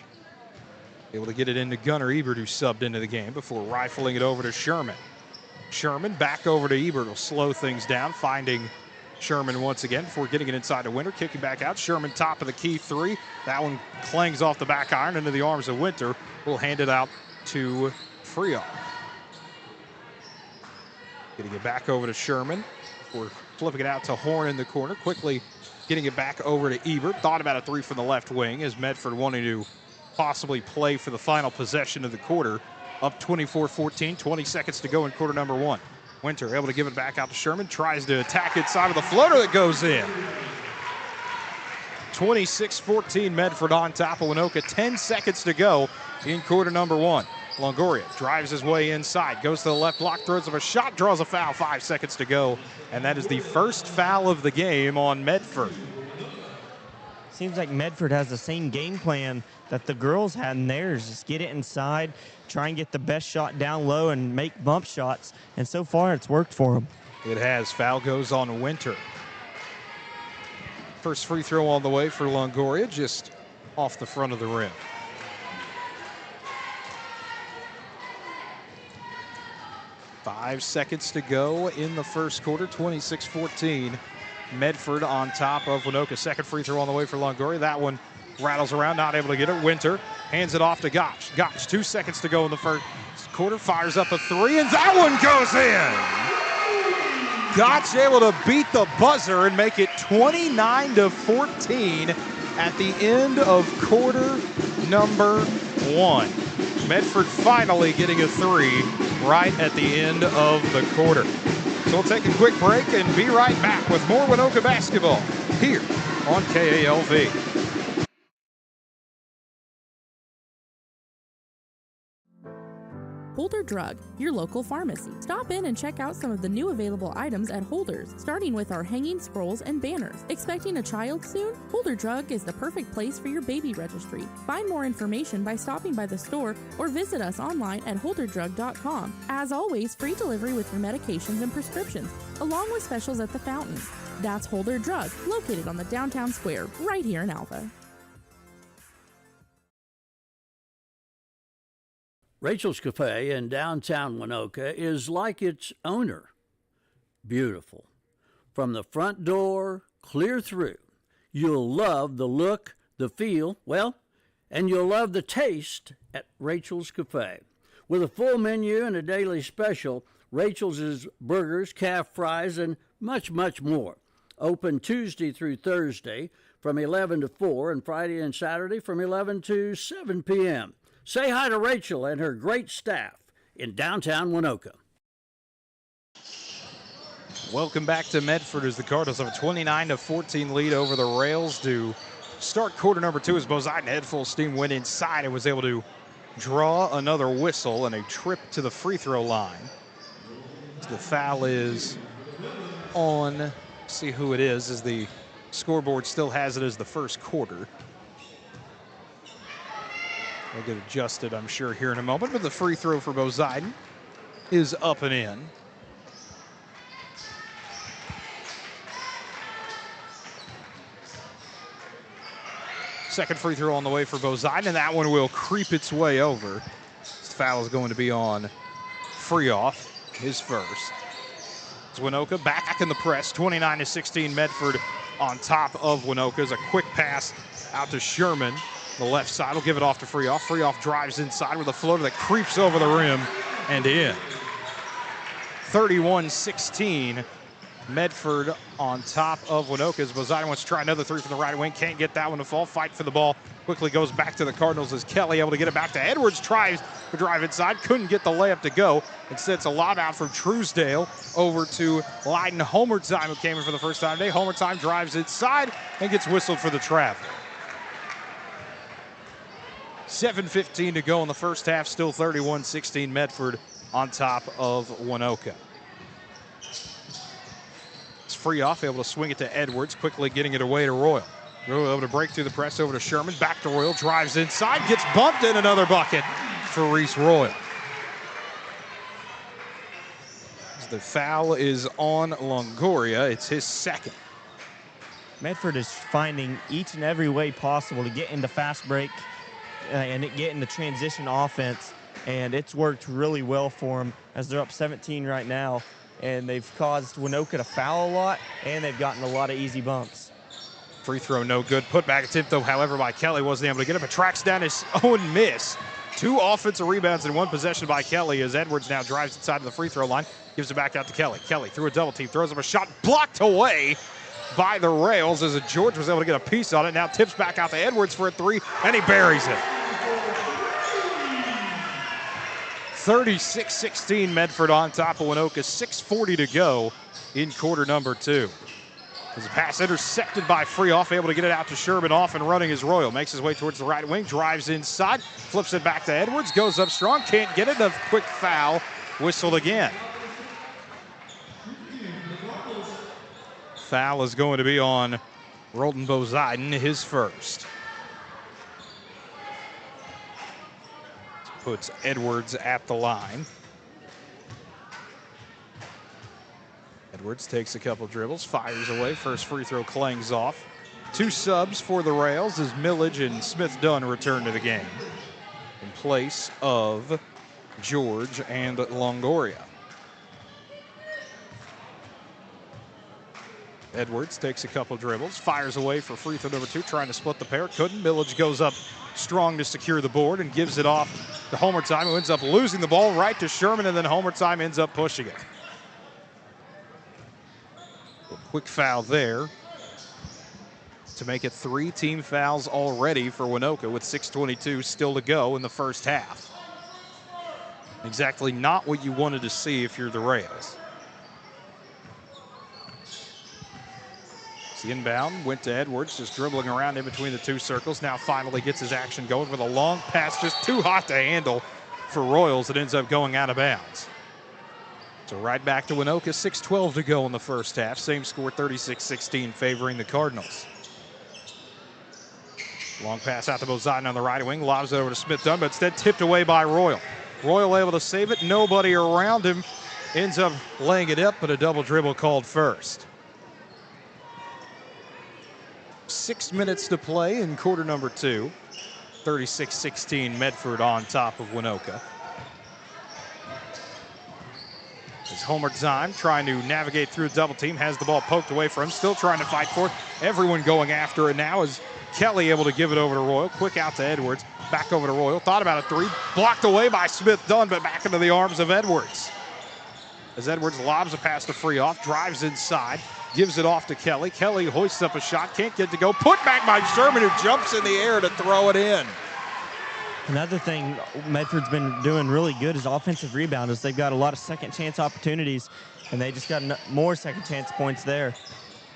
Able to get it into Gunnar Ebert, who subbed into the game before rifling it over to Sherman. Sherman back over to Ebert will slow things down, finding Sherman once again before getting it inside to Winter, kicking back out. Sherman top of the key three. That one clangs off the back iron into the arms of Winter. We'll hand it out to Freoff. Getting it back over to Sherman. We're flipping it out to Horn in the corner. Quickly getting it back over to Ebert. Thought about a three from the left wing as Medford wanting to possibly play for the final possession of the quarter. Up 24-14, 20 seconds to go in quarter number one. Winter able to give it back out to Sherman. Tries to attack inside with a floater that goes in. 26-14 Medford on top of Waynoka. 10 seconds to go in quarter number one. Longoria drives his way inside, goes to the left block, throws up a shot, draws a foul, 5 seconds to go. And that is the first foul of the game on Medford. Seems like Medford has the same game plan that the girls had in theirs. Just get it inside, try and get the best shot down low and make bump shots. And so far it's worked for them. It has. Foul goes on Winter. First free throw on the way for Longoria, just off the front of the rim. Five seconds to go in the first quarter, 26-14. Medford on top of Waynoka. Second free throw on the way for Longoria. That one rattles around, not able to get it. Winter hands it off to Gotch. Gotch, 2 seconds to go in the first quarter, fires up a three, and that one goes in. Gotch able to beat the buzzer and make it 29-14 at the end of quarter number one. Medford finally getting a three right at the end of the quarter. So we'll take a quick break and be right back with more Waynoka basketball here on KALV. Holder Drug, your local pharmacy. Stop in and check out some of the new available items at Holders, starting with our hanging scrolls and banners. Expecting a child soon? Holder Drug is the perfect place for your baby registry. Find more information by stopping by the store or visit us online at holderdrug.com. As always, free delivery with your medications and prescriptions, along with specials at the fountain. That's Holder Drug, located on the downtown square, right here in Alva. Rachel's Cafe in downtown Waynoka is like its owner. Beautiful. From the front door, clear through. You'll love the look, the feel, well, and you'll love the taste at Rachel's Cafe. With a full menu and a daily special, Rachel's is burgers, calf fries, and much, much more. Open Tuesday through Thursday from 11 to 4 and Friday and Saturday from 11 to 7 p.m. Say hi to Rachel and her great staff in downtown Waynoka. Welcome back to Medford as the Cardinals have a 29-14 lead over the Rails to start quarter number two as Bozeman head full steam went inside and was able to draw another whistle and a trip to the free throw line. The foul is on, see who it is, as the scoreboard still has it as the first quarter. They'll get adjusted, I'm sure, here in a moment, but the free throw for Bozeman is up and in. Second free throw on the way for Bozeman, and that one will creep its way over. This foul is going to be on Freoff, his first. It's Waynoka back in the press, 29-16 Medford on top of Waynoka. As a quick pass out to Sherman. The left side will give it off to Freoff. Freoff drives inside with a floater that creeps over the rim and in. 31-16, Medford on top of Waynoka as Bozeman wants to try another three from the right wing. Can't get that one to fall. Fight for the ball. Quickly goes back to the Cardinals as Kelly able to get it back to Edwards. Tries to drive inside. Couldn't get the layup to go. Instead, it's a lob out from Truesdale over to Leiden Homertime, who came in for the first time today. Homertime drives inside and gets whistled for the travel. 7:15 to go in the first half, still 31-16 Medford on top of Waynoka. It's Freoff able to swing it to Edwards, quickly getting it away to Royal. Royal able to break through the press over to Sherman, back to Royal, drives inside, gets bumped in, another bucket for Reese Royal. As the foul is on Longoria, it's his second. Medford is finding each and every way possible to get into fast break and getting the transition offense, and it's worked really well for them as they're up 17 right now, and they've caused Waynoka to foul a lot, and they've gotten a lot of easy bumps. Free throw no good. Put back attempt, though, however, by Kelly. Wasn't able to get it, but tracks down his own miss. 2 offensive rebounds in 1 possession by Kelly as Edwards now drives inside of the free throw line. Gives it back out to Kelly. Kelly through a double team. Throws up a shot. Blocked away by the rails as George was able to get a piece on it. Now tips back out to Edwards for a 3, and he buries it. 36-16 Medford on top of Waynoka. 6:40 to go in quarter number 2. As a pass intercepted by Freehoff, able to get it out to Sherman, off and running is Royal. Makes his way towards the right wing, drives inside, flips it back to Edwards, goes up strong, can't get it, a quick foul, whistled again. Foul is going to be on Rolton Bozeiden, his first. Puts Edwards at the line. Edwards takes a couple dribbles, fires away. First free throw clangs off. 2 subs for the Rails as Millage and Smith-Dunn return to the game in place of George and Longoria. Edwards takes a couple dribbles, fires away for free throw number 2, trying to split the pair. Couldn't. Millage goes up strong to secure the board and gives it off to Homertime, who ends up losing the ball right to Sherman, and then Homertime ends up pushing it. Quick foul there to make it 3 team fouls already for Waynoka with 6:22 still to go in the first half. Exactly not what you wanted to see if you're the Rails. The inbound went to Edwards, just dribbling around in between the 2 circles. Now finally gets his action going with a long pass, just too hot to handle for Royals. It ends up going out of bounds. So right back to Waynoka, 6:12 to go in the first half. Same score, 36-16, favoring the Cardinals. Long pass out to Bozeiden on the right wing, lobs it over to Smith-Dunn, but instead tipped away by Royal. Royal able to save it, nobody around him, ends up laying it up, but a double dribble called first. 6 minutes to play in quarter number 2. 36-16 Medford on top of Waynoka. As Homertime trying to navigate through a double team, has the ball poked away from him, still trying to fight for it. Everyone going after it now as Kelly able to give it over to Royal. Quick out to Edwards, back over to Royal. Thought about a 3, blocked away by Smith-Dunn, but back into the arms of Edwards. As Edwards lobs a pass to Freehoff, drives inside, gives it off to Kelly. Kelly hoists up a shot, can't get to go. Put back by Sherman, who jumps in the air to throw it in. Another thing Medford's been doing really good is offensive rebounders. They've got a lot of second chance opportunities, and they just got more second chance points there.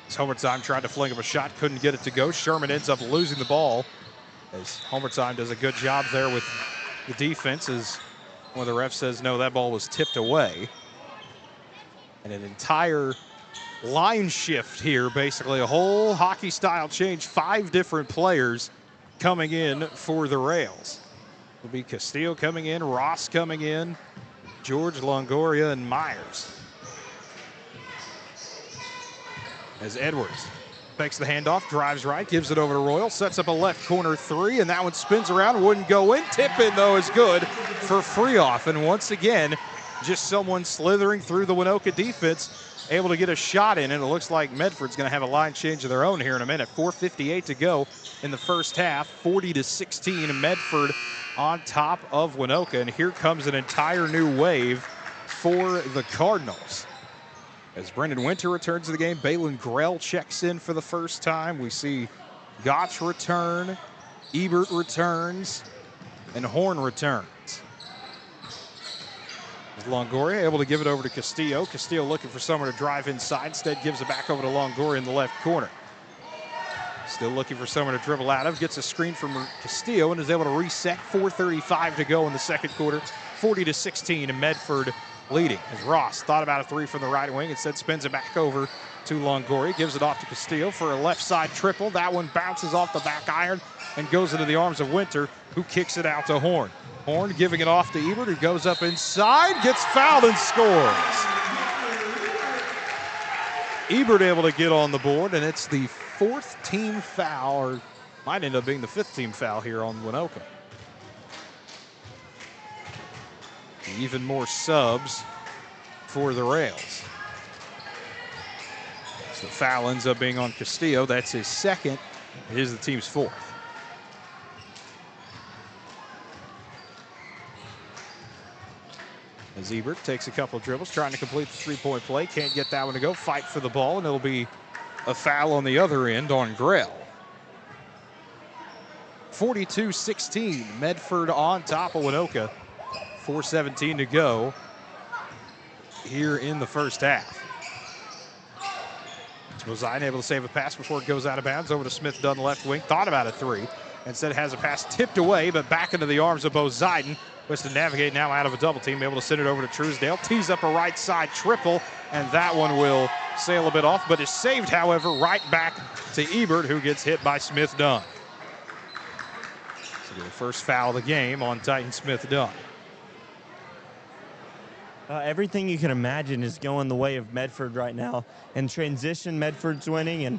As Homertime tried to fling up a shot, couldn't get it to go. Sherman ends up losing the ball as Homertime does a good job there with the defense as one of the refs says, no, that ball was tipped away. And an entire line shift here, basically a whole hockey style change. 5 different players coming in for the Rails. It'll be Castillo coming in, Ross coming in, George, Longoria, and Myers. As Edwards takes the handoff, drives right, gives it over to Royal, sets up a left corner 3, and that one spins around, wouldn't go in. Tip in, though, is good for Freehoff. And once again, just someone slithering through the Waynoka defense, able to get a shot in, and it looks like Medford's going to have a line change of their own here in a minute. 4:58 to go in the first half, 40-16, Medford on top of Waynoka, and here comes an entire new wave for the Cardinals. As Brendan Winter returns to the game, Balin Grell checks in for the first time. We see Gotch return, Ebert returns, and Horn returns. Longoria able to give it over to Castillo. Castillo looking for someone to drive inside. Instead gives it back over to Longoria in the left corner. Still looking for someone to dribble out of. Gets a screen from Castillo and is able to reset. 4:35 to go in the second quarter. 40-16 and Medford leading. As Ross thought about a 3 from the right wing. Instead spins it back over to Longoria. Gives it off to Castillo for a left side triple. That one bounces off the back iron and goes into the arms of Winter, who kicks it out to Horn. Horn giving it off to Ebert, who goes up inside, gets fouled and scores. Ebert able to get on the board, and it's the 4th team foul, or might end up being the 5th team foul here on Waynoka. Even more subs for the Rails. So the foul ends up being on Castillo. That's his second. It is the team's fourth. As Ebert takes a couple of dribbles, trying to complete the three-point play. Can't get that one to go. Fight for the ball, and it'll be a foul on the other end on Grell. 42-16. Medford on top of Waynoka. 4:17 to go here in the first half. Bozine able to save a pass before it goes out of bounds. Over to Smith Dunn, left wing. Thought about a three. Instead has a pass tipped away, but back into the arms of Bozine. Was to navigate now out of a double team. Able to send it over to Truesdale. Tees up a right side triple, and that one will sail a bit off, but is saved, however, right back to Ebert, who gets hit by Smith Dunn. So the first foul of the game on Titan Smith Dunn. Everything you can imagine is going the way of Medford right now. In transition, Medford's winning, and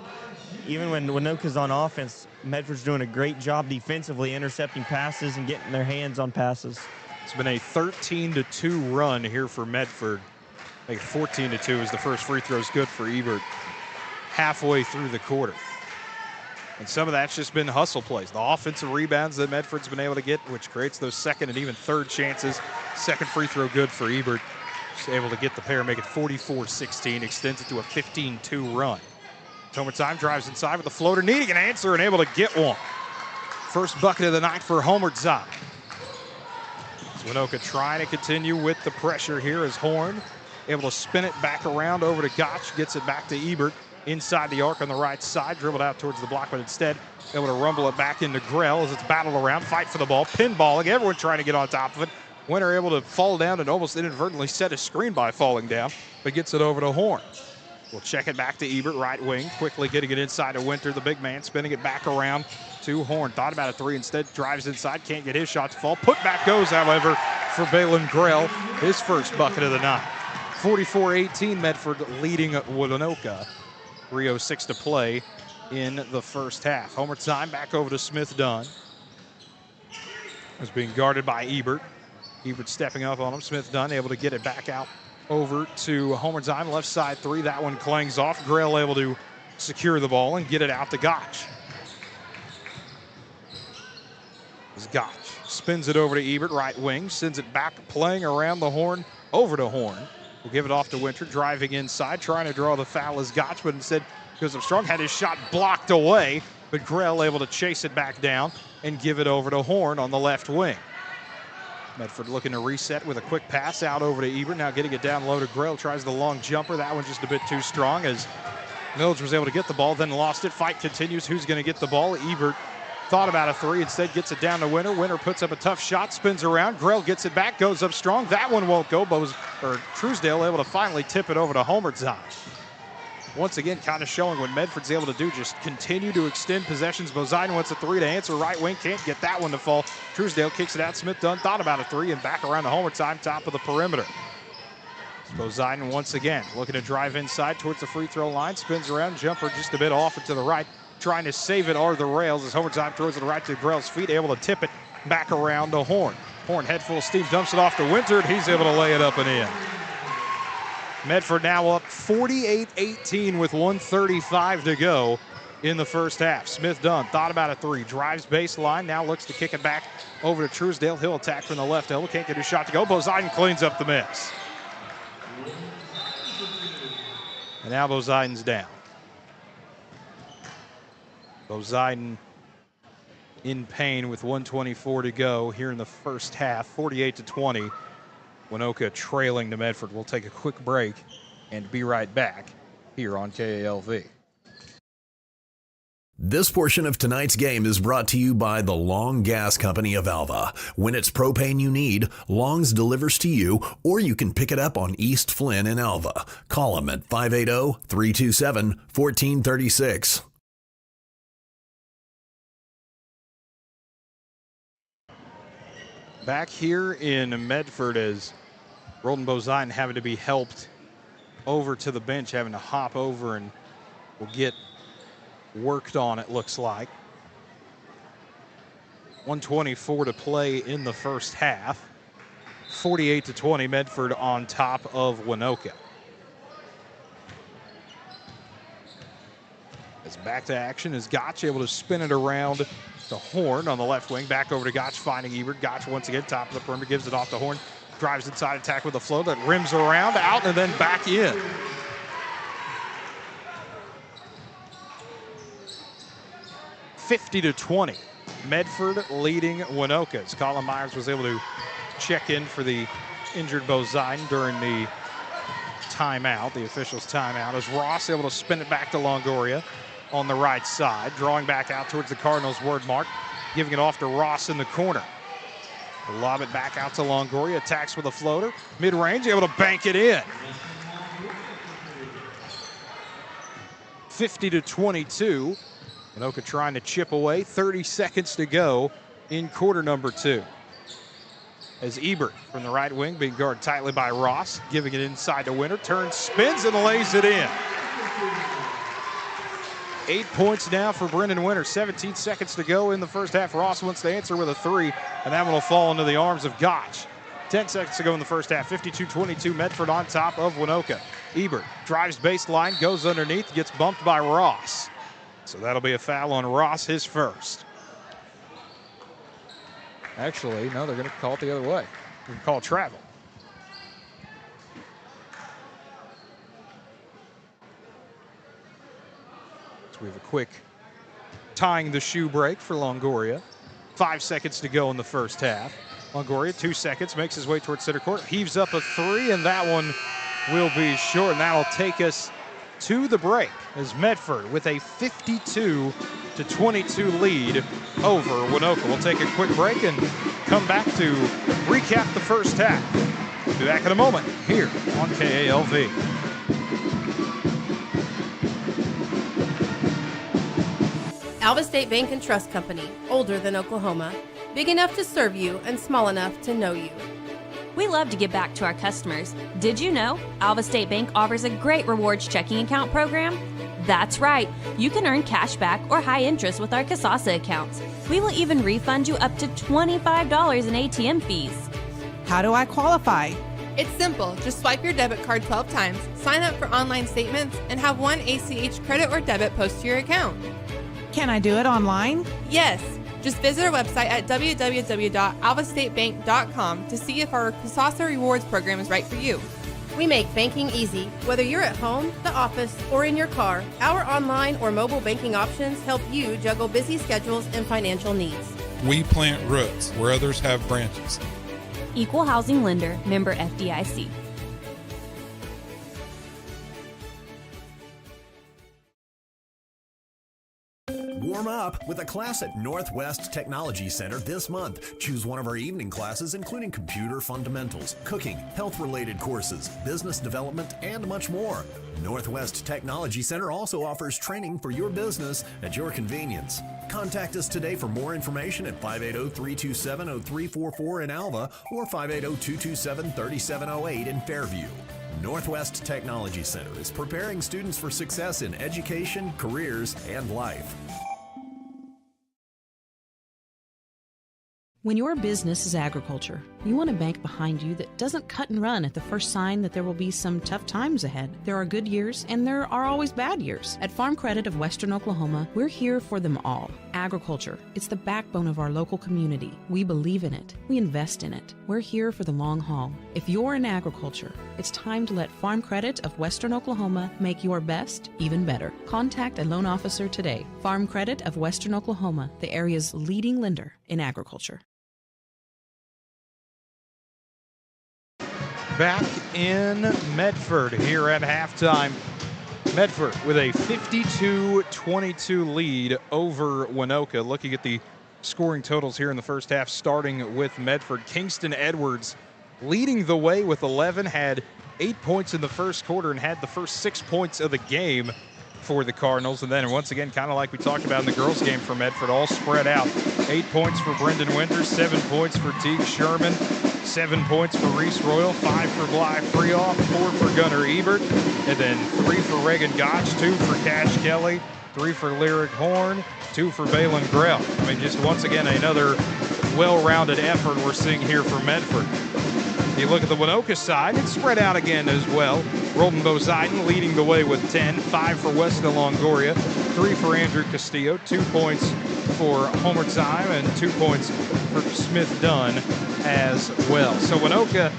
even when Waynoka's on offense, Medford's doing a great job defensively, intercepting passes and getting their hands on passes. It's been a 13-2 run here for Medford. I think 14-2 as the first free throw is good for Ebert halfway through the quarter. And some of that's just been hustle plays. The offensive rebounds that Medford's been able to get, which creates those second and even third chances. Second free throw good for Ebert. Just able to get the pair, make it 44-16, extends it to a 15-2 run. Time drives inside with the floater, needing an answer and able to get one. First bucket of the night for Homer Zine. Waynoka trying to continue with the pressure here as Horn able to spin it back around over to Gotch, gets it back to Ebert inside the arc on the right side, dribbled out towards the block, but instead able to rumble it back into Grell as it's battled around, fight for the ball, pinballing, everyone trying to get on top of it. Winter able to fall down and almost inadvertently set a screen by falling down, but gets it over to Horn. We'll check it back to Ebert, right wing, quickly getting it inside to Winter, the big man, spinning it back around to Horn. Thought about a three, instead drives inside, can't get his shot to fall. Put back goes, however, for Balin Grell, his first bucket of the night. 44-18, Medford leading Waynoka. 3:06 to play in the first half. Homer time back over to Smith Dunn. Was being guarded by Ebert. Ebert stepping up on him. Smith Dunn able to get it back out over to Homer Zine, left side three. That one clangs off. Grell able to secure the ball and get it out to Gotch. As Gotch spins it over to Ebert, right wing, sends it back, playing around the horn, over to Horn. We'll give it off to Winter, driving inside, trying to draw the foul as Gotch, but instead goes up strong, had his shot blocked away, but Grell able to chase it back down and give it over to Horn on the left wing. Medford looking to reset with a quick pass out over to Ebert. Now getting it down low to Grell. Tries the long jumper. That one's just a bit too strong as Mills was able to get the ball, then lost it. Fight continues. Who's going to get the ball? Ebert thought about a three. Instead gets it down to Winter. Winter puts up a tough shot. Spins around. Grell gets it back. Goes up strong. That one won't go. Truesdale able to finally tip it over to Homer Zine. Once again, kind of showing what Medford's able to do, just continue to extend possessions. Bozine wants a three to answer. Right wing, can't get that one to fall. Truesdale kicks it out. Smith Dunn thought about a three and back around to Homer time, top of the perimeter. Bozine once again looking to drive inside towards the free throw line. Spins around, jumper just a bit off and to the right. Trying to save it are the Rails as Homer time throws it right to Grell's feet, able to tip it back around to Horn. Horn head full of steam, dumps it off to Winter, and he's able to lay it up and in. Medford now up 48-18 with 1:35 to go in the first half. Smith Dunn thought about a three, drives baseline, now looks to kick it back over to Truesdale. He'll attack from the left elbow, can't get his shot to go. Bozine cleans up the miss. And now Bozine's down. Bozine in pain with 1:24 to go here in the first half, 48-20. Waynoka trailing to Medford. We'll take a quick break and be right back here on KALV. This portion of tonight's game is brought to you by the Long Gas Company of Alva. When it's propane you need, Long's delivers to you, or you can pick it up on East Flynn in Alva. Call them at 580-327-1436. Back here in Medford as Roldan Bozine having to be helped over to the bench, having to hop over and will get worked on, it looks like. 1:24 to play in the first half. 48-20, Medford on top of Waynoka. As back to action is Gotch able to spin it around the Horn on the left wing. Back over to Gotch, finding Ebert. Gotch once again, top of the perimeter, gives it off to Horn. Drives inside, attack with a flow that rims around, out, and then back in. (50-20). Medford leading Waynoka as Colin Myers was able to check in for the injured Bozine during the timeout, the official's timeout, as Ross able to spin it back to Longoria on the right side, drawing back out towards the Cardinals' word mark, giving it off to Ross in the corner. They'll lob it back out to Longoria, attacks with a floater, mid-range, able to bank it in. 50-22. Waynoka trying to chip away, 30 seconds to go in quarter number 2. As Ebert from the right wing being guarded tightly by Ross, giving it inside to Winter, turns, spins, and lays it in. 8 points now for Brendan Winter, 17 seconds to go in the first half. Ross wants to answer with a 3, and that one will fall into the arms of Gotch. 10 seconds to go in the first half, 52-22, Medford on top of Waynoka. Ebert drives baseline, goes underneath, gets bumped by Ross. So that'll be a foul on Ross, his first. Actually, no, they're going to call it the other way. They're going to call travel. So we have a quick tying the shoe break for Longoria. 5 seconds to go in the first half. Longoria, 2 seconds, makes his way towards center court, heaves up a 3, and that one will be short, and that'll take us to the break as Medford with a 52-22 lead over Waynoka. We'll take a quick break and come back to recap the first half. We'll be back in a moment here on KALV. Alva State Bank and Trust Company, older than Oklahoma, big enough to serve you and small enough to know you. We love to give back to our customers. Did you know Alva State Bank offers a great rewards checking account program? That's right. You can earn cash back or high interest with our Kasasa accounts. We will even refund you up to $25 in ATM fees. How do I qualify? It's simple. Just swipe your debit card 12 times, sign up for online statements, and have one ACH credit or debit post to your account. Can I do it online? Yes. Just visit our website at www.alvastatebank.com to see if our Kasasa Rewards program is right for you. We make banking easy. Whether you're at home, the office, or in your car, our online or mobile banking options help you juggle busy schedules and financial needs. We plant roots where others have branches. Equal housing lender, member FDIC. Warm up with a class at Northwest Technology Center this month. Choose one of our evening classes, including computer fundamentals, cooking, health-related courses, business development, and much more. Northwest Technology Center also offers training for your business at your convenience. Contact us today for more information at 580-327-0344 in Alva or 580-227-3708 in Fairview. Northwest Technology Center is preparing students for success in education, careers, and life. When your business is agriculture, you want a bank behind you that doesn't cut and run at the first sign that there will be some tough times ahead. There are good years and there are always bad years. At Farm Credit of Western Oklahoma, we're here for them all. Agriculture, it's the backbone of our local community. We believe in it. We invest in it. We're here for the long haul. If you're in agriculture, it's time to let Farm Credit of Western Oklahoma make your best even better. Contact a loan officer today. Farm Credit of Western Oklahoma, the area's leading lender in agriculture. Back in Medford here at halftime. Medford with a 52-22 lead over Waynoka. Looking at the scoring totals here in the first half, starting with Medford. Kingston Edwards leading the way with 11, had 8 points in the first quarter and had the first 6 points of the game for the Cardinals. And then once again, kind of like we talked about in the girls game for Medford, all spread out. 8 points for Brendan Winters, 7 points for Teague Sherman, 7 points for Reese Royal, 5 for Bly Freehoff, 4 for Gunnar Ebert, and then 3 for Reagan Gotch, 2 for Cash Kelly, 3 for Lyric Horn, 2 for Balin Grell. I mean, just once again, another well-rounded effort we're seeing here for Medford. You look at the Waynoka side, it's spread out again as well. Roldan Boziden leading the way with 10, 5 for Weston Longoria, 3 for Andrew Castillo, 2 points for Homer Time, and 2 points for Smith Dunn as well. So Waynoka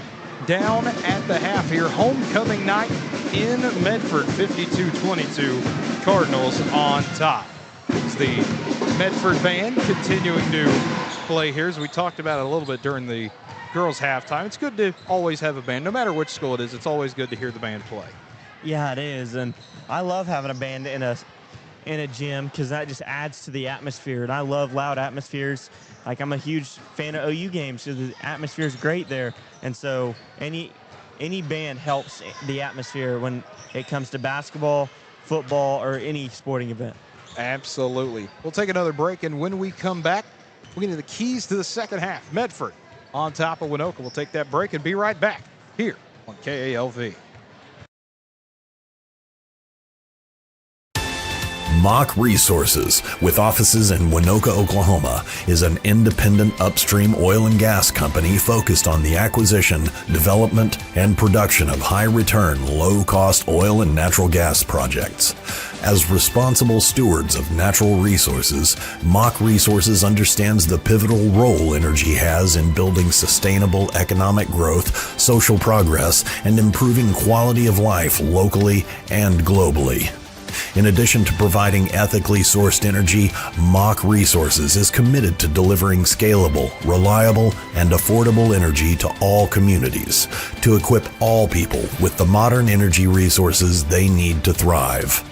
down at the half here. Homecoming night in Medford, 52-22, Cardinals on top. It's the Medford band continuing to play here, as we talked about it a little bit during the girls' halftime. It's good to always have a band. No matter which school it is, it's always good to hear the band play. Yeah, it is, and I love having a band in a gym because that just adds to the atmosphere, and I love loud atmospheres. Like, I'm a huge fan of OU games, so the atmosphere is great there, and so any band helps the atmosphere when it comes to basketball, football, or any sporting event. Absolutely. We'll take another break, and when we come back, we'll get into the keys to the second half. Medford on top of Waynoka. We'll take that break and be right back here on KALV. Mock Resources, with offices in Waynoka, Oklahoma, is an independent upstream oil and gas company focused on the acquisition, development, and production of high-return, low-cost oil and natural gas projects. As responsible stewards of natural resources, Mock Resources understands the pivotal role energy has in building sustainable economic growth, social progress, and improving quality of life locally and globally. In addition to providing ethically sourced energy, Mock Resources is committed to delivering scalable, reliable, and affordable energy to all communities, to equip all people with the modern energy resources they need to thrive.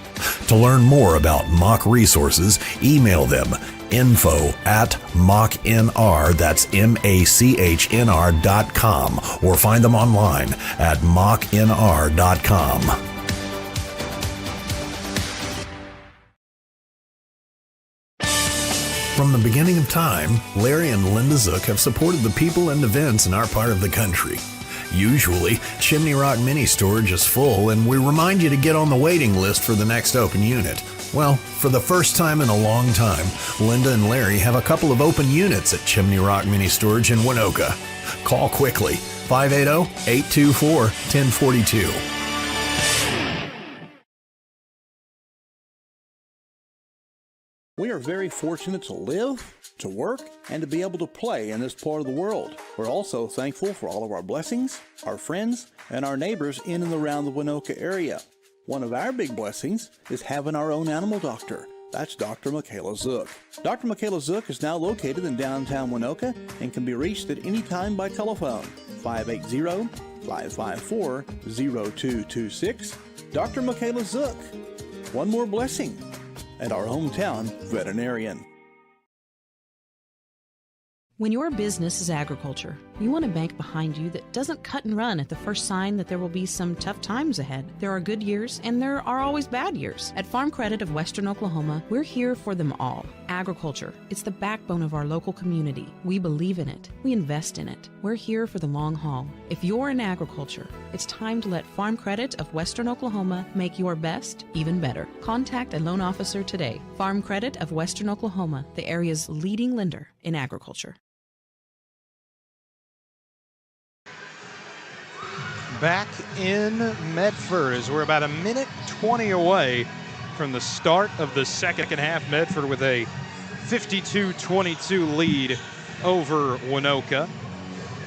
To learn more about Mock Resources, email them info@machnr, that's MACHNR.com, or find them online at machnr.com. From the beginning of time, Larry and Linda Zook have supported the people and events in our part of the country. Usually, Chimney Rock Mini Storage is full, and we remind you to get on the waiting list for the next open unit. Well, for the first time in a long time, Linda and Larry have a couple of open units at Chimney Rock Mini Storage in Waynoka. Call quickly, 580-824-1042. We are very fortunate to live, to work, and to be able to play in this part of the world. We're also thankful for all of our blessings, our friends, and our neighbors in and around the Waynoka area. One of our big blessings is having our own animal doctor. That's Dr. Michaela Zook. Dr. Michaela Zook is now located in downtown Waynoka and can be reached at any time by telephone, 580-554-0226. Dr. Michaela Zook. One more blessing. And our hometown veterinarian. When your business is agriculture, you want a bank behind you that doesn't cut and run at the first sign that there will be some tough times ahead. There are good years and there are always bad years. At Farm Credit of Western Oklahoma, we're here for them all. Agriculture, it's the backbone of our local community. We believe in it. We invest in it. We're here for the long haul. If you're in agriculture, it's time to let Farm Credit of Western Oklahoma make your best even better. Contact a loan officer today. Farm Credit of Western Oklahoma, the area's leading lender in agriculture. Back in Medford as we're about a minute 20 away from the start of the second half. Medford with a 52-22 lead over Waynoka.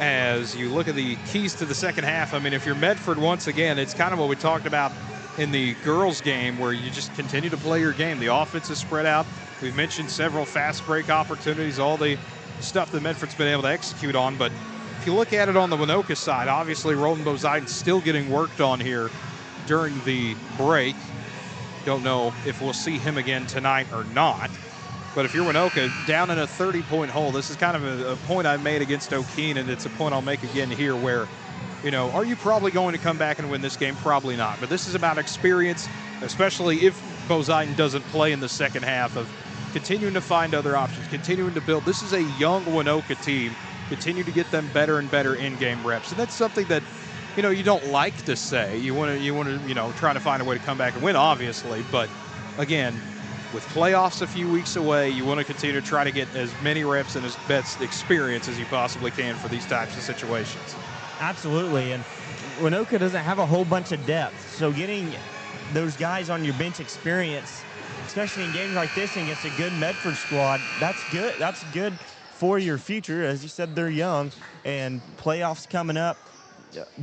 As you look at the keys to the second half, I mean, if you're Medford, once again, it's kind of what we talked about in the girls' game, where you just continue to play your game. The offense is spread out. We've mentioned several fast break opportunities, all the stuff that Medford's been able to execute on, but if you look at it on the Waynoka side, obviously Roldan Boziden still getting worked on here during the break. Don't know if we'll see him again tonight or not. But if you're Waynoka down in a 30-point hole, this is kind of a point I made against O'Keene, and it's a point I'll make again here where, you know, are you probably going to come back and win this game? Probably not. But this is about experience, especially if Boziden doesn't play in the second half, of continuing to find other options, continuing to build. This is a young Waynoka team. Continue to get them better and better in-game reps. And that's something that, you know, you don't like to say. You want to, you know, try to find a way to come back and win, obviously. But, again, with playoffs a few weeks away, you want to continue to try to get as many reps and as best experience as you possibly can for these types of situations. Absolutely, and Waynoka doesn't have a whole bunch of depth, so getting those guys on your bench experience, especially in games like this against a good Medford squad, that's good. That's good for your future. As you said, they're young, and playoffs coming up.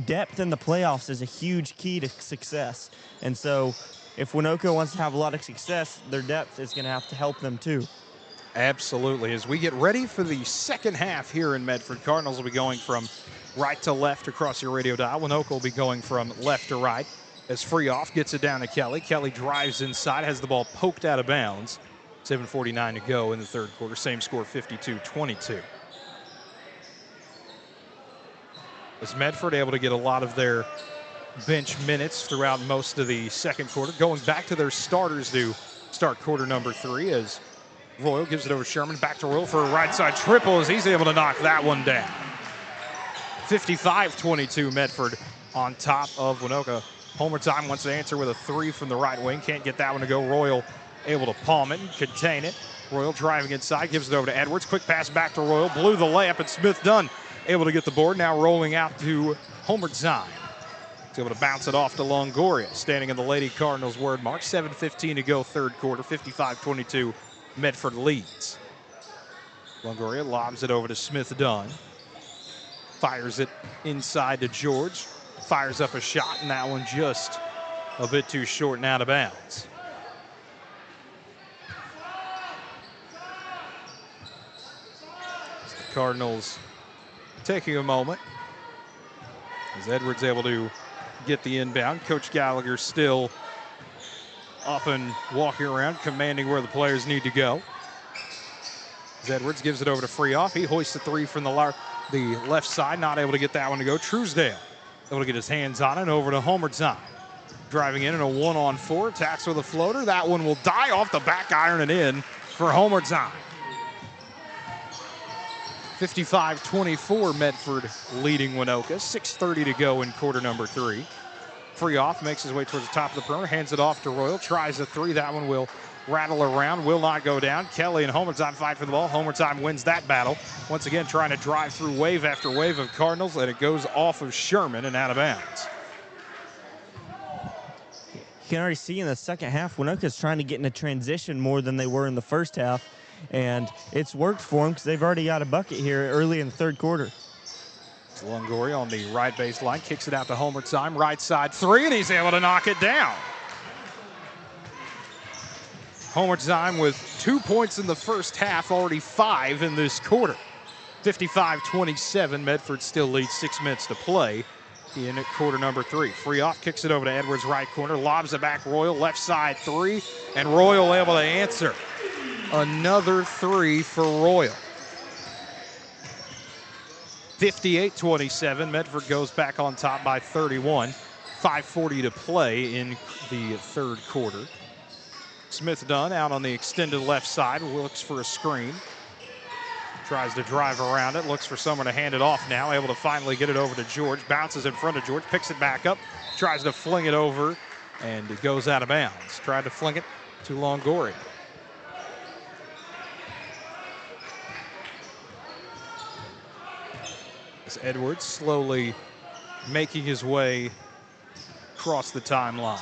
Depth in the playoffs is a huge key to success, and so if Waynoka wants to have a lot of success, their depth is going to have to help them too. Absolutely. As we get ready for the second half here in Medford, Cardinals will be going from right to left across your radio dial. Waynoka will be going from left to right as Freehoff gets it down to Kelly. Kelly drives inside, has the ball poked out of bounds. 7:49 to go in the third quarter. Same score, 52-22. As Medford able to get a lot of their bench minutes throughout most of the second quarter, going back to their starters to start quarter number 3 as Royal gives it over to Sherman. Back to Royal for a right side triple as he's able to knock that one down. 55-22 Medford on top of Waynoka. Homer Time wants to answer with a 3 from the right wing. Can't get that one to go. Royal able to palm it and contain it. Royal driving inside, gives it over to Edwards. Quick pass back to Royal. Blew the layup, and Smith Dunn able to get the board. Now rolling out to Homer Time. He's able to bounce it off to Longoria, standing in the Lady Cardinals word mark. 7:15 to go third quarter. 55-22 Medford leads. Longoria lobs it over to Smith Dunn. Fires it inside to George. Fires up a shot, and that one just a bit too short and out of bounds. The Cardinals taking a moment as Edwards able to get the inbound. Coach Gallagher still up and walking around, commanding where the players need to go. As Edwards gives it over to Freehoff. He hoists a 3 from the left side, not able to get that one to go. Truesdale able to get his hands on it, over to Homer Time. Driving in a 1-on-4, attacks with a floater. That one will die off the back iron and in for Homer Time. 55-24 Medford leading Waynoka. 6:30 to go in quarter number 3. Freehoff makes his way towards the top of the perimeter, hands it off to Royal, tries a 3. That one will rattle around, will not go down. Kelly and Homer Time fight for the ball. Homer Time wins that battle. Once again, trying to drive through wave after wave of Cardinals, and it goes off of Sherman and out of bounds. You can already see in the second half, Waynoka's trying to get in a transition more than they were in the first half, and it's worked for them because they've already got a bucket here early in the third quarter. It's Longoria on the right baseline, kicks it out to Homer Time, right side 3, and he's able to knock it down. Homer Time with 2 points in the first half, already 5 in this quarter. 55-27, Medford still leads, 6 minutes to play in quarter number 3. Freehoff kicks it over to Edwards, right corner, lobs it back, Royal, left side 3, and Royal able to answer. Another 3 for Royal. 58-27, Medford goes back on top by 31. 5:40 to play in the third quarter. Smith Dunn out on the extended left side, looks for a screen. Tries to drive around it, looks for someone to hand it off now, able to finally get it over to George. Bounces in front of George, picks it back up, tries to fling it over, and it goes out of bounds. Tried to fling it to Longoria. As Edwards slowly making his way across the timeline.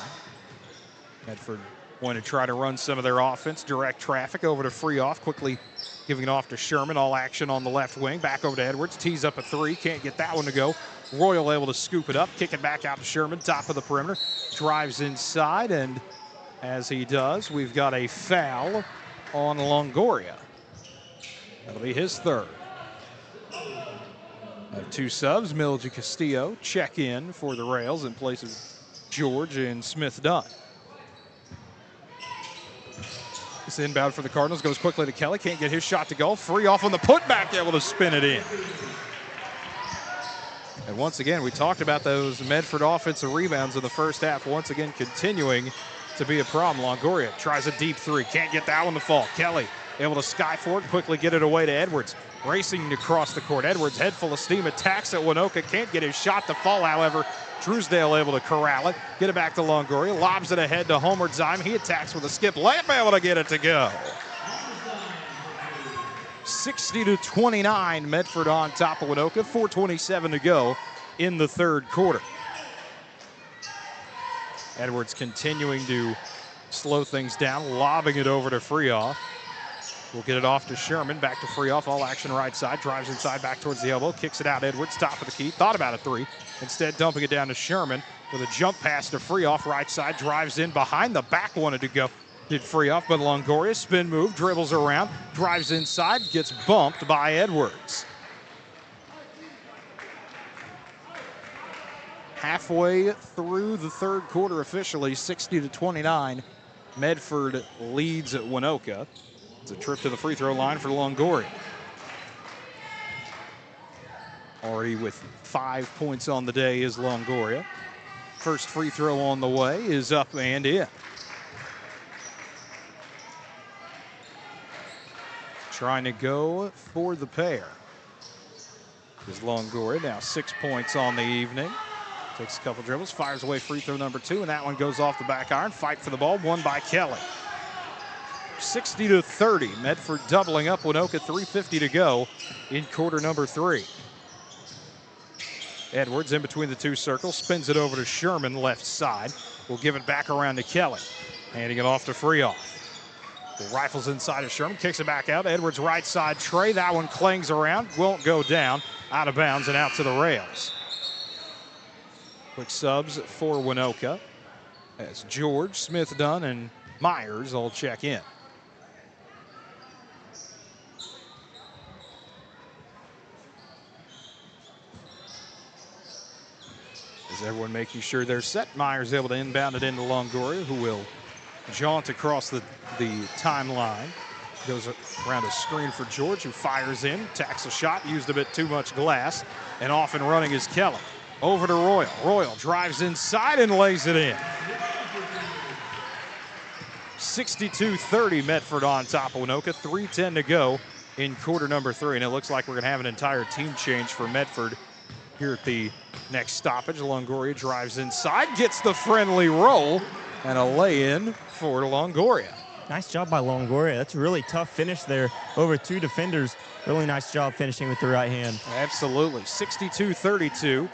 Medford going to try to run some of their offense, direct traffic over to Freehoff, quickly giving it off to Sherman. All action on the left wing, back over to Edwards, tees up a 3, can't get that one to go. Royal able to scoop it up, kick it back out to Sherman, top of the perimeter, drives inside, and as he does, we've got a foul on Longoria. That'll be his third. Have 2 subs, Milge and Castillo check in for the Rails in place of George and Smith Dunn. This inbound for the Cardinals goes quickly to Kelly, can't get his shot to go. Freehoff on the putback, able to spin it in. And once again, we talked about those Medford offensive rebounds in the first half, once again continuing to be a problem. Longoria tries a deep 3, can't get that one to fall. Kelly able to sky for it, quickly get it away to Edwards. Racing across the court, Edwards, head full of steam, attacks at Waynoka, can't get his shot to fall, however. Truesdale able to corral it, get it back to Longoria, lobs it ahead to Homer Time. He attacks with a skip layup, able to get it to go. 60-29, Medford on top of Waynoka, 4:27 to go in the third quarter. Edwards continuing to slow things down, lobbing it over to Freehoff. We'll get it off to Sherman, back to Freehoff, all action right side, drives inside, back towards the elbow, kicks it out, Edwards, top of the key, thought about a three, instead dumping it down to Sherman with a jump pass to Freehoff, right side, drives in, behind the back, wanted to go, did Freehoff, but Longoria, spin move, dribbles around, drives inside, gets bumped by Edwards. Halfway through the third quarter officially, 60-29, Medford leads at Waynoka. It's a trip to the free throw line for Longoria. Already with 5 points on the day is Longoria. First free throw on the way is up and in. Trying to go for the pair is Longoria. Now 6 points on the evening. Takes a couple dribbles, fires away free throw number 2, and that one goes off the back iron. Fight for the ball, won by Kelly. 60-30, Medford doubling up Waynoka, 3:50 to go in quarter number 3. Edwards in between the two circles, spins it over to Sherman, left side. Will give it back around to Kelly, handing it off to Freehoff. Rifles inside of Sherman, kicks it back out. Edwards right side tray, that one clings around, won't go down, out of bounds and out to the rails. Quick subs for Waynoka as George, Smith, Dunn, and Myers all check in. As everyone making sure they're set, Myers able to inbound it into Longoria, who will jaunt across the timeline. Goes around a screen for George, who fires in, tacks a shot, used a bit too much glass, and off and running is Kelly. Over to Royal. Royal drives inside and lays it in. 62-30, Medford on top of Waynoka. 3:10 to go in quarter number 3. And it looks like we're going to have an entire team change for Medford here at the next stoppage. Longoria drives inside, gets the friendly roll, and a lay-in for Longoria. Nice job by Longoria. That's a really tough finish there over 2 defenders. Really nice job finishing with the right hand. Absolutely. 62-32.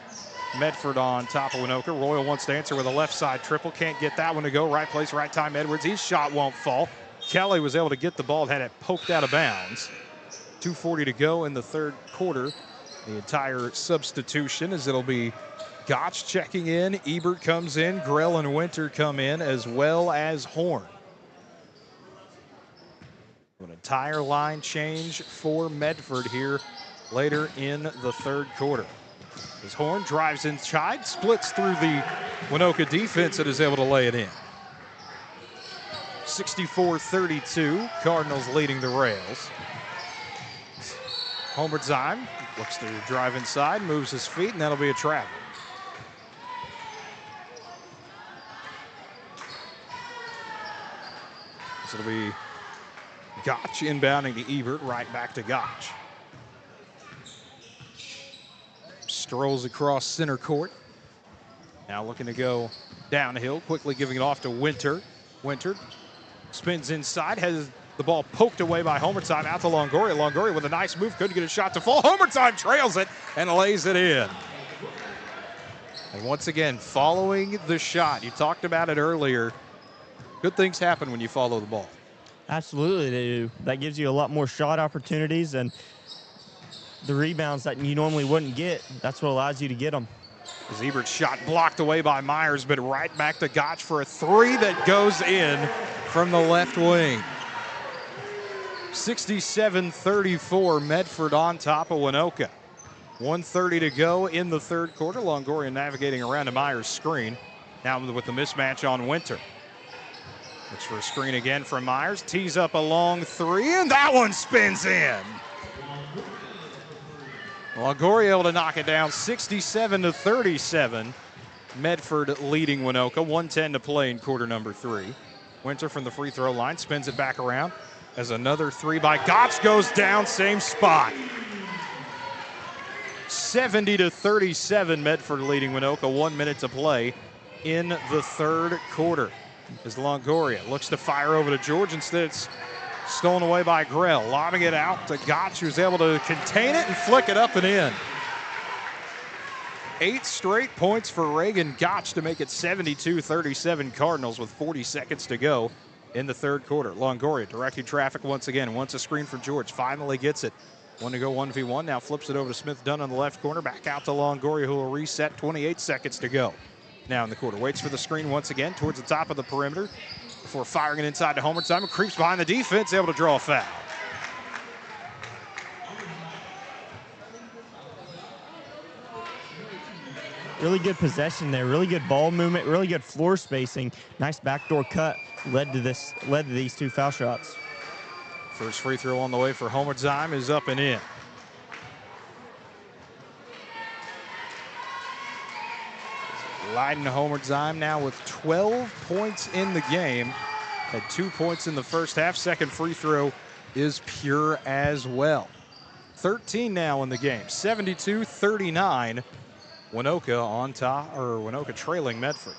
Medford on top of Waynoka. Royal wants to answer with a left side triple. Can't get that one to go. Right place, right time. Edwards. His shot won't fall. Kelly was able to get the ball, had it poked out of bounds. 2:40 to go in the third quarter. The entire substitution as it'll be Gotch checking in. Ebert comes in. Grell and Winter come in, as well as Horn. An entire line change for Medford here later in the third quarter. As Horn drives inside, splits through the Waynoka defense and is able to lay it in. 64-32, Cardinals leading the rails. Homertzheim looks to drive inside, moves his feet, and that'll be a travel. So it'll be Gotch inbounding to Ebert, right back to Gotch. Strolls across center court. Now looking to go downhill, quickly giving it off to Winter. Winter spins inside, has the ball poked away by Homertzheim, out to Longoria. Longoria with a nice move, couldn't get a shot to fall. Homertzheim trails it and lays it in. And once again, following the shot. You talked about it earlier. Good things happen when you follow the ball. Absolutely, they do. That gives you a lot more shot opportunities, and the rebounds that you normally wouldn't get, that's what allows you to get them. As Ebert's shot blocked away by Myers, but right back to Gotch for a three that goes in from the left wing. 67-34, Medford on top of Waynoka. 1:30 to go in the third quarter. Longoria navigating around to Myers' screen. Now with the mismatch on Winter. Looks for a screen again from Myers. Tees up a long three, and that one spins in. Longoria able to knock it down, 67-37. Medford leading Waynoka, 1:10 to play in quarter number 3. Winter from the free throw line, spins it back around as another three by Gotch goes down, same spot. 70-37, Medford leading Waynoka, 1 minute to play in the third quarter. As Longoria looks to fire over to George, instead it's stolen away by Grell, lobbing it out to Gotch, who's able to contain it and flick it up and in. 8 straight points for Reagan Gotch to make it 72-37 Cardinals with 40 seconds to go in the third quarter. Longoria directing traffic once again. Wants a screen for George. Finally gets it. One to go 1v1. Now flips it over to Smith Dunn on the left corner. Back out to Longoria, who will reset. 28 seconds to go now in the quarter. Waits for the screen once again towards the top of the perimeter before firing it inside to Homer. Simon creeps behind the defense, able to draw a foul. Really good possession there, really good ball movement, really good floor spacing. Nice backdoor cut led to these 2 foul shots. First free throw on the way for Homertsheim is up and in. Leiden Homertsheim now with 12 points in the game. Had 2 points in the first half. Second free throw is pure as well. 13 now in the game, 72-39. Waynoka on top, or Waynoka trailing Medford.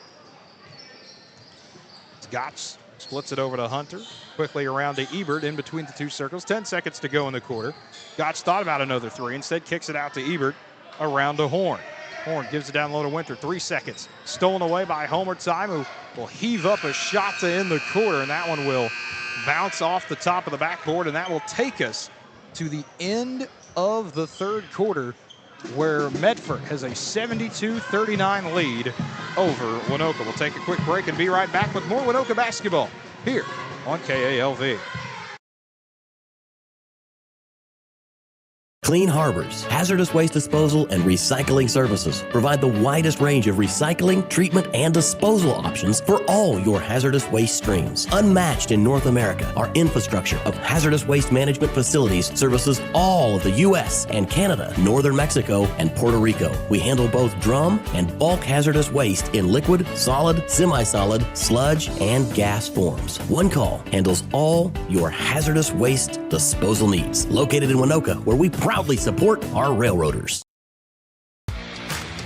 Gotch splits it over to Hunter. Quickly around to Ebert in between the 2 circles. 10 seconds to go in the quarter. Gotch thought about another 3. Instead kicks it out to Ebert around to Horn. Horn gives it down low to Winter. 3 seconds. Stolen away by Homertsheim, who will heave up a shot to end the quarter, and that one will bounce off the top of the backboard, and that will take us to the end of the third quarter, where Medford has a 72-39 lead over Waynoka. We'll take a quick break and be right back with more Waynoka basketball here on KALV. Clean Harbors, hazardous waste disposal and recycling services provide the widest range of recycling, treatment, and disposal options for all your hazardous waste streams. Unmatched in North America, our infrastructure of hazardous waste management facilities services all of the U.S. and Canada, northern Mexico, and Puerto Rico. We handle both drum and bulk hazardous waste in liquid, solid, semi-solid, sludge, and gas forms. One call handles all your hazardous waste disposal needs. Located in Waynoka, where we proudly support our railroaders.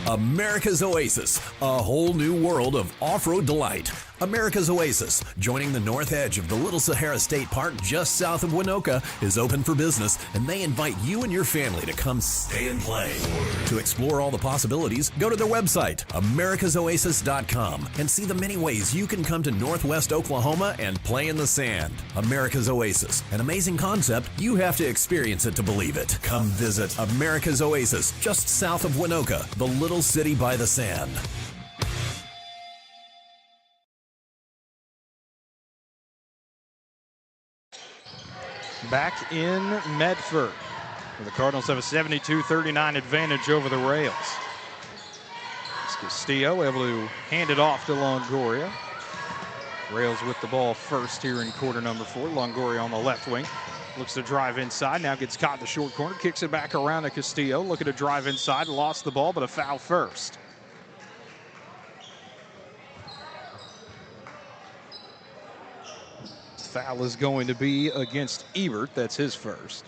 America's Oasis, a whole new world of off-road delight. America's Oasis, joining the north edge of the Little Sahara State Park just south of Waynoka, is open for business, and they invite you and your family to come stay and play. To explore all the possibilities, go to their website, americasoasis.com, and see the many ways you can come to Northwest Oklahoma and play in the sand. America's Oasis, an amazing concept. You have to experience it to believe it. Come visit America's Oasis, just south of Waynoka, the little city by the sand. Back in Medford, the Cardinals have a 72-39 advantage over the Rails. It's Castillo able to hand it off to Longoria. Rails with the ball first here in quarter number 4. Longoria on the left wing. Looks to drive inside, now gets caught in the short corner, kicks it back around to Castillo. Looking to drive inside, lost the ball, but a foul first. Foul is going to be against Ebert. That's his first.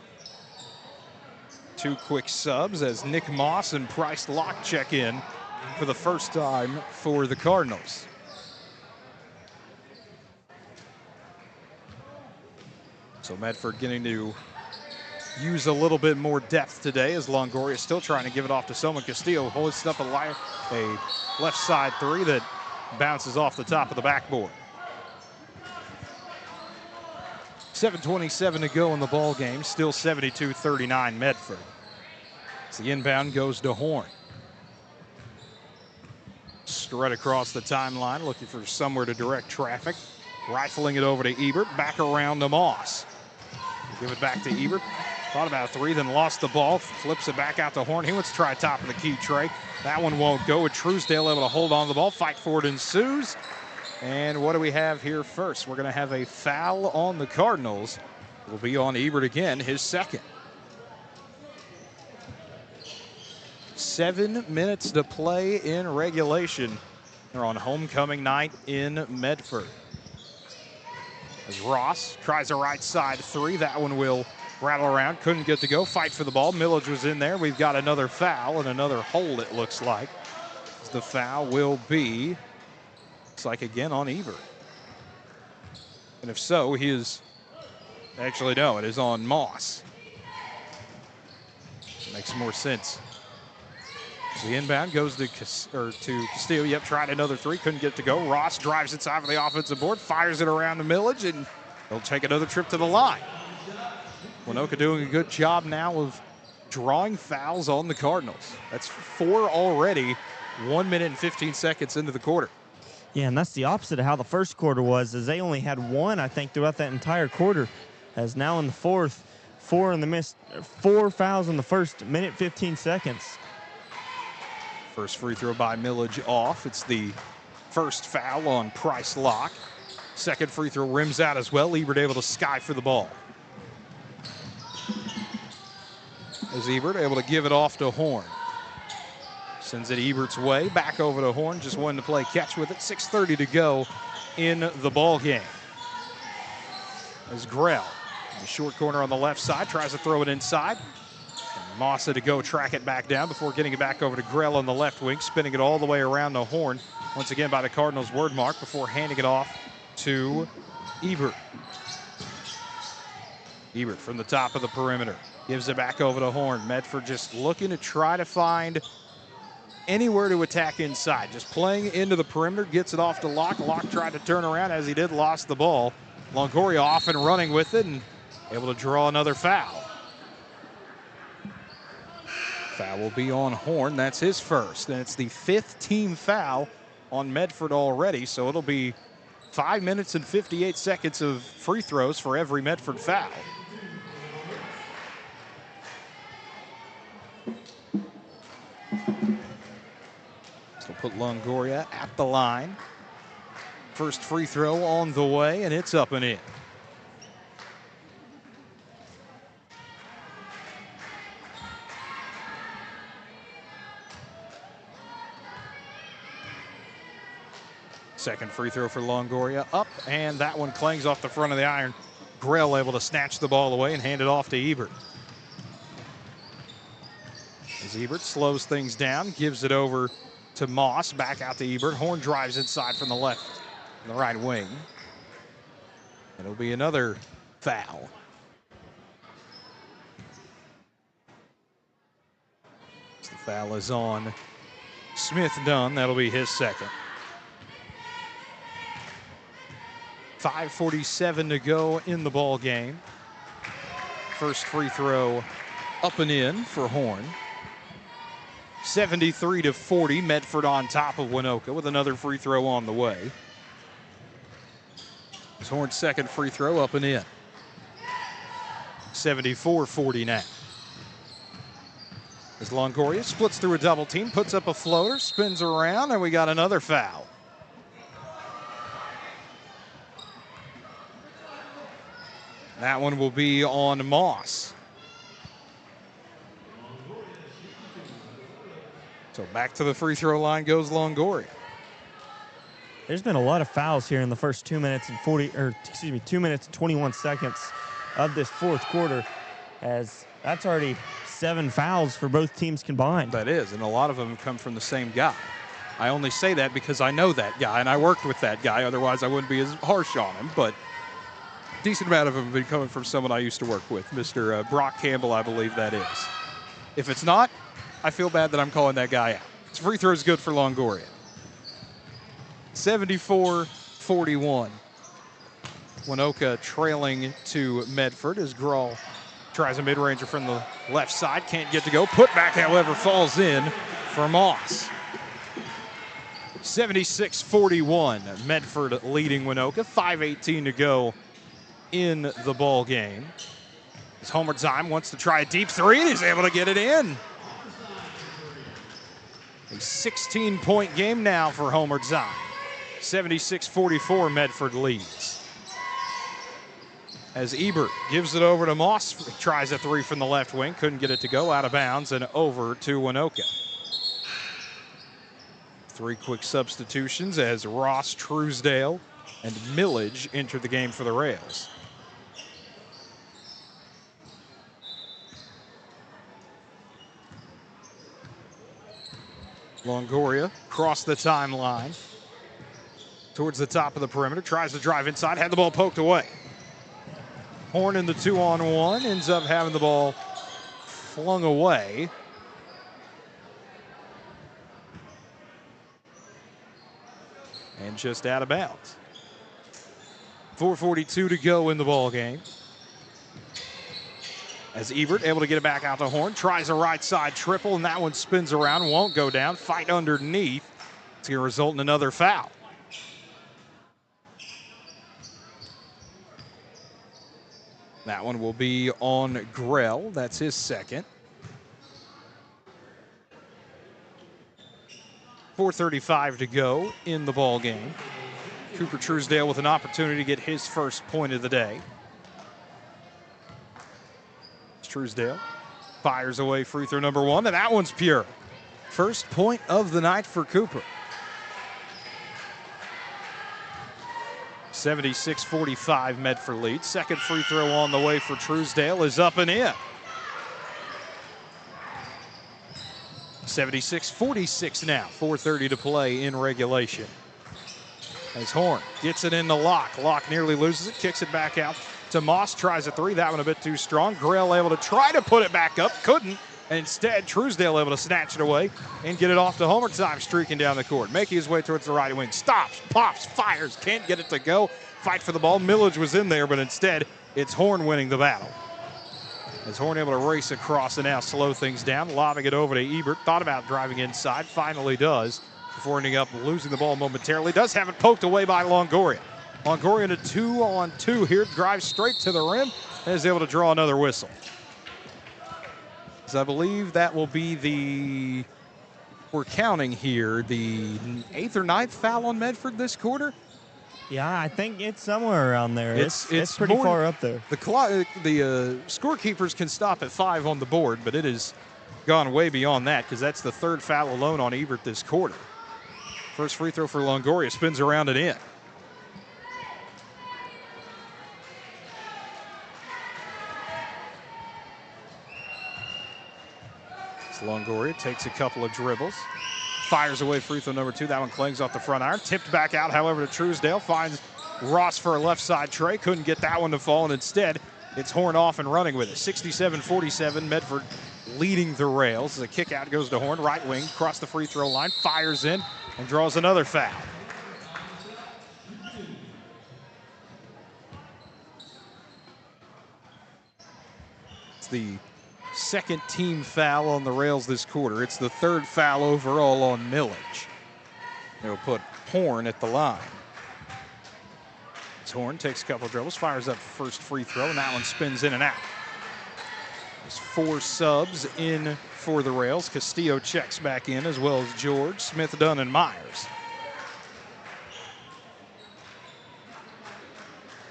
2 quick subs as Nick Moss and Price Locke check in for the first time for the Cardinals. So Medford getting to use a little bit more depth today as Longoria is still trying to give it off to Soman. Castillo hoists up a left side 3 that bounces off the top of the backboard. 7:27 to go in the ball game. Still 72-39 Medford. So the inbound goes to Horn. Strut across the timeline, looking for somewhere to direct traffic. Rifling it over to Ebert. Back around to Moss. Give it back to Ebert. Thought about a 3, then lost the ball. Flips it back out to Horn. He wants to try top of the key tray. That one won't go. With Truesdale able to hold on to the ball. Fight for it ensues. And what do we have here first? We're going to have a foul on the Cardinals. It will be on Ebert again, his second. 7 minutes to play in regulation. They're on homecoming night in Medford. As Ross tries a right side 3, that one will rattle around. Couldn't get to go. Fight for the ball. Millage was in there. We've got another foul and another hold, it looks like. The foul will be, looks like again on Ebert. And if so, he is, actually no, it is on Moss. Makes more sense. The inbound goes to Castillo. Yep, tried another three, couldn't get it to go. Ross drives inside for the offensive board, fires it around the millage, and he'll take another trip to the line. Waynoka doing a good job now of drawing fouls on the Cardinals. That's 4 already, 1 minute and 15 seconds into the quarter. Yeah, and that's the opposite of how the first quarter was, as they only had 1, I think, throughout that entire quarter. As now in the fourth, 4 fouls in the first minute, 15 seconds. First free throw by Millage off. It's the first foul on Price Locke. Second free throw rims out as well. Ebert able to sky for the ball. As Ebert able to give it off to Horn. Sends it Ebert's way, back over to Horn. Just wanted to play catch with it. 6:30 to go in the ball game. As Grell, in the short corner on the left side, tries to throw it inside. Moss had to go track it back down before getting it back over to Grell on the left wing, spinning it all the way around to Horn, once again by the Cardinals' word mark, before handing it off to Ebert. Ebert from the top of the perimeter, gives it back over to Horn. Medford just looking to try to find anywhere to attack inside. Just playing into the perimeter, gets it off to Locke. Locke tried to turn around, as he did, lost the ball. Longoria off and running with it and able to draw another foul. Foul will be on Horn. That's his first. And it's the 5th team foul on Medford already. So it'll be 5 minutes and 58 seconds of free throws for every Medford foul. So put Longoria at the line. First free throw on the way, and it's up and in. Second free throw for Longoria, up, and that one clangs off the front of the iron. Grell able to snatch the ball away and hand it off to Ebert. As Ebert slows things down, gives it over to Moss, back out to Ebert. Horn drives inside from the left, the right wing. It'll be another foul. So the foul is on Smith Dunn. That'll be his second. 5:47 to go in the ball game. First free throw up and in for Horn. 73-40, Medford on top of Waynoka with another free throw on the way. It's Horn's second free throw up and in. 74-40 now. As Longoria splits through a double team, puts up a floater, spins around, and we got another foul. That one will be on Moss. So back to the free throw line goes Longoria. There's been a lot of fouls here in the first 2 minutes and 2 minutes and 21 seconds of this fourth quarter, as that's already 7 fouls for both teams combined. That is, and a lot of them come from the same guy. I only say that because I know that guy and I worked with that guy. Otherwise, I wouldn't be as harsh on him, but decent amount of them have been coming from someone I used to work with, Mr. Brock Campbell, I believe that is. If it's not, I feel bad that I'm calling that guy out. His free throw is good for Longoria. 74-41. Waynoka trailing to Medford as Grawl tries a mid-ranger from the left side. Can't get to go. Put back, however, falls in for Moss. 76-41. Medford leading Waynoka. 5:18 to go in the ball game. As Homer Zime wants to try a deep three, and he's able to get it in. A 16-point game now for Homer Zime. 76-44, Medford leads. As Ebert gives it over to Moss, tries a three from the left wing, couldn't get it to go, out of bounds, and over to Waynoka. 3 quick substitutions as Ross, Truesdale, and Millage enter the game for the Rails. Longoria across the timeline towards the top of the perimeter, tries to drive inside, had the ball poked away. Horn in the 2-on-1, ends up having the ball flung away. and just out of bounds. 4:42 to go in the ball game. As Ebert able to get it back out to Horn, tries a right side triple, and that one spins around, won't go down. Fight underneath. It's going to result in another foul. That one will be on Grell. That's his second. 4:35 to go in the ball game. Cooper Truesdale with an opportunity to get his first point of the day. Truesdale fires away free throw number one, and that one's pure. First point of the night for Cooper. 76-45 Medford lead. Second free throw on the way for Truesdale is up and in. 76-46 now. 4:30 to play in regulation. As Horn gets it in the Locke. Locke nearly loses it, kicks it back out to Moss, tries a three. That one a bit too strong. Grell able to try to put it back up, couldn't. And instead, Truesdale able to snatch it away and get it off to Homer Time, streaking down the court. Making his way towards the right wing. Stops, pops, fires, can't get it to go. Fight for the ball. Millage was in there, but instead, it's Horn winning the battle. As Horn able to race across and now slow things down, lobbing it over to Ebert. Thought about driving inside, finally does, before ending up losing the ball momentarily. Does have it poked away by Longoria. Longoria in a 2-on-2 here, drives straight to the rim and is able to draw another whistle. So I believe that will be we're counting here, the 8th or 9th foul on Medford this quarter. Yeah, I think it's somewhere around there. It's pretty far up there. The scorekeepers can stop at 5 on the board, but it has gone way beyond that because that's the 3rd foul alone on Ebert this quarter. First free throw for Longoria, spins around and in. Longoria takes a couple of dribbles, fires away free throw number 2. That one clings off the front iron. Tipped back out, however, to Truesdale. Finds Ross for a left side tray. Couldn't get that one to fall, and instead, it's Horn off and running with it. 67-47, Medford leading the rails. The kick out goes to Horn, right wing, across the free throw line, fires in, and draws another foul. It's the second team foul on the rails this quarter. It's the 3rd foul overall on Millage. They'll put Horn at the line. As Horn takes a couple of dribbles, fires up first free throw, and that one spins in and out. There's 4 subs in for the rails. Castillo checks back in, as well as George, Smith, Dunn, and Myers.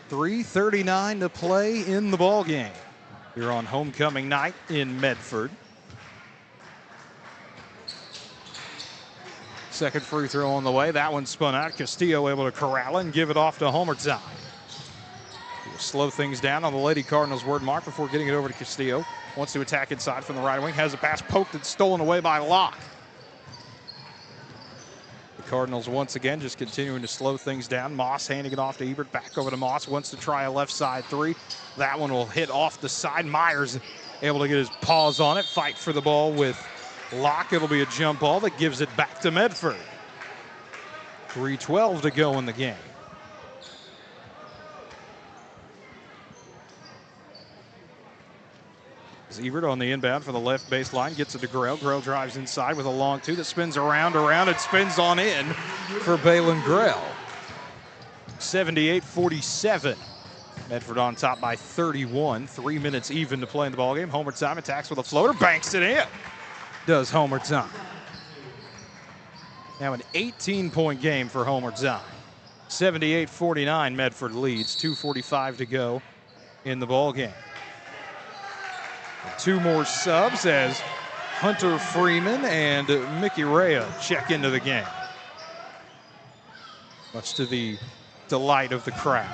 3:39 to play in the ball game. You're on homecoming night in Medford. Second free throw on the way. That one spun out. Castillo able to corral it and give it off to Homer Time. He'll slow things down on the Lady Cardinals word mark before getting it over to Castillo. Wants to attack inside from the right wing. Has a pass poked and stolen away by Locke. The Cardinals once again just continuing to slow things down. Moss handing it off to Ebert. Back over to Moss. Wants to try a left side three. That one will hit off the side. Myers able to get his paws on it. Fight for the ball with Locke. It'll be a jump ball that gives it back to Medford. 3:12 to go in the game. Ebert on the inbound for the left baseline, gets it to Grell. Grell drives inside with a long 2 that spins around, and spins on in for Balin Grell. 78-47. Medford on top by 31. 3 minutes even to play in the ballgame. Homer Time attacks with a floater, banks it in. Does Homer Time. Now an 18-point game for Homer Time. 78-49, Medford leads. 2:45 to go in the ballgame. 2 more subs as Hunter Freeman and Mickey Rea check into the game. Much to the delight of the crowd.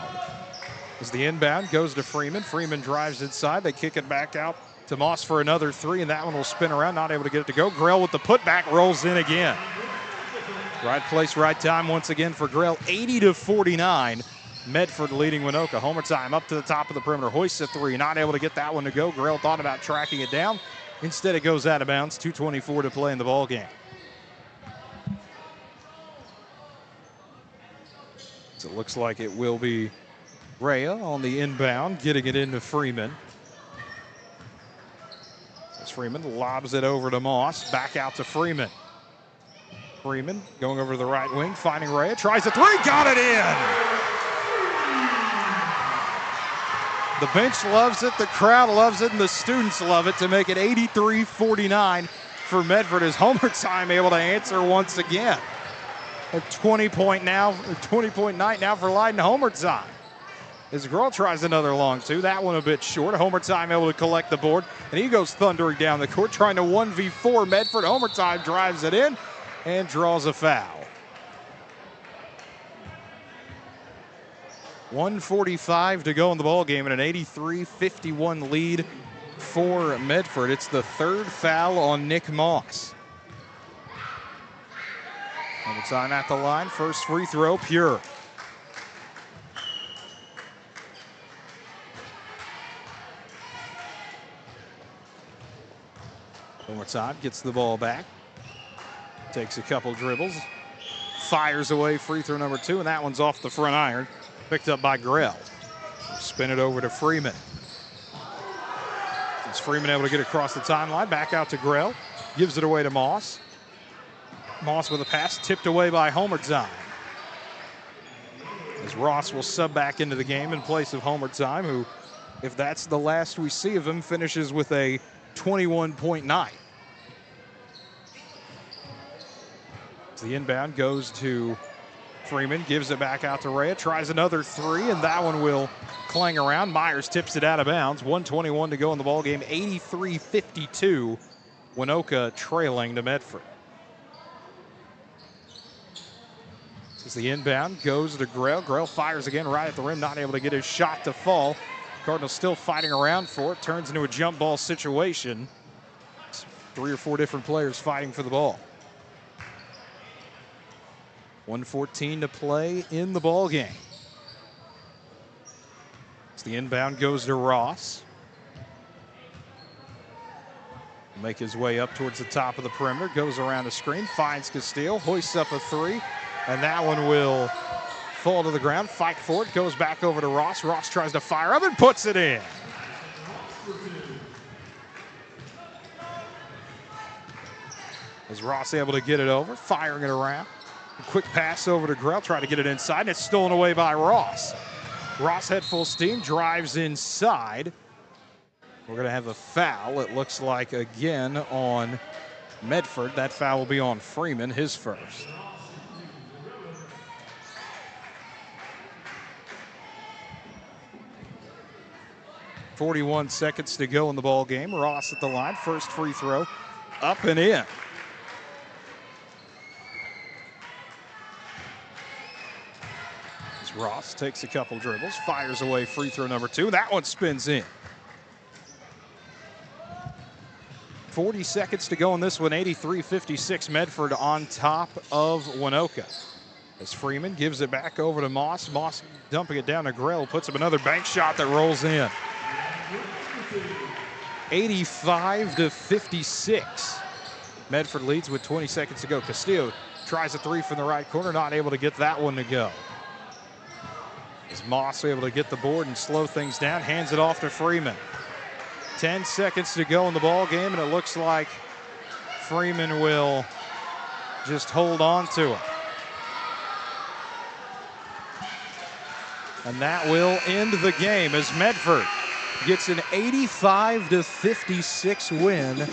As the inbound goes to Freeman. Freeman drives inside. They kick it back out to Moss for another 3, and that one will spin around, not able to get it to go. Grell with the putback, rolls in again. Right place, right time once again for Grell. 80-49. Medford leading Waynoka. Homer Time up to the top of the perimeter. Hoists a 3. Not able to get that one to go. Grell thought about tracking it down. Instead, it goes out of bounds. 2:24 to play in the ball game. So it looks like it will be Rhea on the inbound, getting it into Freeman. As Freeman lobs it over to Moss, back out to Freeman. Freeman going over to the right wing, finding Rhea, tries a three, got it in! The bench loves it, the crowd loves it, and the students love it to make it 83-49 for Medford as Homer Time able to answer once again. A 20-point night now for Leiden Homer Time. As Girl tries another long two, that one a bit short. Homer Time able to collect the board, and he goes thundering down the court trying to 1v4 Medford. Homer Time drives it in and draws a foul. 1:45 to go in the ball game and an 83-51 lead for Medford. It's the third foul on Nick Moss. Homer Time at the line. First free throw, pure. Homer Time gets the ball back. Takes a couple dribbles. Fires away free throw number 2, and that one's off the front iron. Picked up by Grell. Spin it over to Freeman. Is Freeman able to get across the timeline? Back out to Grell. Gives it away to Moss. Moss with a pass tipped away by Homer Time. As Ross will sub back into the game in place of Homer Time, who, if that's the last we see of him, finishes with a 21-point night. So the inbound goes to Freeman, gives it back out to Rhea, tries another three, and that one will clang around. Myers tips it out of bounds. 1:21 to go in the ball game. 83-52. Waynoka trailing to Medford. As the inbound goes to Grell. Grell fires again right at the rim, not able to get his shot to fall. Cardinals still fighting around for it. Turns into a jump ball situation. It's 3 or 4 different players fighting for the ball. 1:14 to play in the ball game. As the inbound goes to Ross. Make his way up towards the top of the perimeter. Goes around the screen. Finds Castillo. Hoists up a three. And that one will fall to the ground. Fight for it. Goes back over to Ross. Ross tries to fire up and puts it in. As Ross able to get it over. Firing it around. A quick pass over to Grell, try to get it inside, and it's stolen away by Ross. Ross head full steam, drives inside. We're going to have a foul, it looks like, again on Medford. That foul will be on Freeman, his first. .41 seconds to go in the ball game. Ross at the line, first free throw, up and in. Ross takes a couple dribbles, fires away free throw number 2. That one spins in. 40 seconds to go in this one. 83-56 Medford on top of Waynoka. As Freeman gives it back over to Moss. Moss dumping it down to Grell, puts up another bank shot that rolls in. 85-56. Medford leads with 20 seconds to go. Castillo tries a three from the right corner, not able to get that one to go. As Moss able to get the board and slow things down, hands it off to Freeman. 10 seconds to go in the ball game, and it looks like Freeman will just hold on to it. And that will end the game as Medford gets an 85-56 win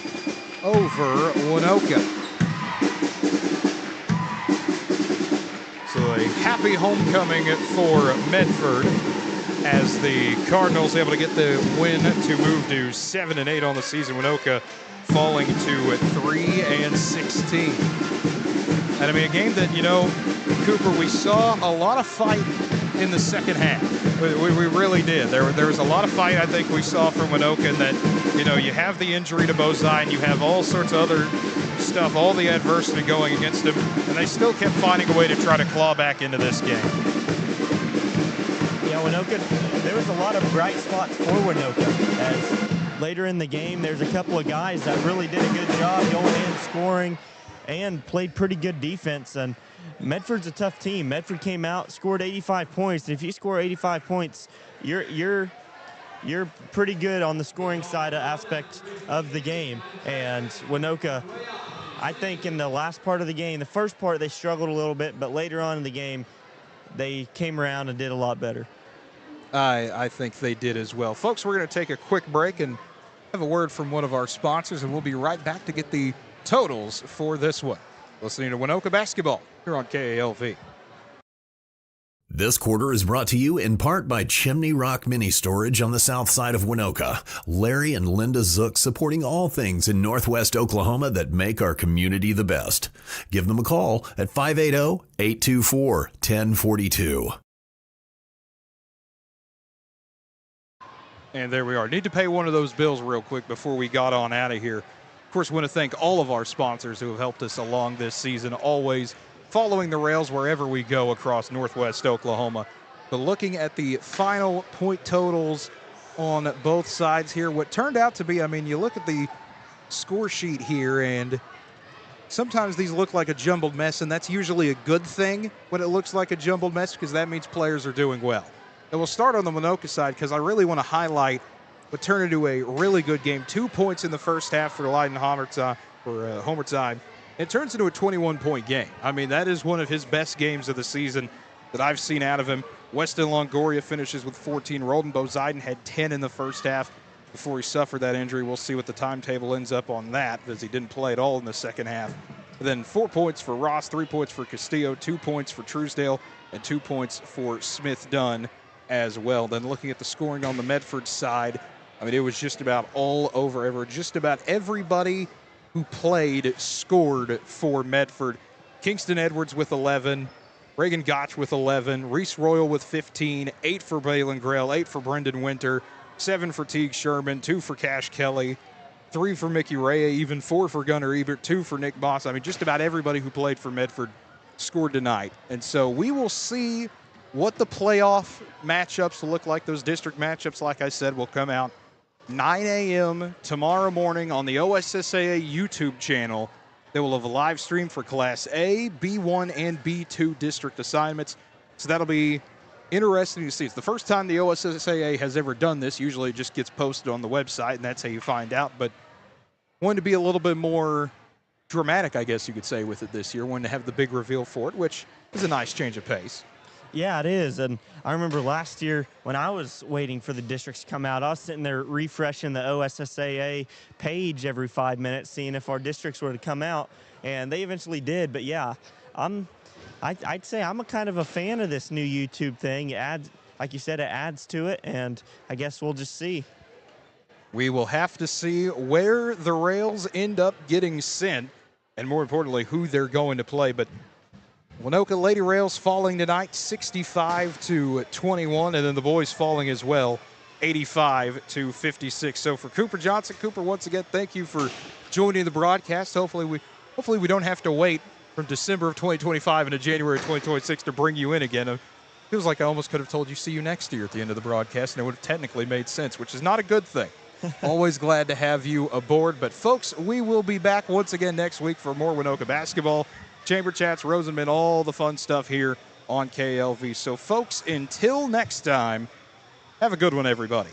over Waynoka. So a happy homecoming for Medford as the Cardinals able to get the win to move to 7-8 on the season. Waynoka falling to 3-16. And I mean, a game that, you know, Cooper, we saw a lot of fight in the second half. We really did. There was a lot of fight I think we saw from Waynoka, and that, you know, you have the injury to Bozai and you have all sorts of other stuff, all the adversity going against them, and they still kept finding a way to try to claw back into this game. Yeah, Waynoka, there was a lot of bright spots for Waynoka. As later in the game, there's a couple of guys that really did a good job going in, scoring, and played pretty good defense. And Medford's a tough team. Medford came out, scored 85 points. If you score 85 points, you're pretty good on the scoring side aspect of the game. And Waynoka, I think in the last part of the game, the first part they struggled a little bit, but later on in the game, they came around and did a lot better. I think they did as well. Folks, we're going to take a quick break and have a word from one of our sponsors, and we'll be right back to get the totals for this one. Listening to Waynoka Basketball here on KALV. This quarter is brought to you in part by Chimney Rock Mini Storage on the south side of Waynoka. Larry and Linda Zook supporting all things in Northwest Oklahoma that make our community the best. Give them a call at 580-824-1042. And there we are. Need to pay one of those bills real quick before we got on out of here. Of course, want to thank all of our sponsors who have helped us along this season, always following the rails wherever we go across Northwest Oklahoma. But looking at the final point totals on both sides here, what turned out to be, I mean, you look at the score sheet here, and sometimes these look like a jumbled mess, and that's usually a good thing when it looks like a jumbled mess, because that means players are doing well. And we'll start on the Waynoka side because I really want to highlight what turned into a really good game. 2 points in the first half for Leiden Homertsheim. It turns into a 21-point game. I mean, that is one of his best games of the season that I've seen out of him. Weston Longoria finishes with 14. Roldan Bozeiden had 10 in the first half before he suffered that injury. We'll see what the timetable ends up on that, because he didn't play at all in the second half. And then 4 points for Ross, 3 points for Castillo, 2 points for Truesdale, and 2 points for Smith Dunn as well. Then looking at the scoring on the Medford side, I mean, it was just about all over. Just about everybody who played scored for Medford. Kingston Edwards with 11, Reagan Gotch with 11, Reese Royal with 15, 8 for Balin Grell, 8 for Brendan Winter, 7 for Teague Sherman, 2 for Cash Kelly, 3 for Mickey Rea, even 4 for Gunnar Ebert, 2 for Nick Boss. I mean, just about everybody who played for Medford scored tonight. And so we will see what the playoff matchups look like. Those district matchups, like I said, will come out 9 a.m. tomorrow morning on the OSSAA YouTube channel. They will have a live stream for Class A, B1, and B2 district assignments. So that'll be interesting to see. It's the first time the OSSAA has ever done this. Usually it just gets posted on the website, and that's how you find out. But wanted to be a little bit more dramatic, I guess you could say, with it this year. Wanted to have the big reveal for it, which is a nice change of pace. Yeah, it is. And I remember last year when I was waiting for the districts to come out, I was sitting there refreshing the OSSAA page every 5 minutes, seeing if our districts were to come out, and they eventually did. But yeah, I'd say I'm a kind of a fan of this new YouTube thing. It adds, like you said, it adds to it, and I guess we'll just see. We will have to see where the rails end up getting sent, and more importantly, who they're going to play. But Waynoka Lady Rails falling tonight 65-21, and then the boys falling as well 85-56. So for Cooper Johnson, Cooper, once again, thank you for joining the broadcast. Hopefully we don't have to wait from December of 2025 into January of 2026 to bring you in again. It feels like I almost could have told you see you next year at the end of the broadcast, and it would have technically made sense, which is not a good thing. Always glad to have you aboard. But folks, we will be back once again next week for more Waynoka basketball. Chamber chats, Rosenman, all the fun stuff here on KLV. So, folks, until next time, have a good one, everybody.